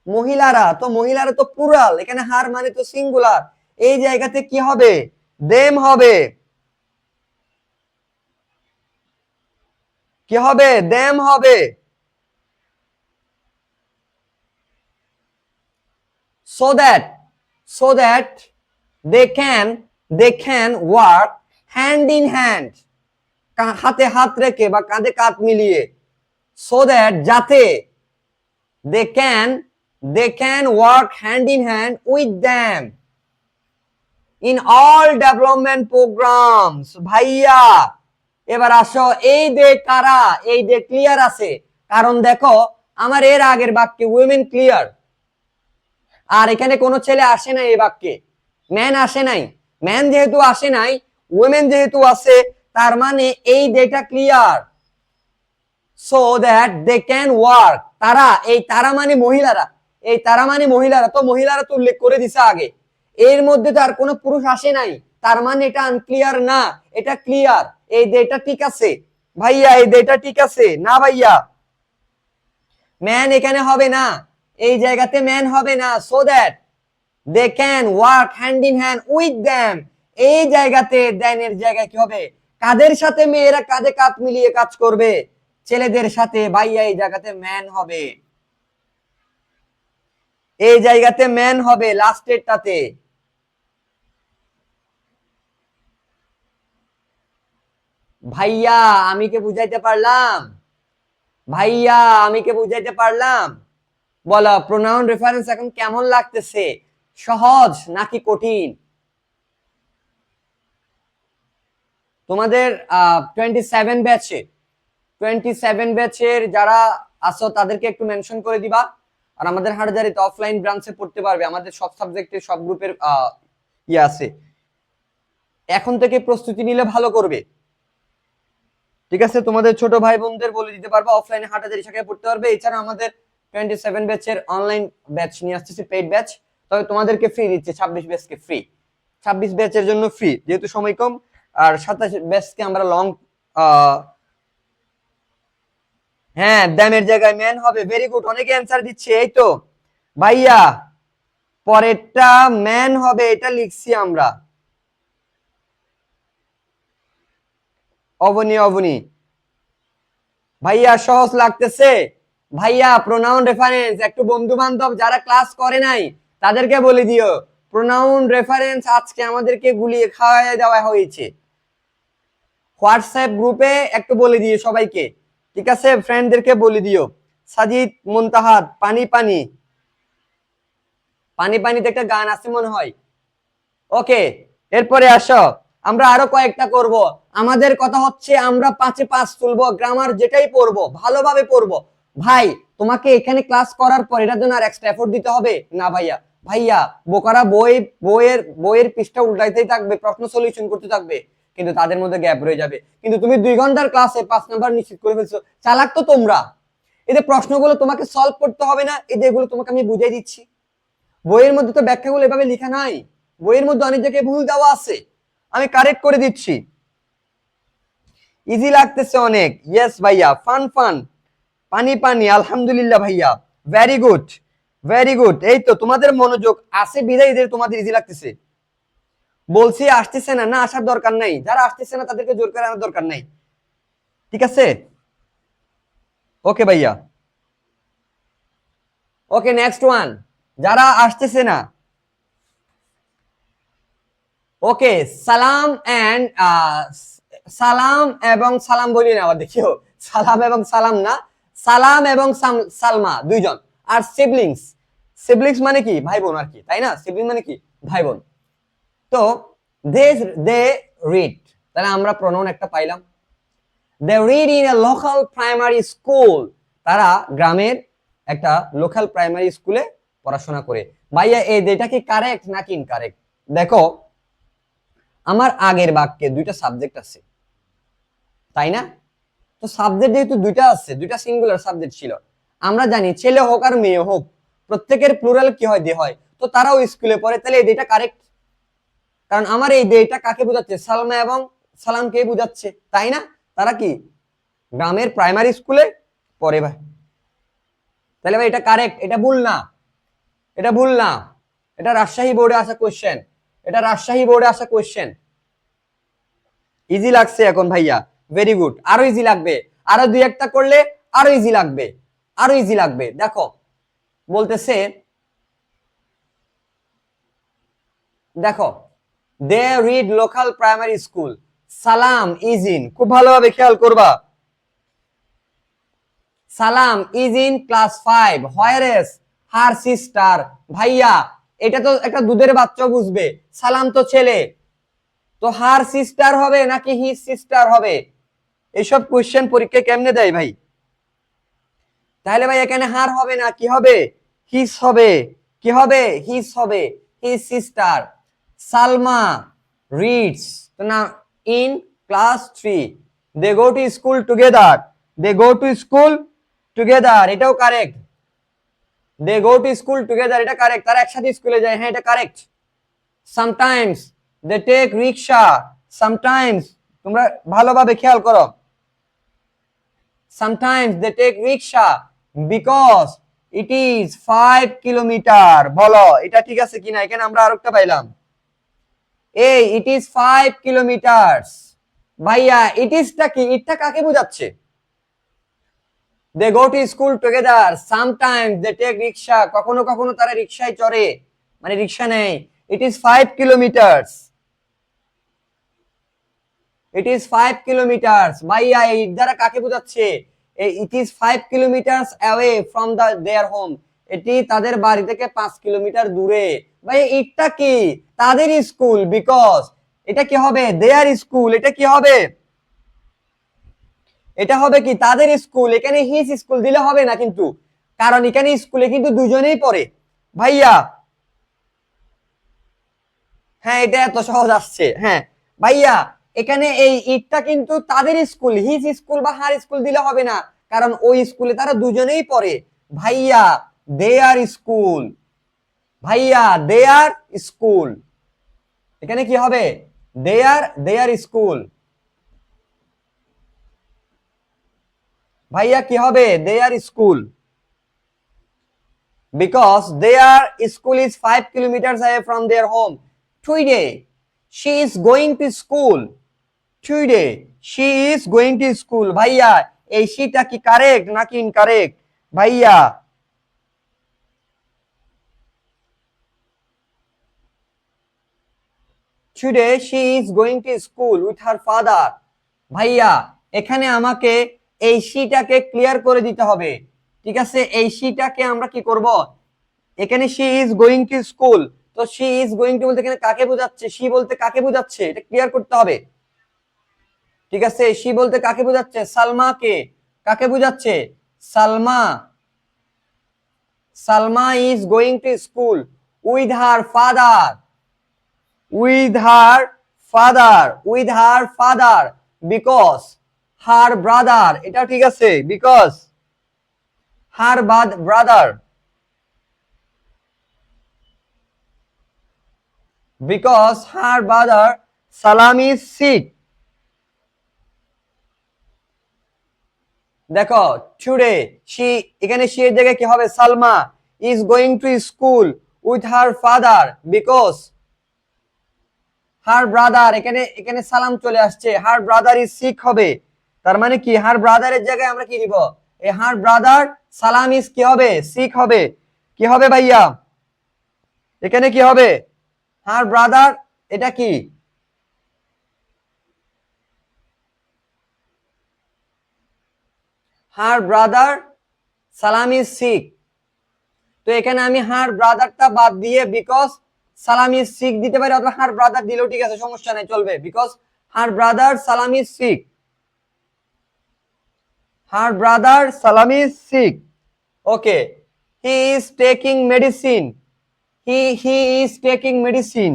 মহিলারা তো মহিলারা তো প্লুরাল, এখানে হার মানে তো সিঙ্গুলার, এই জায়গাতে কি হবে? them হবে। কি হবে? them হবে। so that they can work hand in hand, হাতে হাত রেখে বা কাঁধে কাঁধ মিলিয়ে, so that যাতে they can work hand in hand with them in all development programs। ভাইয়া এবার আসো, এই দে কারা? এই দে ক্লিয়ার আছে, কারণ দেখো আমার এর আগের বাক্যে উইমেন ক্লিয়ার, আর এখানে কোনো ছেলে আসে নাই এই বাক্যে, ম্যান আসে নাই। ম্যান যেহেতু আসে নাই, উইমেন যেহেতু আছে, তার মানে এই data clear. So that they can work, তারা, এই তারা মানে মহিলারা, এই তারা মানে মহিলারা, তো মহিলারা তো উল্লেখ করে দিছে আগে, এর মধ্যে তো আর কোনো পুরুষ আসে নাই, তার মানে এটা আনক্লিয়ার না, এটা ক্লিয়ার। এই ডেটা ঠিক আছে ভাইয়া, এই ডেটা ঠিক আছে না ভাইয়া? ম্যান এখানে হবে না, এই জায়গাতে ম্যান হবে না। So that they can work hand in hand with them, এই জায়গাতে দেন এর জায়গায় কি হবে? কাদের সাথে মেয়েরা কাঁধে কাঁধ মিলিয়ে কাজ করবে? ছেলেদের সাথে। ভাইয়া এই জায়গাতে ম্যান হবে, এই জায়গাতে ম্যান হবে লাস্টেরটাতে। ভাইয়া আমি কে বুঝাইতে পারলাম? ভাইয়া আমি কে বুঝাইতে পারলাম? বলো প্রোনাউন রেফারেন্স এখন কেমন লাগতেছে? সহজ নাকি কঠিন? তোমাদের 27 ব্যাচের যারা আসো তাদেরকে একটু মেনশন করে দিবা। আর আমাদের হাটহাজারীতে অফলাইন ব্রাঞ্চে পড়তে পারবে, আমাদের সব সাবজেক্টের সব গ্রুপের ইয়ে আছে। এখন থেকে প্রস্তুতি নিলে ভালো করবে, ঠিক আছে? তোমাদের ছোট ভাই বোনদের বলে দিতে পারবা অফলাইনে হাটহাজারী শাখায় পড়তে পারবে। এছাড়া আমাদের 27 ব্যাচের অনলাইন ব্যাচ নিয়ে আসতেছে, পেইড ব্যাচ। তবে তোমাদেরকে ফ্রি দিচ্ছে, 26 ব্যাচকে ফ্রি, 26 ব্যাচের জন্য ফ্রি, যেহেতু সময় কম। আর 27 ব্যাচকে আমরা লং, হ্যাঁ দ্যামের জায়গায় ম্যান হবে। ভেরি গুড, অনেকে অ্যান্সার দিচ্ছে। এই তো ভাইয়া পরেরটা ম্যান হবে, এটা লিখছি আমরা। অবনী অবনী ভাইয়া সহজ লাগতেছে? ভাইয়া প্রোনাউন রেফারেন্স একটু বন্ধু বান্ধব যারা ক্লাস করে নাই তাদেরকে বলে দিও, প্রোনাউন রেফারেন্স আজকে আমাদেরকে গুলিয়ে খাওয়াই দেওয়া হয়েছে। হোয়াটসঅ্যাপ গ্রুপে একটু বলে দিও সবাইকে, ঠিক আছে? ফ্রেন্ডদেরকে বলে দিও। সাজিদ মুনতাহাদ পানি পানি, পানি পানিতে একটা গান আছে মনে হয়। ওকে, এরপরে আসো আমরা আরো কয়েকটা করব। আমাদের কথা হচ্ছে আমরা 5-এ 5 তুলবো, গ্রামার যেটাই পড়বো ভালোভাবে পড়বো। ভাই তোমাকে এখানে ক্লাস করার পর এটার জন্য আর এক্সট্রা এফোর্ট দিতে হবে না ভাইয়া? ভাইয়া বোকারা বইয়ের পৃষ্ঠা উল্টাইতেই থাকবে, প্রশ্ন সলিউশন করতে থাকবে, কিন্তু তাদের মধ্যে গ্যাপ রয়ে যাবে। কিন্তু তুমি 2 ঘন্টার ক্লাসে 5 নাম্বার নিশ্চিত করে ফেলছো, চালাক তো তোমরা। এই যে প্রশ্নগুলো তোমাকে সলভ করতে হবে না, এই যে এগুলো তোমাকে আমি বুঝিয়ে দিচ্ছি। বইয়ের মধ্যে তো ব্যাখ্যাগুলো এভাবে লেখা নাই, বইয়ের মধ্যে অনেক জায়গায় ভুল দেওয়া আছে, আমি কারেক্ট করে দিচ্ছি। ইজি লাগতেছে অনেক? ইয়েস ভাইয়া, ফান ফান, পানি পানি, আলহামদুলিল্লাহ ভাইয়া, ভেরি গুড ভেরি গুড। এই তো তোমাদের মনোযোগ আছে বিধায় এদের তোমাদের ইজি লাগতেছে। বলছি আসতেছে না, না আসার দরকার নাই, যারা আসতেছে না তাদেরকে জোর করে আনার দরকার নাই, ঠিক আছে? ওকে ভাইয়া, ওকে নেক্সট ওয়ান, যারা আসতেছে না। ওকে সালাম এন্ড সালাম এবং সালাম বলি না, আবার দেখিও সালাম এবং সালাম না, সালাম এবং সালমা দুইজন। আর সিবলিংস, সিবলিংস মানে কি ভাই বোন আর কি, তাই না? সিবলিং মানে কি ভাই বোন। তো দে দে রিড, তাহলে আমরা প্রনাউন একটা পাইলাম। They read in a local primary school, তারা গ্রামের একটা লোকাল প্রাইমারি স্কুলে পড়াশোনা করে। ভাইয়া এই এটা কি কারেক্ট নাকি ইনকারেক্ট? দেখো আমার আগের বাক্যে দুইটা সাবজেক্ট আছে, তাই না? তো সাবজেক্ট যেহেতু দুইটা আছে, দুইটা সিঙ্গুলার সাবজেক্ট ছিল, আমরা জানি ছেলে হোক আর মেয়ে হোক প্রত্যেকের প্লুরাল কি হয়, দে হয়। তো তারাও স্কুলে পড়ে, তাহলে এই দুইটা কারেক্ট। কারণ আমার এই দেটা কাকে বোঝাচ্ছে? সালমা এবং সালামকে বোঝাচ্ছে, তাই না? তারা কি গ্রামের প্রাইমারি স্কুলে পড়ে ভাই। তাহলে ভাই এটা কারেক্ট, এটা ভুল না, এটা ভুল না। এটা রাজশাহী বোর্ডে আসা কোশ্চেন, এটা রাজশাহী বোর্ডে আসা কোশ্চেন। ইজি লাগছে এখন ভাইয়া? ভেরি গুড, আরো ইজি লাগবে, আরো দুই একটা করলে আরো ইজি লাগবে, আরো ইজি লাগবে। দেখো বলতেছে, দেখো they read local primary school, Salam is in, খুব ভালোভাবে খেয়াল করবা, Salam is in class 5 whereas her sister. ভাইয়া এটা তো একটা দুধের বাচ্চা বুঝবে, সালাম তো ছেলে, তো হার সিস্টার হবে নাকি হিজ সিস্টার হবে? এইসব কোশ্চেন পরীক্ষায় কেমনে দেয় ভাই? তাহলে ভাই এখানে হার হবে না, কি হবে? হিজ হবে। কি হবে? হিজ হবে, হিজ সিস্টার। সালমা রিডস না in class 3, they go to school together, they go to school together, এটাও correct. They go to school together, এটা কারেক্ট, তারা একসাথে স্কুলে যায়, হ্যাঁ এটা correct. Sometimes they take rickshaw, sometimes, তোমরা ভালোভাবে খেয়াল করো, sometimes they take rickshaw because it is 5 kilometre. বলো এটা ঠিক আছে কিনা? এখানে আমরা আরেকটা পাইলাম, এই it is 5 কিলোমিটারস। ভাইয়া it is টা কি? এটা কাকে বোঝাচ্ছে? they go to school together, sometimes they take rickshaw, কখনো কখনো তারা রিকশায় চড়ে, মানে রিকশা নেয়। it is 5 kilometres, it is 5 kilometres. ভাইয়া এই দ্বারা কাকে বোঝাচ্ছে? it is 5 kilometres away from their home, এটি তাদের বাড়ি থেকে 5 কিলোমিটার দূরে। ভাই এটা কি? তাদের স্কুল, বিকজ এটা কি হবে? দেয়ার স্কুল, এটা কি হবে? এটা হবে কি? তাদের স্কুল। এখানে হিজ স্কুল দিলে হবে না কিন্তু, কারণ এখানে স্কুলে কিন্তু দুজনেই পড়ে ভাইয়া। হ্যাঁ এটা এত সহজ আসছে, হ্যাঁ ভাইয়া এখানে এই ইটটা কিন্তু তাদের স্কুল, হিজ স্কুল বা হার স্কুল দিলে হবে না, কারণ ওই স্কুলে তারা দুজনেই পড়ে ভাইয়া। দে আর স্কুল, ভাইয়া দে আর স্কুল, এখানে কি হবে? দে আর স্কুল। ভাইয়া কি হবে? দে আর school, because their school is 5 kilometers away from their home. Today she is going to school, today she is going to school। ভাইয়া এই শিটা কি কারেক্ট নাকি ইনকারেক্ট ভাইয়া? today she is going to school with her father। ভাইয়া এখানে আমাকে এই শিটাকে ক্লিয়ার করে দিতে হবে, ঠিক আছে? এই শিটাকে আমরা কি করব? এখানে she is going to school, তো she is going to বলতে এখানে কাকে বোঝাচ্ছে? she বলতে কাকে বোঝাচ্ছে এটা ক্লিয়ার করতে হবে, ঠিক আছে? she বলতে কাকে বোঝাচ্ছে? সালমাকে। কাকে বোঝাচ্ছে? Salma. Salma is going to school with her father, with her father, with her father, because her brother, এটা ঠিক আছে, because her brother, because her brother Salam is sick। দেখো টুডে she, এখানে she এর জায়গায় কি হবে? Salma is going to school with her father because her brother, এখানে এখানে সালাম চলে আসছে, her brother is sick হবে। তার মানে কি her brother এর জায়গায় আমরা কি দিব? এই her brother সালাম is কি হবে? sick হবে। কি হবে ভাইয়া? এখানে কি হবে? her brother, এটা কি? হার ব্রাদার সালাম ইজ সিক। তো এখানে আমি হার ব্রাদারটা বাদ দিয়ে বিকজ সালাম ইজ সিক দিতে পারি, অথবা হার ব্রাদার দিলেও ঠিক আছে, সমস্যা নেই, চলবে। Because her brother Salam is sick, her brother Salam is sick. Okay, he is taking medicine, he is taking medicine.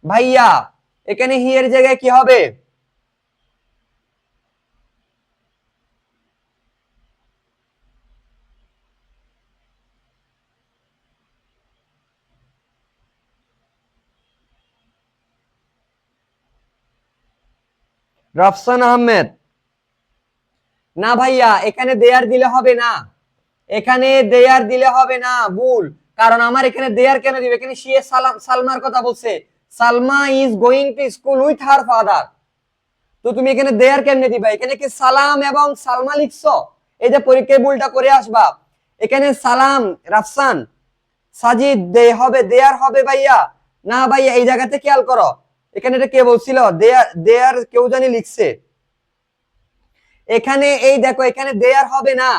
ভাইয়া এখানে হি এর জায়গায় কি হবে? রাফসান আহমেদ, না ভাইয়া এখানে দেয়ার দিলে হবে না, এখানে দেয়ার দিলে হবে না, ভুল। কারণ আমার এখানে দেয়ার কেন দিবে? এখানে সে সালমার কথা বলছে, Salma is going to school with her father. তো তুমি এখানে দেয়ার কেমনে দিবা? এখানে কি সালাম এবং সালমা লিখছো? এই যে পরীক্ষায় ভুলটা করে আসবা, এখানে সালাম রাফসান সাজিদ দে হবে, দেয়ার হবে ভাইয়া? না ভাইয়া, এই জায়গাতে খেয়াল করো, এখানে এটা কে বলছিল? দেয়ার, দেয়ার কেউ জানি লিখছে এখানে। এই দেখো এখানে দেয়ার হবে না,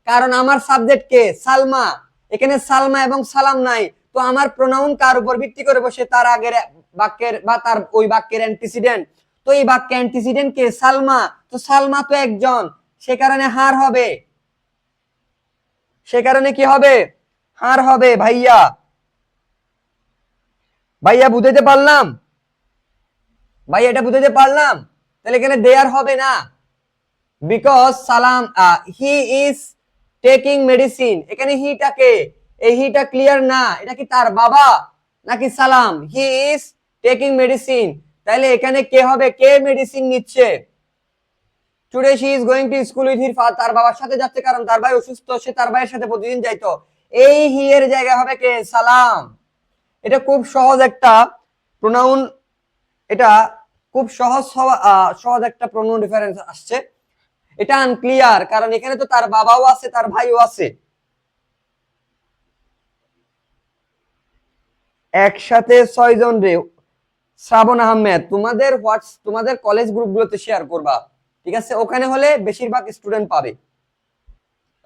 কারণ আমার সাবজেক্ট কে? সালমা। এখানে সালমা এবং সালাম নাই, তো আমার প্রোনাউন কার উপর ভিত্তি করে বসে? তার আগের বাক্যের বা তার ওই বাক্যের অ্যান্টিসিডেন্ট। তো এই বাক্যের অ্যান্টিসিডেন্ট কে? সালমা। তো সালমা তো একজন, সে কারণে হার হবে, সে কারণে কি হবে? হার হবে ভাইয়া। ভাইয়া বুঝাতে পারলাম? ভাইয়া এটা বুঝাতে পারলাম? তাহলে এখানে দেয়ার হবে না, বিকজ সালাম হি ইজ টেকিং মেডিসিন। এখানে হিটাকে, এই হিটা ক্লিয়ার না, এটা কি তার বাবা নাকি সালাম? হি ইজ টেকিং মেডিসিন, তাহলে এখানে কে হবে? কে মেডিসিন নিচ্ছে? Today she is going to school with her father, তার বাবার সাথে যাচ্ছে, কারণ তার ভাই অসুস্থ, সে তার ভাইয়ের সাথে প্রতিদিন যাইতো। এই হি এর জায়গা হবে কে? সালাম। এটা খুব সহজ একটা প্রোনাউন, এটা খুব সহজ একটা প্রোনাউন ডিফারেন্স আসছে। এটা আনক্লিয়ার, কারণ এখানে তো তার বাবাও আছে, তার ভাইও আছে। একসাথে 6 জন রে। শ্রাবণ আহমেদ, তোমাদের কলেজ গ্রুপগুলোতে শেয়ার করবা, ঠিক আছে? ওখানে হলে বেশিরভাগ স্টুডেন্ট পাবে।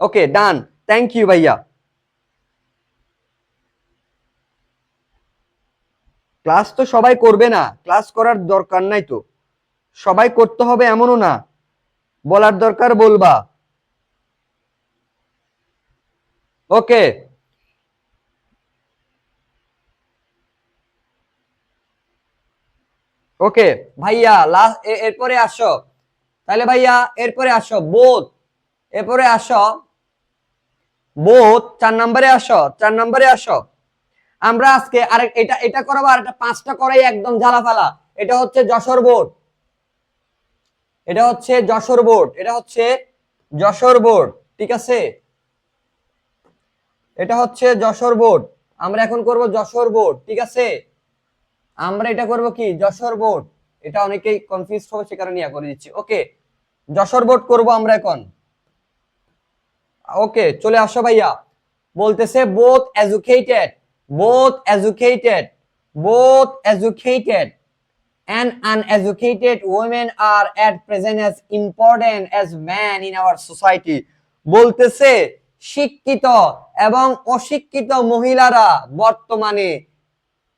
ওকে ডান, থ্যাংক ইউ ভাইয়া। ক্লাস তো সবাই করবে না, ক্লাস করার দরকার নাই তো, সবাই করতে হবে এমনও না, বলার দরকার বলবা। ওকে, ওকে ভাইয়া, লাস্ট এরপরে আসো, তাহলে ভাইয়া এরপরে আসো বোধ, এরপরে আসো বোধ, 4 নম্বরে আসো, 4 নম্বরে আসো। আমরা আজকে আরেক এটা এটা করাবো, আর একটা 5টা করাই একদম ঝালাফালা। এটা হচ্ছে যশোর বোর্ড, এটা হচ্ছে যশোর বোর্ড, এটা হচ্ছে যশোর বোর্ড, ঠিক আছে? এটা হচ্ছে যশোর বোর্ড, আমরা এখন করব যশোর বোর্ড, ঠিক আছে? আমরা এটা করব কি? যশোর বোর্ড। এটা অনেকেই কনফিউজ হবে, সে কারণে ইয়া করে দিচ্ছি। ওকে, যশোর বোর্ড করব আমরা এখন। ওকে চলে আসো ভাইয়া। বলতেছে both educated, both educated, both educated and uneducated women are at present as important as men in our society। বলতেছে শিক্ষিত এবং অশিক্ষিত মহিলারা বর্তমানে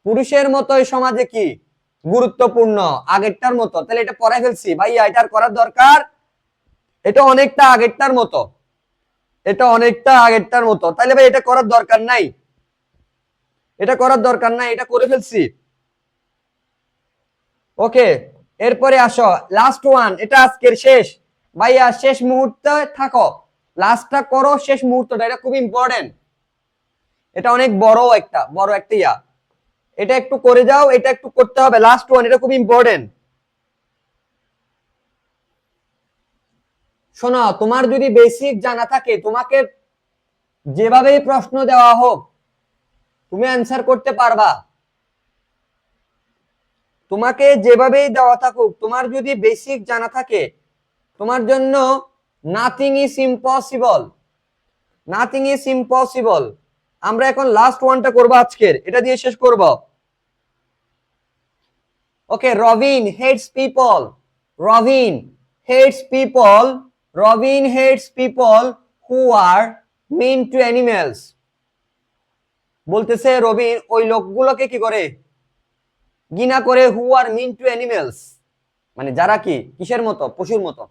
পুরুষের মতোই সমাজে কি গুরুত্বপূর্ণ, আগেরটার মতো। তাহলে এটা পড়াই ফেলছি ভাইয়া, এটার করার দরকার? এটা অনেকটা আগেরটার মতো, এটা অনেকটা আগেরটার মতো, তাহলে ভাই এটা করার দরকার নাই, এটা করার দরকার নাই, এটা করে ফেলছি। ওকে, এরপরে আসো লাস্ট ওয়ান, এটা আজকের শেষ ভাইয়া, শেষ মুহূর্তে থাকো, লাস্টটা করো, শেষ মুহূর্তটা, এটা খুব ইম্পর্টেন্ট, এটা অনেক বড় একটা ইয়া, এটা একটু করে যাও, এটা একটু করতে হবে, লাস্ট ওয়ান, এটা খুব ইম্পর্টেন্ট। শোনো, তোমার যদি বেসিক জানা থাকে, তোমাকে যেভাবেই প্রশ্ন দেওয়া হোক তুমি অ্যান্সার করতে পারবা, তোমাকে যেভাবেই দেওয়া থাকুক, তোমার যদি বেসিক জানা থাকে, তোমার জন্য nothing is impossible, nothing is impossible. আমরা এখন লাস্ট ওয়ানটা করবো আজকের, এটা দিয়ে শেষ করব। Okay, Robin hates people, Robin hates people, Robin hates people who are mean to animals, বলতেছে রবিন ওই লোকগুলোকে কি করে ঘৃণা করে, হু আর মিন টু অ্যানিমেলস মানে যারা কি কিসের মতো, পশুর মতো।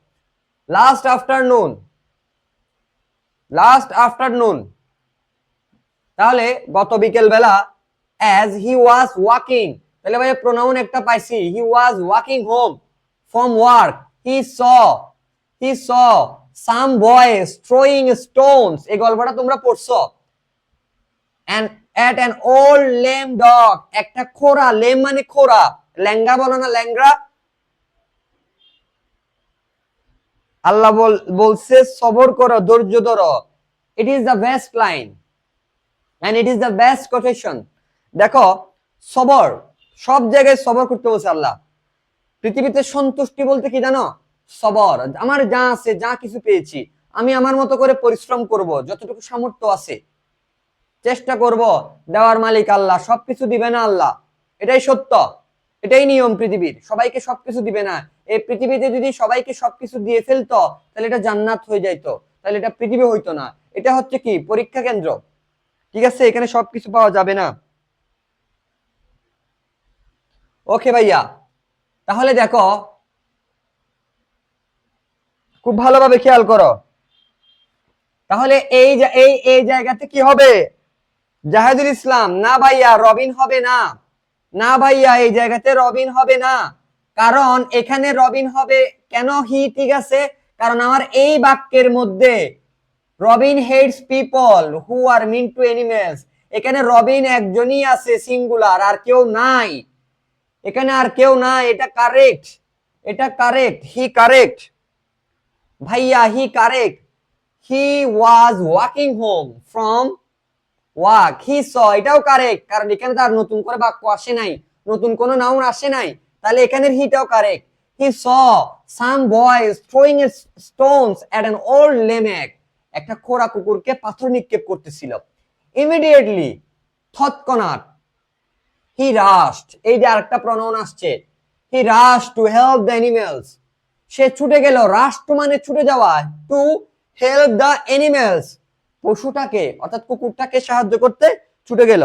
লাস্ট আফটারনুন, লাস্ট আফটারনুন তাহলে গত বিকেল বেলা, অ্যাজ হি ওয়াজ ওয়াকিং, তাহলে ভাই প্রোনাউন একটা পাইছি, he was walking home from work, he saw some boys throwing stones, এই গল্পটা তোমরা পড়ছো। and at an old lame dog, একটা খোরা, লেম মানে খোরা, ল্যাংড়া বলো না, ল্যাংড়া। আল্লাহ বলছে সবর করো, ধৈর্য ধরো। It is the best line and it is the best quotation. দেখো সবর, সব জায়গায় সবর করতে বলছে আল্লাহ। পৃথিবীতে সন্তুষ্টি বলতে কি জানো? সবর। আমার যা আছে, যা কিছু পেয়েছি, আমি আমার মতো করে পরিশ্রম করব, যতটুকু সামর্থ্য আছে চেষ্টা করব, দেওয়ার মালিক আল্লাহ, সবকিছু দিবে না আল্লাহ, এটাই সত্য, এটাই নিয়ম পৃথিবীর, সবাইকে সবকিছু দিবে না। এই পৃথিবীতে যদি সবাইকে সবকিছু দিয়ে ফেলতো তাহলে এটা জান্নাত হয়ে যাইতো, তাহলে এটা পৃথিবী হইতো না। এটা হচ্ছে কি পরীক্ষা কেন্দ্র, ঠিক আছে, এখানে সবকিছু পাওয়া যাবে না। ওকে ভাইয়া, তাহলে দেখো খুব ভালোভাবে খেয়াল করো, তাহলে এই জায়গাতে কি হবে? জাহেদুল ইসলাম, না ভাইয়া রবিন হবে না, না ভাইয়া এই জায়গাতে রবিন হবে না, কারণ এখানে রবিন হবে কেন? হি, ঠিক আছে, কারণ আমার এই বাক্যের মধ্যে Robin hates people who are mean to animals, এখানে রবিন একজনই আছে সিঙ্গুলার, আর কেউ নাই, এখানে আর কেউ নাই, এটা কারেক্ট, এটা কারেক্ট, হি কারেক্ট ভাইয়া, he correct. He was walking home from walk, he saw, এটাও কারেক্ট, কারণ এখানে তার নতুন করে বাক্য আসে নাই, নতুন কোনো নাউন আসে নাই, তাহলে এখানের হিটাও correct. He saw some boys throwing stones at an old lame, একটা খোড়া কুকুরকে পাথর নিক্ষেপ করতেছিল। ইমিডিয়েটলি, তৎক্ষণাৎ, হি রাশড, এই যে আরেকটা প্রনাউন আসছে, he rushed to help the animals, সে ছুটে গেল, রাষ্ট্র মানে ছুটে যাওয়া, টু হেল্প দ্য অ্যানিমেলস, পশুটাকে অর্থাৎ কুকুরটাকে সাহায্য করতে ছুটে গেল।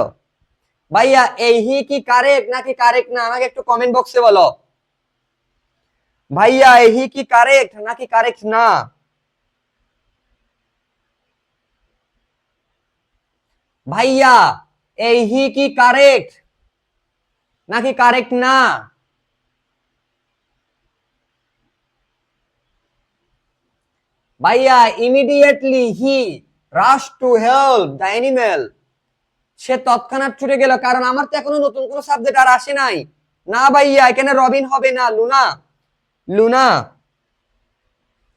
ভাইয়া এই হি কি কারেক্ট নাকি কারেক্ট না, আমাকে একটু কমেন্ট বক্সে বলো। ভাইয়া এই হি কি কারেক্ট নাকি কারেক্ট না? ভাইয়া এই হি কি কারেক্ট নাকি কারেক্ট না? ভাইয়া immediately he rush to help the animal, সে তৎক্ষণাৎ ছুটে গেল, কারণ আমার তো এখনো নতুন কোনো সাবজেক্ট আর আসে নাই। না ভাইয়া এখানে রবিন হবে না, লুনা, লুনা,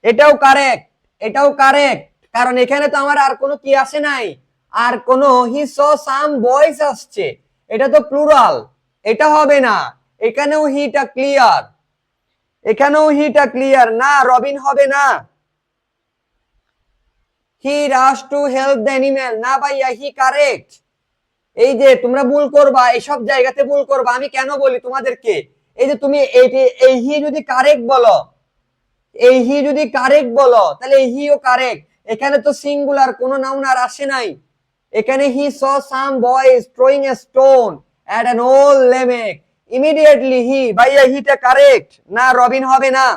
এটাও কারেক্ট, এটাও কারেক্ট, কারণ এখানে তো আমার আর কোনো কি আসে নাই, আর কোনো হি স সাম বয়েস আসছে, এটা তো প্লুরাল, এটা হবে না। এখানেও হিটা ক্লিয়ার, এখানেও হিটা ক্লিয়ার, না রবিন হবে না। He rush to help the animal, না ভাইয়া হি কারেক্ট। এই যে তোমরা ভুল করবা, এইসব জায়গাতে ভুল করবা, আমি কেন বলি তোমাদেরকে, এই যে তুমি এই হি যদি কারেক্ট বলো, এই হি যদি কারেক্ট বলো তাহলে এই হিও কারেক্ট, এখানে তো সিঙ্গুলার কোন নাউন আর আসে নাই, এখানে he saw some boys throwing a stone at an old lame, immediately he, ভাইয়া হিটা কারেক্ট, না রবিন হবে না।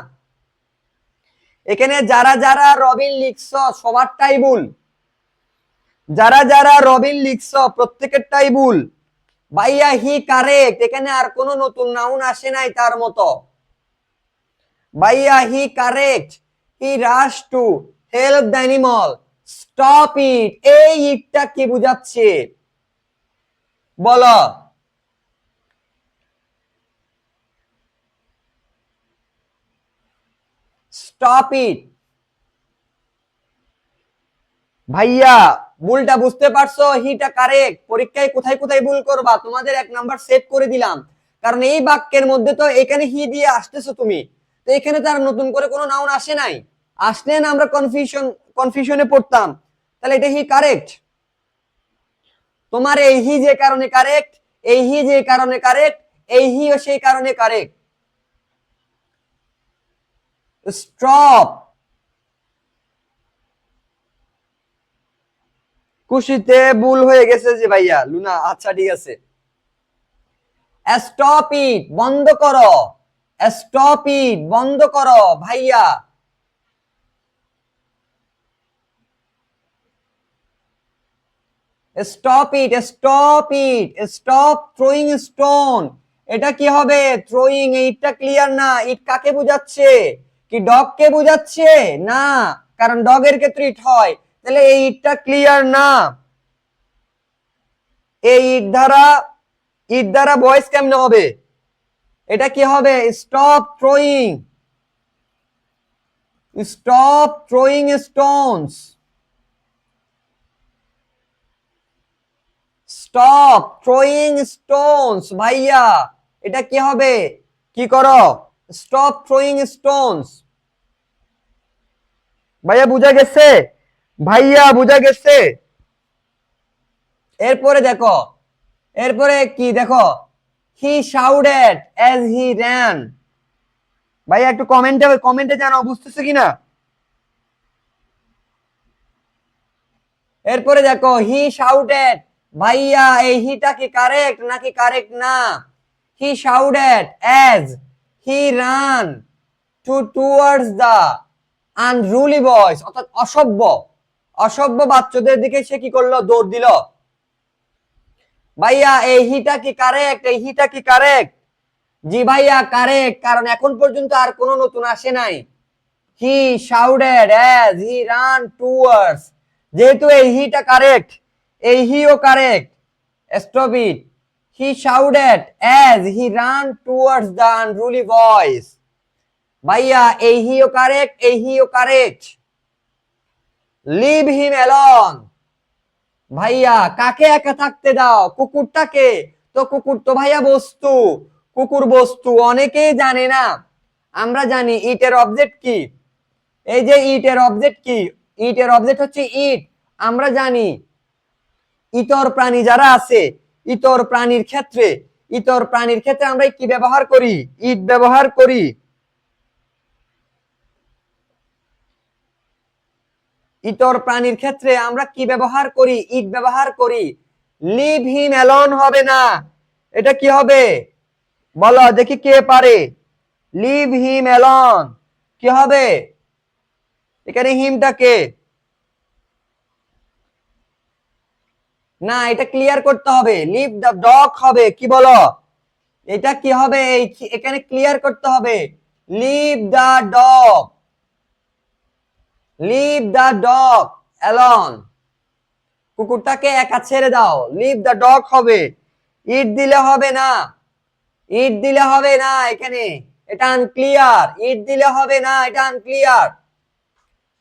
এখানে যারা যারা রবিন লিখছ সবারটাই ভুল, যারা যারা রবিন লিখছ প্রত্যেকেরটাই ভুল। ভাইয়া হি কারেক্ট, এখানে আর কোনো নতুন নাউন আসে নাই তার মতো। ভাইয়া he correct, he rush to help the animal, stop it, এই ইটটা কি বুঝাচ্ছে বলো? Stop it. ভাইয়া ভুলটা বুঝতে পারছো? হিটা কারেক্ট, পরীক্ষায় কোথায় কোথায় ভুল করবা তোমাদের এক নাম্বার সেভ করে দিলাম, কারণ এই বাক্যের মধ্যে তো এখানে হি দিয়ে আসতেছো তুমি, তো এখানে তার নতুন করে কোনো নাউন আসে নাই, আসলে না আমরা কনফিউশনে পড়তাম, তাহলে এটা হি কারেক্ট। তোমার এই হি যে কারণে কারেক্ট, এই হি যে কারণে কারেক্ট, এই হিও সেই কারণে কারেক্ট। স্টপ, খুশিতে ভুল হয়ে গেছে যে ভাইয়া লুনা, আচ্ছা ঠিক আছে। স্টপ ইট, বন্ধ করো। স্টপ ইট, বন্ধ করো ভাইয়া। Stop it, stop it, stop throwing stone. এটা কি হবে? থ্রোয়িং, এইটা ক্লিয়ার না। ইট কাকে বোঝাচ্ছে? কি ডগ কে বোঝাচ্ছে? না, কারণ ডগের ক্ষেত্রে ইট হয়। তাহলে এই ইটটা ক্লিয়ার না। এই ইট দ্বারা ভয়েস কেমনে হবে? এটা কি হবে? Stop throwing, stop throwing Stones. Stop throwing Stones ভাইয়া। এটা কি হবে? কি করো? Stop throwing Stones. ভাইয়া বুঝা গেছে? ভাইয়া বুঝা গেছে? এরপরে দেখো, এরপরে কি দেখো, হি শাউটেড অ্যাজ হি ran। ভাইয়া একটু কমেন্টে জানাও বুঝতেছো কিনা। এরপরে দেখো, হি শাউটেড। ভাইয়া এই হিটা কি কারেক্ট নাকি কারেক্ট না? He shouted as he ran towards the unruly boys, অর্থাৎ অসভ্য বাচ্চাদের দিকে সে কি করলো? দৌড় দিল। ভাইয়া এই হিটা কি কারেক্ট? এই হিটা কি কারেক্ট? জি ভাইয়া কারেক্ট, কারণ এখন পর্যন্ত আর কোনো নতুন আসে নাই। He shouted as he ran towards, যেহেতু এই হিটা কারেক্ট, এই হিও correct. Stop it. He shouted as he ran towards the unruly boys. ভাইয়া এই হিও কারেক্ট, এই হিও কারেক্ট। Leave him alone. ভাইয়া কাকে একা থাকতে দাও? কুকুরটাকে। তো কুকুর তো ভাইয়া বস্তু, কুকুর বস্তু অনেকেই জানে না। আমরা জানি ইটের অবজেক্ট কি। এই যে ইটের অবজেক্ট কি? ইটের অবজেক্ট হচ্ছে ইট। আমরা জানি ইতর প্রাণী যারা আছে, ইতর প্রাণীর ক্ষেত্রে আমরা কি ব্যবহার করি? ইট ব্যবহার করি। ইতর প্রাণীর ক্ষেত্রে আমরা কি ব্যবহার করি? ইট ব্যবহার করি। লিভ হিম অ্যালোন হবে না। এটা কি হবে? বলো দেখি কে পারে। লিভ হিম অ্যালোন কি হবে? এখানে হিমটা কে? না, এটা ক্লিয়ার করতে হবে। লিভ দ্য ডগ হবে। কি বলো? এটা কি হবে? এখানে ক্লিয়ার করতে হবে। Leave the dog, leave the dog alone. কুকুরটাকে একা ছেড়ে দাও। লিভ দ্য ডগ হবে। ইট দিলে হবে না, ইট দিলে হবে না এখানে, এটা আনক্লিয়ার। ইট দিলে হবে না, এটা আনক্লিয়ার।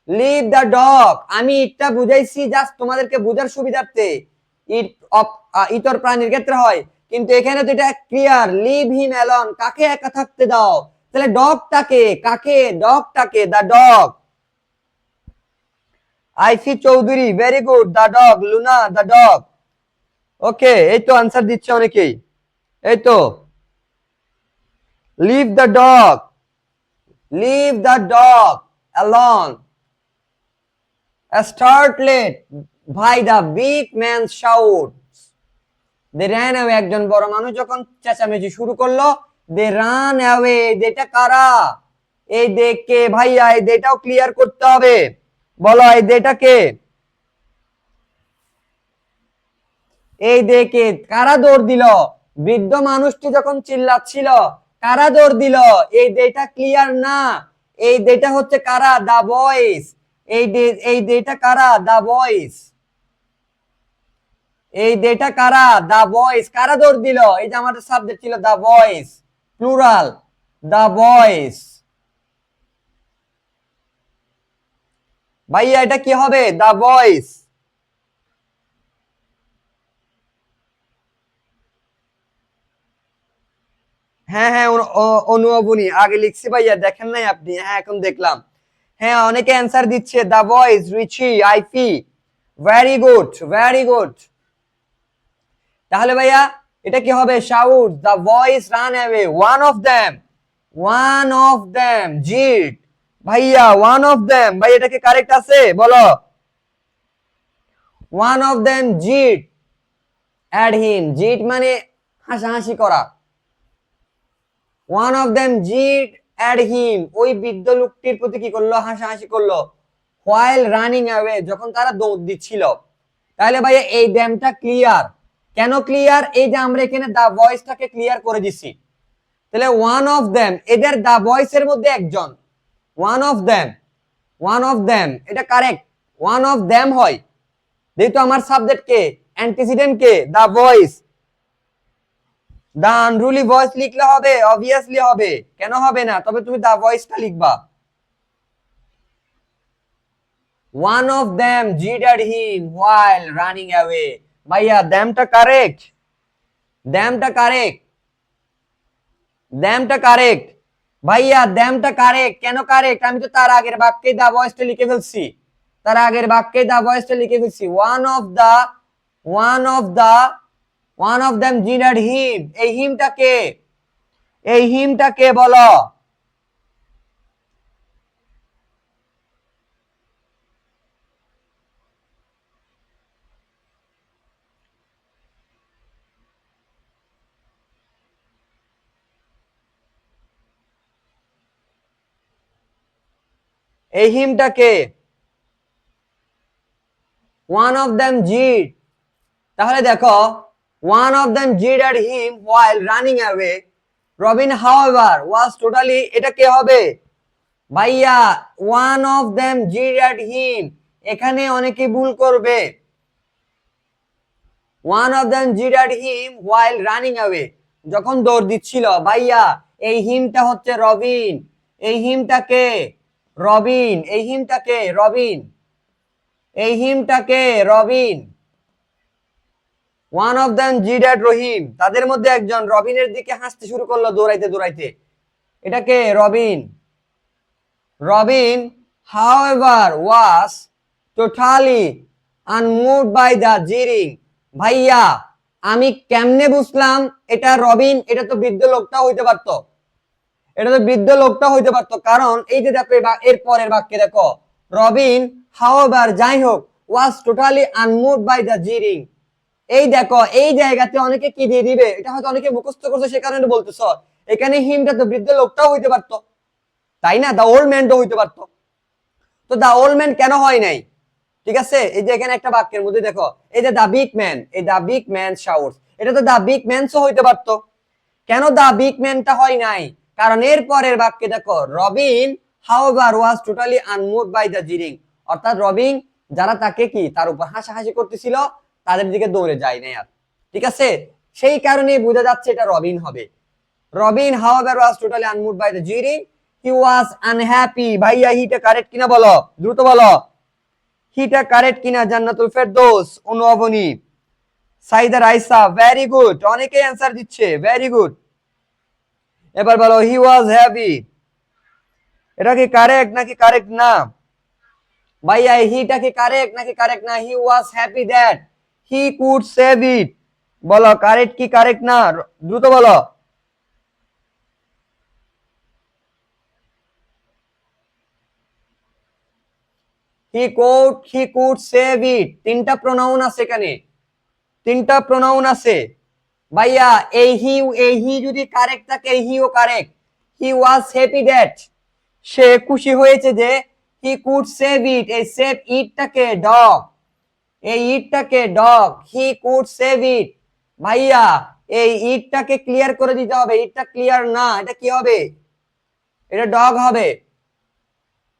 লিভ দ্য ডগ, আমি ইটটা বুঝাইছি জাস্ট তোমাদেরকে বোঝার সুবিধার্থে। ইট ইতর প্রাণীর ক্ষেত্রে হয়, কিন্তু এখানে তো এটা ক্লিয়ার। লিভ হিম অ্যালোন, কাকে একা থাকতে দাও? তাহলে ডগটাকে, কাকে? ডগটাকে, the dog. I C Chowdhury, very good. The dog, Luna the dog. Okay, এই তো আনসার দিচ্ছে অনেকেই। এই তো leave the dog, leave the dog alone. Startled by the big man's shouts, they ran away। একজন বড় মানুষ যখন চেঁচামেচি শুরু করলো, they ran away। এটা কারা? এই দেখে ভাইয়া, এই দেটাও ক্লিয়ার করতে হবে। বলো এই দেটা কে? এই দেখে কারা দৌড় দিল? বৃদ্ধ মানুষটি যখন চিল্লাচ্ছিল, কারা দৌড় দিল? এই দেটা ক্লিয়ার না। এই দেটা হচ্ছে কারা? The voice. এই দেটা কারা? The voice. এই দেটা কারা? The voice. কারা দৌড় দিল? এই যে আমাদের সাবজেক্ট ছিল the voice, plural, the voice. ভাইয়া এটা কি হবে? The voice. হ্যাঁ হ্যাঁ, অনুভবনী আগে লিখছি ভাইয়া, দেখেন নাই আপনি? হ্যাঁ এখন দেখলাম। হ্যাঁ অনেকে অ্যান্সার দিচ্ছে। দা ভয়েস, রিচি, আইপি। Very good, very good. তাহলে ভাইয়া এটা কি হবে? Shout, the voice ran away, one of them, one of them jeered. ভাইয়া ওয়ান অফ দেম, ভাই এটা কি কারেক্ট আছে? বলো one of them jeered at him, jeered মানে হাসাহাসি করা। One of them jeered at him, ওই বৃদ্ধ লোকটির প্রতি কি করলো, হাসাহাসি করলো। হোয়াইল রানিং অ্যাওয়ে, যখন তারা দৌড় দিচ্ছিল। তাহলে ভাইয়া এই ড্যামটা ক্লিয়ার। কেন ক্লিয়ার? এই যে আমরা এখানে দা ভয়েসটাকে ক্লিয়ার করে দিছি। তাহলে ওয়ান অফ দেম, এদের দা ভয়েসের মধ্যে একজন, one of them, one of them, এটা কারেক্ট। ওয়ান অফ দেম হয়, যেহেতু আমার সাবজেক্ট কে, অ্যান্টিসিডেন্ট কে, the voice. The unruly voice লিখলে হবে, অবভিয়াসলি হবে, কেন হবে না? তবে তুমি দা ভয়েসটা লিখবা। One of them jeered him while running away, ভাইয়া দ্যামটা কারেক্ট, দ্যামটা কারেক্ট, দ্যামটা কারেক্ট। ভাইয়া দ্যামটা কারেক্ট, কেন কারেক্ট? আমি তো তার আগের বাক্যে দা ভয়েসটা লিখে ফেলছি, তার আগের বাক্যে দা ভয়েসটা লিখে ফেলছি। One of the, one of the, one of them jeered him, এই হিমটা কে? এই হিমটা কে বলো? এই হিমটা কে? One of them jeered. তাহলে দেখো, one of them jeered at him while running away, Robin however was totally, এটা কে হবে ভাইয়া? One of them jeered at him, এখানে অনেকে ভুল করবে। One of them jeered at him while running away, যখন দৌড় দিচ্ছিল। ভাইয়া এই হিমটা হচ্ছে রবিন, এই হিমটা কে? রবিন, এই হিমটা কে? রবিন, এই হিমটা কে? Robin. One of them jeered at Rahim, তাদের মধ্যে একজন রবিনের দিকে হাসতে শুরু করলো দৌড়াইতে দৌড়াইতে, এটা কে? Robin. Robin however was totally unmoved by the jeering, ভাইয়া আমি কেমনে বুঝলাম এটা রবিন? এটা তো বৃদ্ধ লোকটা হইতে পারতো, এটা তো বৃদ্ধ লোকটা হইতে পারতো, কারণ এই যে দেখো এর পরের বাক্যে দেখো, রবিন হাউএভার, যাই হোক, ওয়াজ টোটালি আনমুভড বাই দ্য জিরিং। এই দেখো এই জায়গাতে অনেকে কি দিয়ে দিবে, এটা হয়তো অনেকে মুখস্থ করছে সে কারণে বলতেছ, এখানে হিমটা তো বৃদ্ধ লোকটাও হইতে পারতো, তাই না? দা ওল্ড ম্যানটাও হইতে পারতো, তো দা ওল্ড ম্যান কেন হয় নাই? ঠিক আছে, এই যে এখানে একটা বাক্যের মধ্যে দেখো, এই যে দা বিগ ম্যান, এই দা বিগ ম্যান শাউটস, এটা তো দা বিগ ম্যানসও হইতে পারতো, কেন দা বিগ ম্যানটা হয় নাই? কারণ এর পরের বাক্যে দেখো, Robin however was totally unmoved by the jeering, অর্থাৎ রবিন যারা তাকে কি তার উপর হাসাহাসি করতেছিল তাদের দিকে দৌড়ে যায় না আর। ঠিক আছে, সেই কারণে বোঝা যাচ্ছে এটা রবিন হবে। Robin however was totally unmoved by the jeering, he was unhappy. ভাইয়া হিটা কারেক্ট কিনা বলো, দ্রুত বলো, হিটা কারেক্ট কিনা? জান্নাতুল ফেরদৌস, অনু অবনী, সাইদা রাইসা, ভেরি গুড, অনেকেই অ্যান্সার দিচ্ছে, ভেরি গুড। এবার বলো, হি ওয়াজ হ্যাপি, এটা কি কারেক্ট নাকি কারেক্ট না? ভাইয়া হিটা কি কারেক্ট নাকি কারেক্ট না? He was happy that he could save it, বলো কারেক্ট কি কারেক্ট না? দ্রুত বলো। হি কুড সেভ ইট, তিনটা প্রোনাউন আছে এখানে, তিনটা প্রোনাউন আছে ভাইয়া। এই হি যদি কারেক্ট থাকে, হিও correct. He was happy that, সে খুশি হয়েছে যে, হি কুড সেভ ইট, এই সেভ ইটটাকে ডগ, এই ইটটাকে dog, he could save it. ভাইয়া এই ইটটাকে ক্লিয়ার করে দিতে হবে, ইটটা ক্লিয়ার না, এটা কি হবে? এটা ডগ হবে।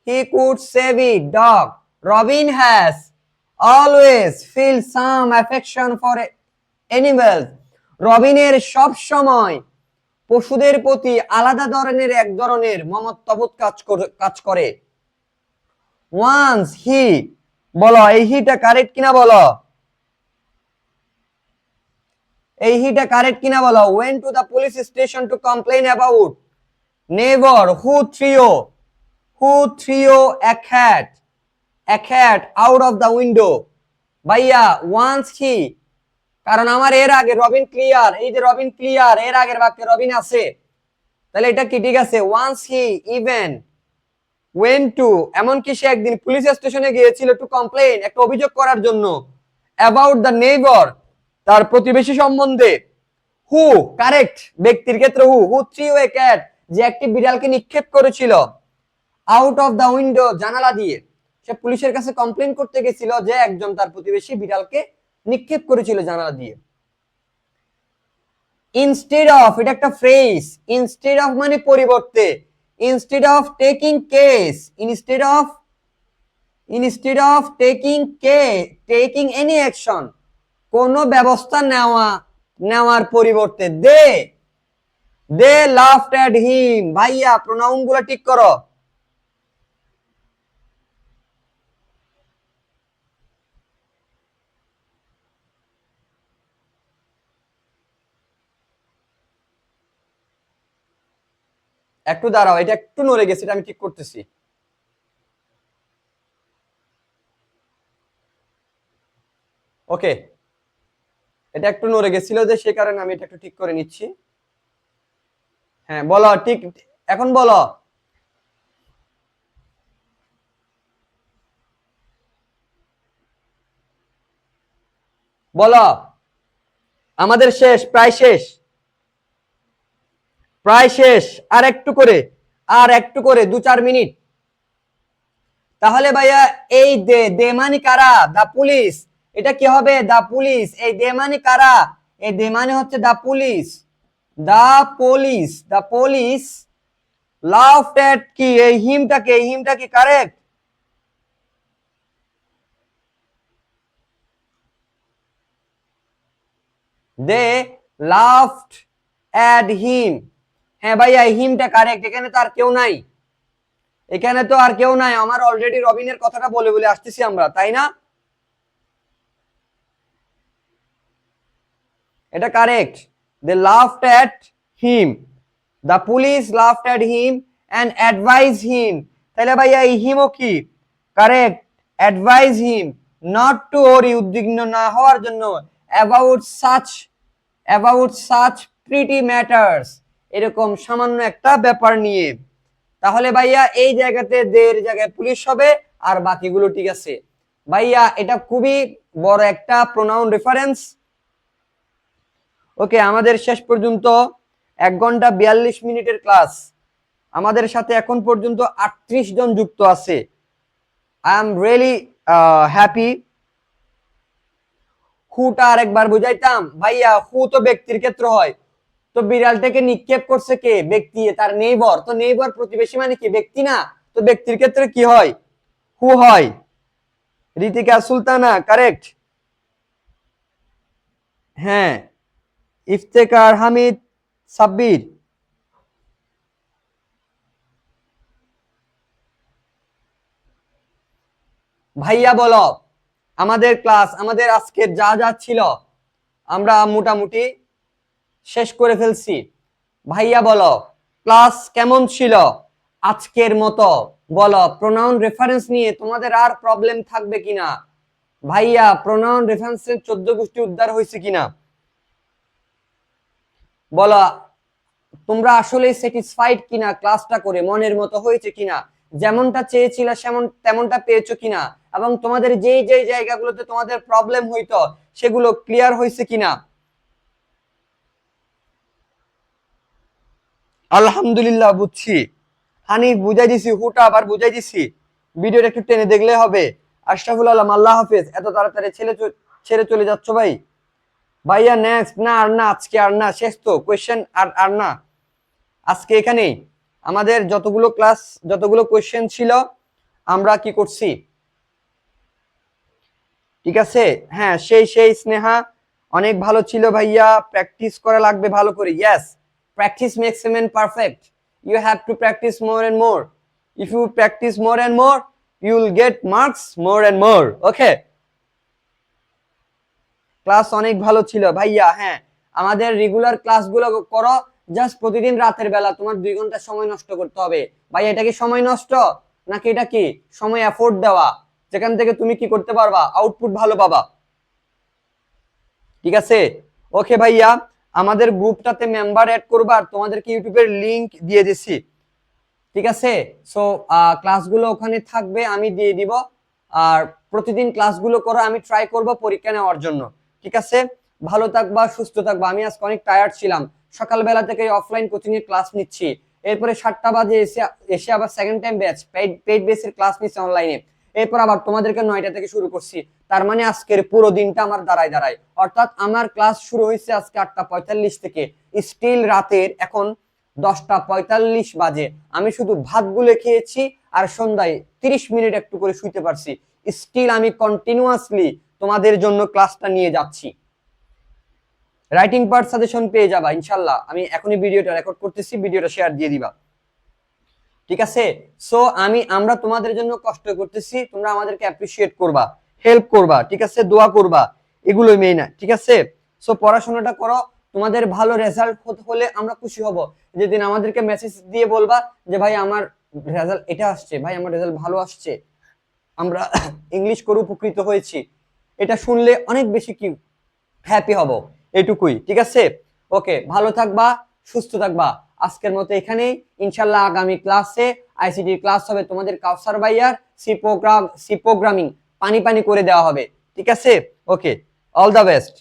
He could save it, dog. Robin has always feel some affection for animals, রবিনের সব সময় পশুদের প্রতি আলাদা ধরনের এক ধরনের মমত্ববোধ কাজ করে। ওয়ান্স হি, বলো এই হিটা কারেক্ট কিনা বলো, এই হিটা কারেক্ট কিনা বলো। went to the police station to complain about neighbor who threw a cat out of the window, ভাইয়া ওয়ান্স হি, কারণ আমার এর আগে রবিন ক্লিয়ার, এই যে রবিন ক্লিয়ার, এর আগের বাক্যে রবিন আছে, তাহলে এটা কি ঠিক আছে? Once he even went to, এমনকি সে একদিন পুলিশ স্টেশনে গিয়েছিল টু কমপ্লেন, একটা অভিযোগ করার জন্য অ্যাবাউট দ্য নেইবার, তার প্রতিবেশী সম্বন্ধে। হু, কারেক্ট, ব্যক্তির ক্ষেত্রে হু। হু থ্রিউ এ ক্যাট, যে একটি বিড়ালকে নিক্ষেপ করেছিল আউট অফ দ্য উইন্ডো, জানালা দিয়ে। সে পুলিশের কাছে কমপ্লেন করতে গেছিল যে একজন তার প্রতিবেশী বিড়ালকে নিক্ষেপ করেছিল জানালা দিয়ে। ইনস্টেড অফ, এটা একটা ফ্রেজ। ইনস্টেড অফ মানে পরিবর্তে। Instead of taking case, instead of taking any action, কোন ব্যবস্থা নেওয়ার পরিবর্তে। দে লাফড অ্যাট হিম। ভাইয়া প্রোনাউন গুলো ঠিক করো। একটু দাঁড়াও, এটা একটু নড়ে গেছে, এটা আমি ঠিক করতেছি। ওকে, এটা একটু নড়ে গেছিল যে, সে কারণে আমি এটা একটু ঠিক করে নিচ্ছি। হ্যাঁ বলো, ঠিক এখন বলো। বলো, আমাদের শেষ, প্রায় শেষ, প্রায় শেষ। আর একটু করে, আর একটু করে 2-4 মিনিট। তাহলে ভাইয়া এই দে মানে কারা? দা পুলিশ। এটা কি হবে? দা পুলিশ। এই দে মানে কারা? এই দে মানে হচ্ছে দা পুলিশ। দা পুলিশ লাফড এট কি? এই হিমটা কি কারেক্ট? দে লাফড এট হিম। হ্যাঁ ভাইয়া, হিমটা কারেক্ট। এখানে তো আর কেউ নাই, এখানে তো আর কেউ নাই। আমার অলরেডি রবিনের কথাটা বলে বলে আসতেছি আমরা, তাই না? এটা correct. They laughed at him, the police laughed at him and advise him. তাহলে ভাইয়া এই হিমও কি? Correct. Advise him not to worry, উদ্বিগ্ন না হওয়ার জন্য। অ্যাবাউট সাচ প্রিটি ম্যাটার্স, এরকম সামান্য একটা ব্যাপার নিয়ে। তাহলে ভাইয়া এই জায়গাতে দের জায়গায় পুলিশ হবে, আর বাকিগুলো ঠিক আছে। ভাইয়া এটা খুবই বড় একটা প্রোনাউন রেফারেন্স। ওকে, আমাদের শেষ পর্যন্ত 1 ঘন্টা 42 মিনিটের ক্লাস। আমাদের সাথে এখন পর্যন্ত 38 জন যুক্ত আছে। I am really happy. হুটা আরেকবার বুঝাইতাম ভাইয়া। হু তো ব্যক্তির ক্ষেত্র হয়, তো বিড়ালটাকে নিক্ষেপ করছে কে? ব্যক্তি, তার নেইবার। তো নেইবার প্রতিবেশী মানে কি? ব্যক্তি না? তো ব্যক্তির ক্ষেত্রে কি হয়? হু হয়। রিতিকা সুলতানা কারেক্ট। হ্যাঁ, ইফতেকার হামিদ সাব্বির। ভাইয়া বলো, আমাদের ক্লাস, আমাদের আজকের যা যা ছিল আমরা মোটামুটি শেষ করে ফেলছি। ভাইয়া বলো, ক্লাস কেমন ছিল আজকের মতো? বলো, প্রোনাউন রেফারেন্স নিয়ে তোমাদের আর প্রবলেম থাকবে কিনা? ভাইয়া প্রোনাউন রেফারেন্সের 14 গোষ্ঠী উদ্ধার হয়েছে কিনা বলো। তোমরা আসলে স্যাটিসফাইড কিনা ক্লাসটা করে? মনের মতো হয়েছে কিনা? যেমনটা চেয়েছিল তেমনটা পেয়েছো কিনা? এবং তোমাদের যেই যেই জায়গাগুলোতে তোমাদের প্রবলেম হইতো সেগুলো ক্লিয়ার হয়েছে কিনা? আলহামদুলিল্লাহ, বুঝছি। হানি বুঝাই দিছি, হুটা আবার বুঝাই দিছি। ভিডিওটা একটু টেনে দেখলে হবে। আশরাফুল আলম, আল্লাহ হাফেজ। এত তাড়াতাড়ি ছেড়ে চলে যাচ্ছ ভাই? ভাইয়া নেক্সট না, আর না, আজকে আর না, শেষ তো কোয়েশ্চেন। আর না, আজকে এখানেই আমাদের যতগুলো কোয়েশ্চেন ছিল আমরা কি করছি, ঠিক আছে? হ্যাঁ, সেই স্নেহা, অনেক ভালো ছিল ভাইয়া। প্র্যাকটিস করা লাগবে ভালো করে। Yes, practice makes a man perfect. You have to practice more and more. If you practice more and more, you will get marks more and more. Okay, class অনেক ভালো ছিল ভাইয়া। হ্যাঁ, আমাদের রেগুলার ক্লাসগুলো করো। জাস্ট প্রতিদিন রাতের বেলা তোমার 2 ঘন্টা সময় নষ্ট করতে হবে। ভাই এটা কি সময় নষ্ট, নাকি এটা কি সময় এফোর্ট দেওয়া, যেখান থেকে তুমি কি করতে পারবা? আউটপুট ভালো পাবা, ঠিক আছে? ওকে ভাইয়া, আমাদের গ্রুপটাতে মেম্বার অ্যাড করবা, আর তোমাদেরকে ইউটিউবের লিংক দিয়ে দিছি, ঠিক আছে? সো ক্লাসগুলো ওখানে থাকবে, আমি দিয়ে দিব। আর প্রতিদিন ক্লাসগুলো করো, আমি ট্রাই করব পরীক্ষা নেওয়ার জন্য। ঠিক আছে, ভালো থাকবা, সুস্থ থাকবা। আমি আজকে অনেক টায়ার্ড ছিলাম, সকালবেলা থেকে অফলাইন কোচিং এর ক্লাস নিচ্ছি, এরপরে 7টা বাজে এসে এসে আবার সেকেন্ড টাইম ব্যাচ পেইড বেসের ক্লাস নিচ্ছি অনলাইনে, এরপর আবার তোমাদেরকে 9টা থেকে শুরু করছি। তার মানে আজকের পুরো দিনটা আমার দাঁড়ায় দাঁড়ায়, অর্থাৎ আমার ক্লাস শুরু হয়েছে আজকে 8টা 45 থেকে, স্টিল রাতের এখন 10টা 45 বাজে। আমি শুধু ভাত গুলে খেয়েছি আর সন্ধ্যায় 30 মিনিট একটু করে শুইতে পারছি। স্টিল আমি কন্টিনিউয়াসলি তোমাদের জন্য ক্লাসটা নিয়ে যাচ্ছি। রাইটিং পার্ট সাজেশন পেয়ে যাবা ইনশাল্লাহ। আমি এখনই ভিডিওটা রেকর্ড করতেছি, ভিডিওটা শেয়ার দিয়ে দিবা। ঠিক আছে, সো আমরা তোমাদের জন্য কষ্ট করতেছি, তোমরা আমাদেরকে অ্যাপ্রিশিয়েট করবা, হেল্প করবা, ঠিক আছে, দোয়া করবা, এগুলোই মেইন। ঠিক আছে, সো পড়াশোনাটা করো, তোমাদের ভালো রেজাল্ট হলে আমরা খুশি হব। যেদিন আমাদেরকে মেসেজ দিয়ে বলবা যে ভাই আমার রেজাল্ট এটা আসছে, ভাই আমার রেজাল্ট ভালো আসছে, আমরা ইংলিশ করে উপকৃত হয়েছি, এটা শুনলে অনেক বেশি কি হ্যাপি হব। এটুকুই, ঠিক আছে। ওকে, ভালো থাকবা, সুস্থ থাকবা। আজকের মতো এখানেই, ইনশাল্লাহ আগামী ক্লাসে আইসিটি ক্লাস হবে, তোমাদের কাউসার ভাইয়ার সি প্রোগ্রামিং পানি পানি করে দেওয়া হবে। ঠিক আছে, ওকে, অল দ্য বেস্ট।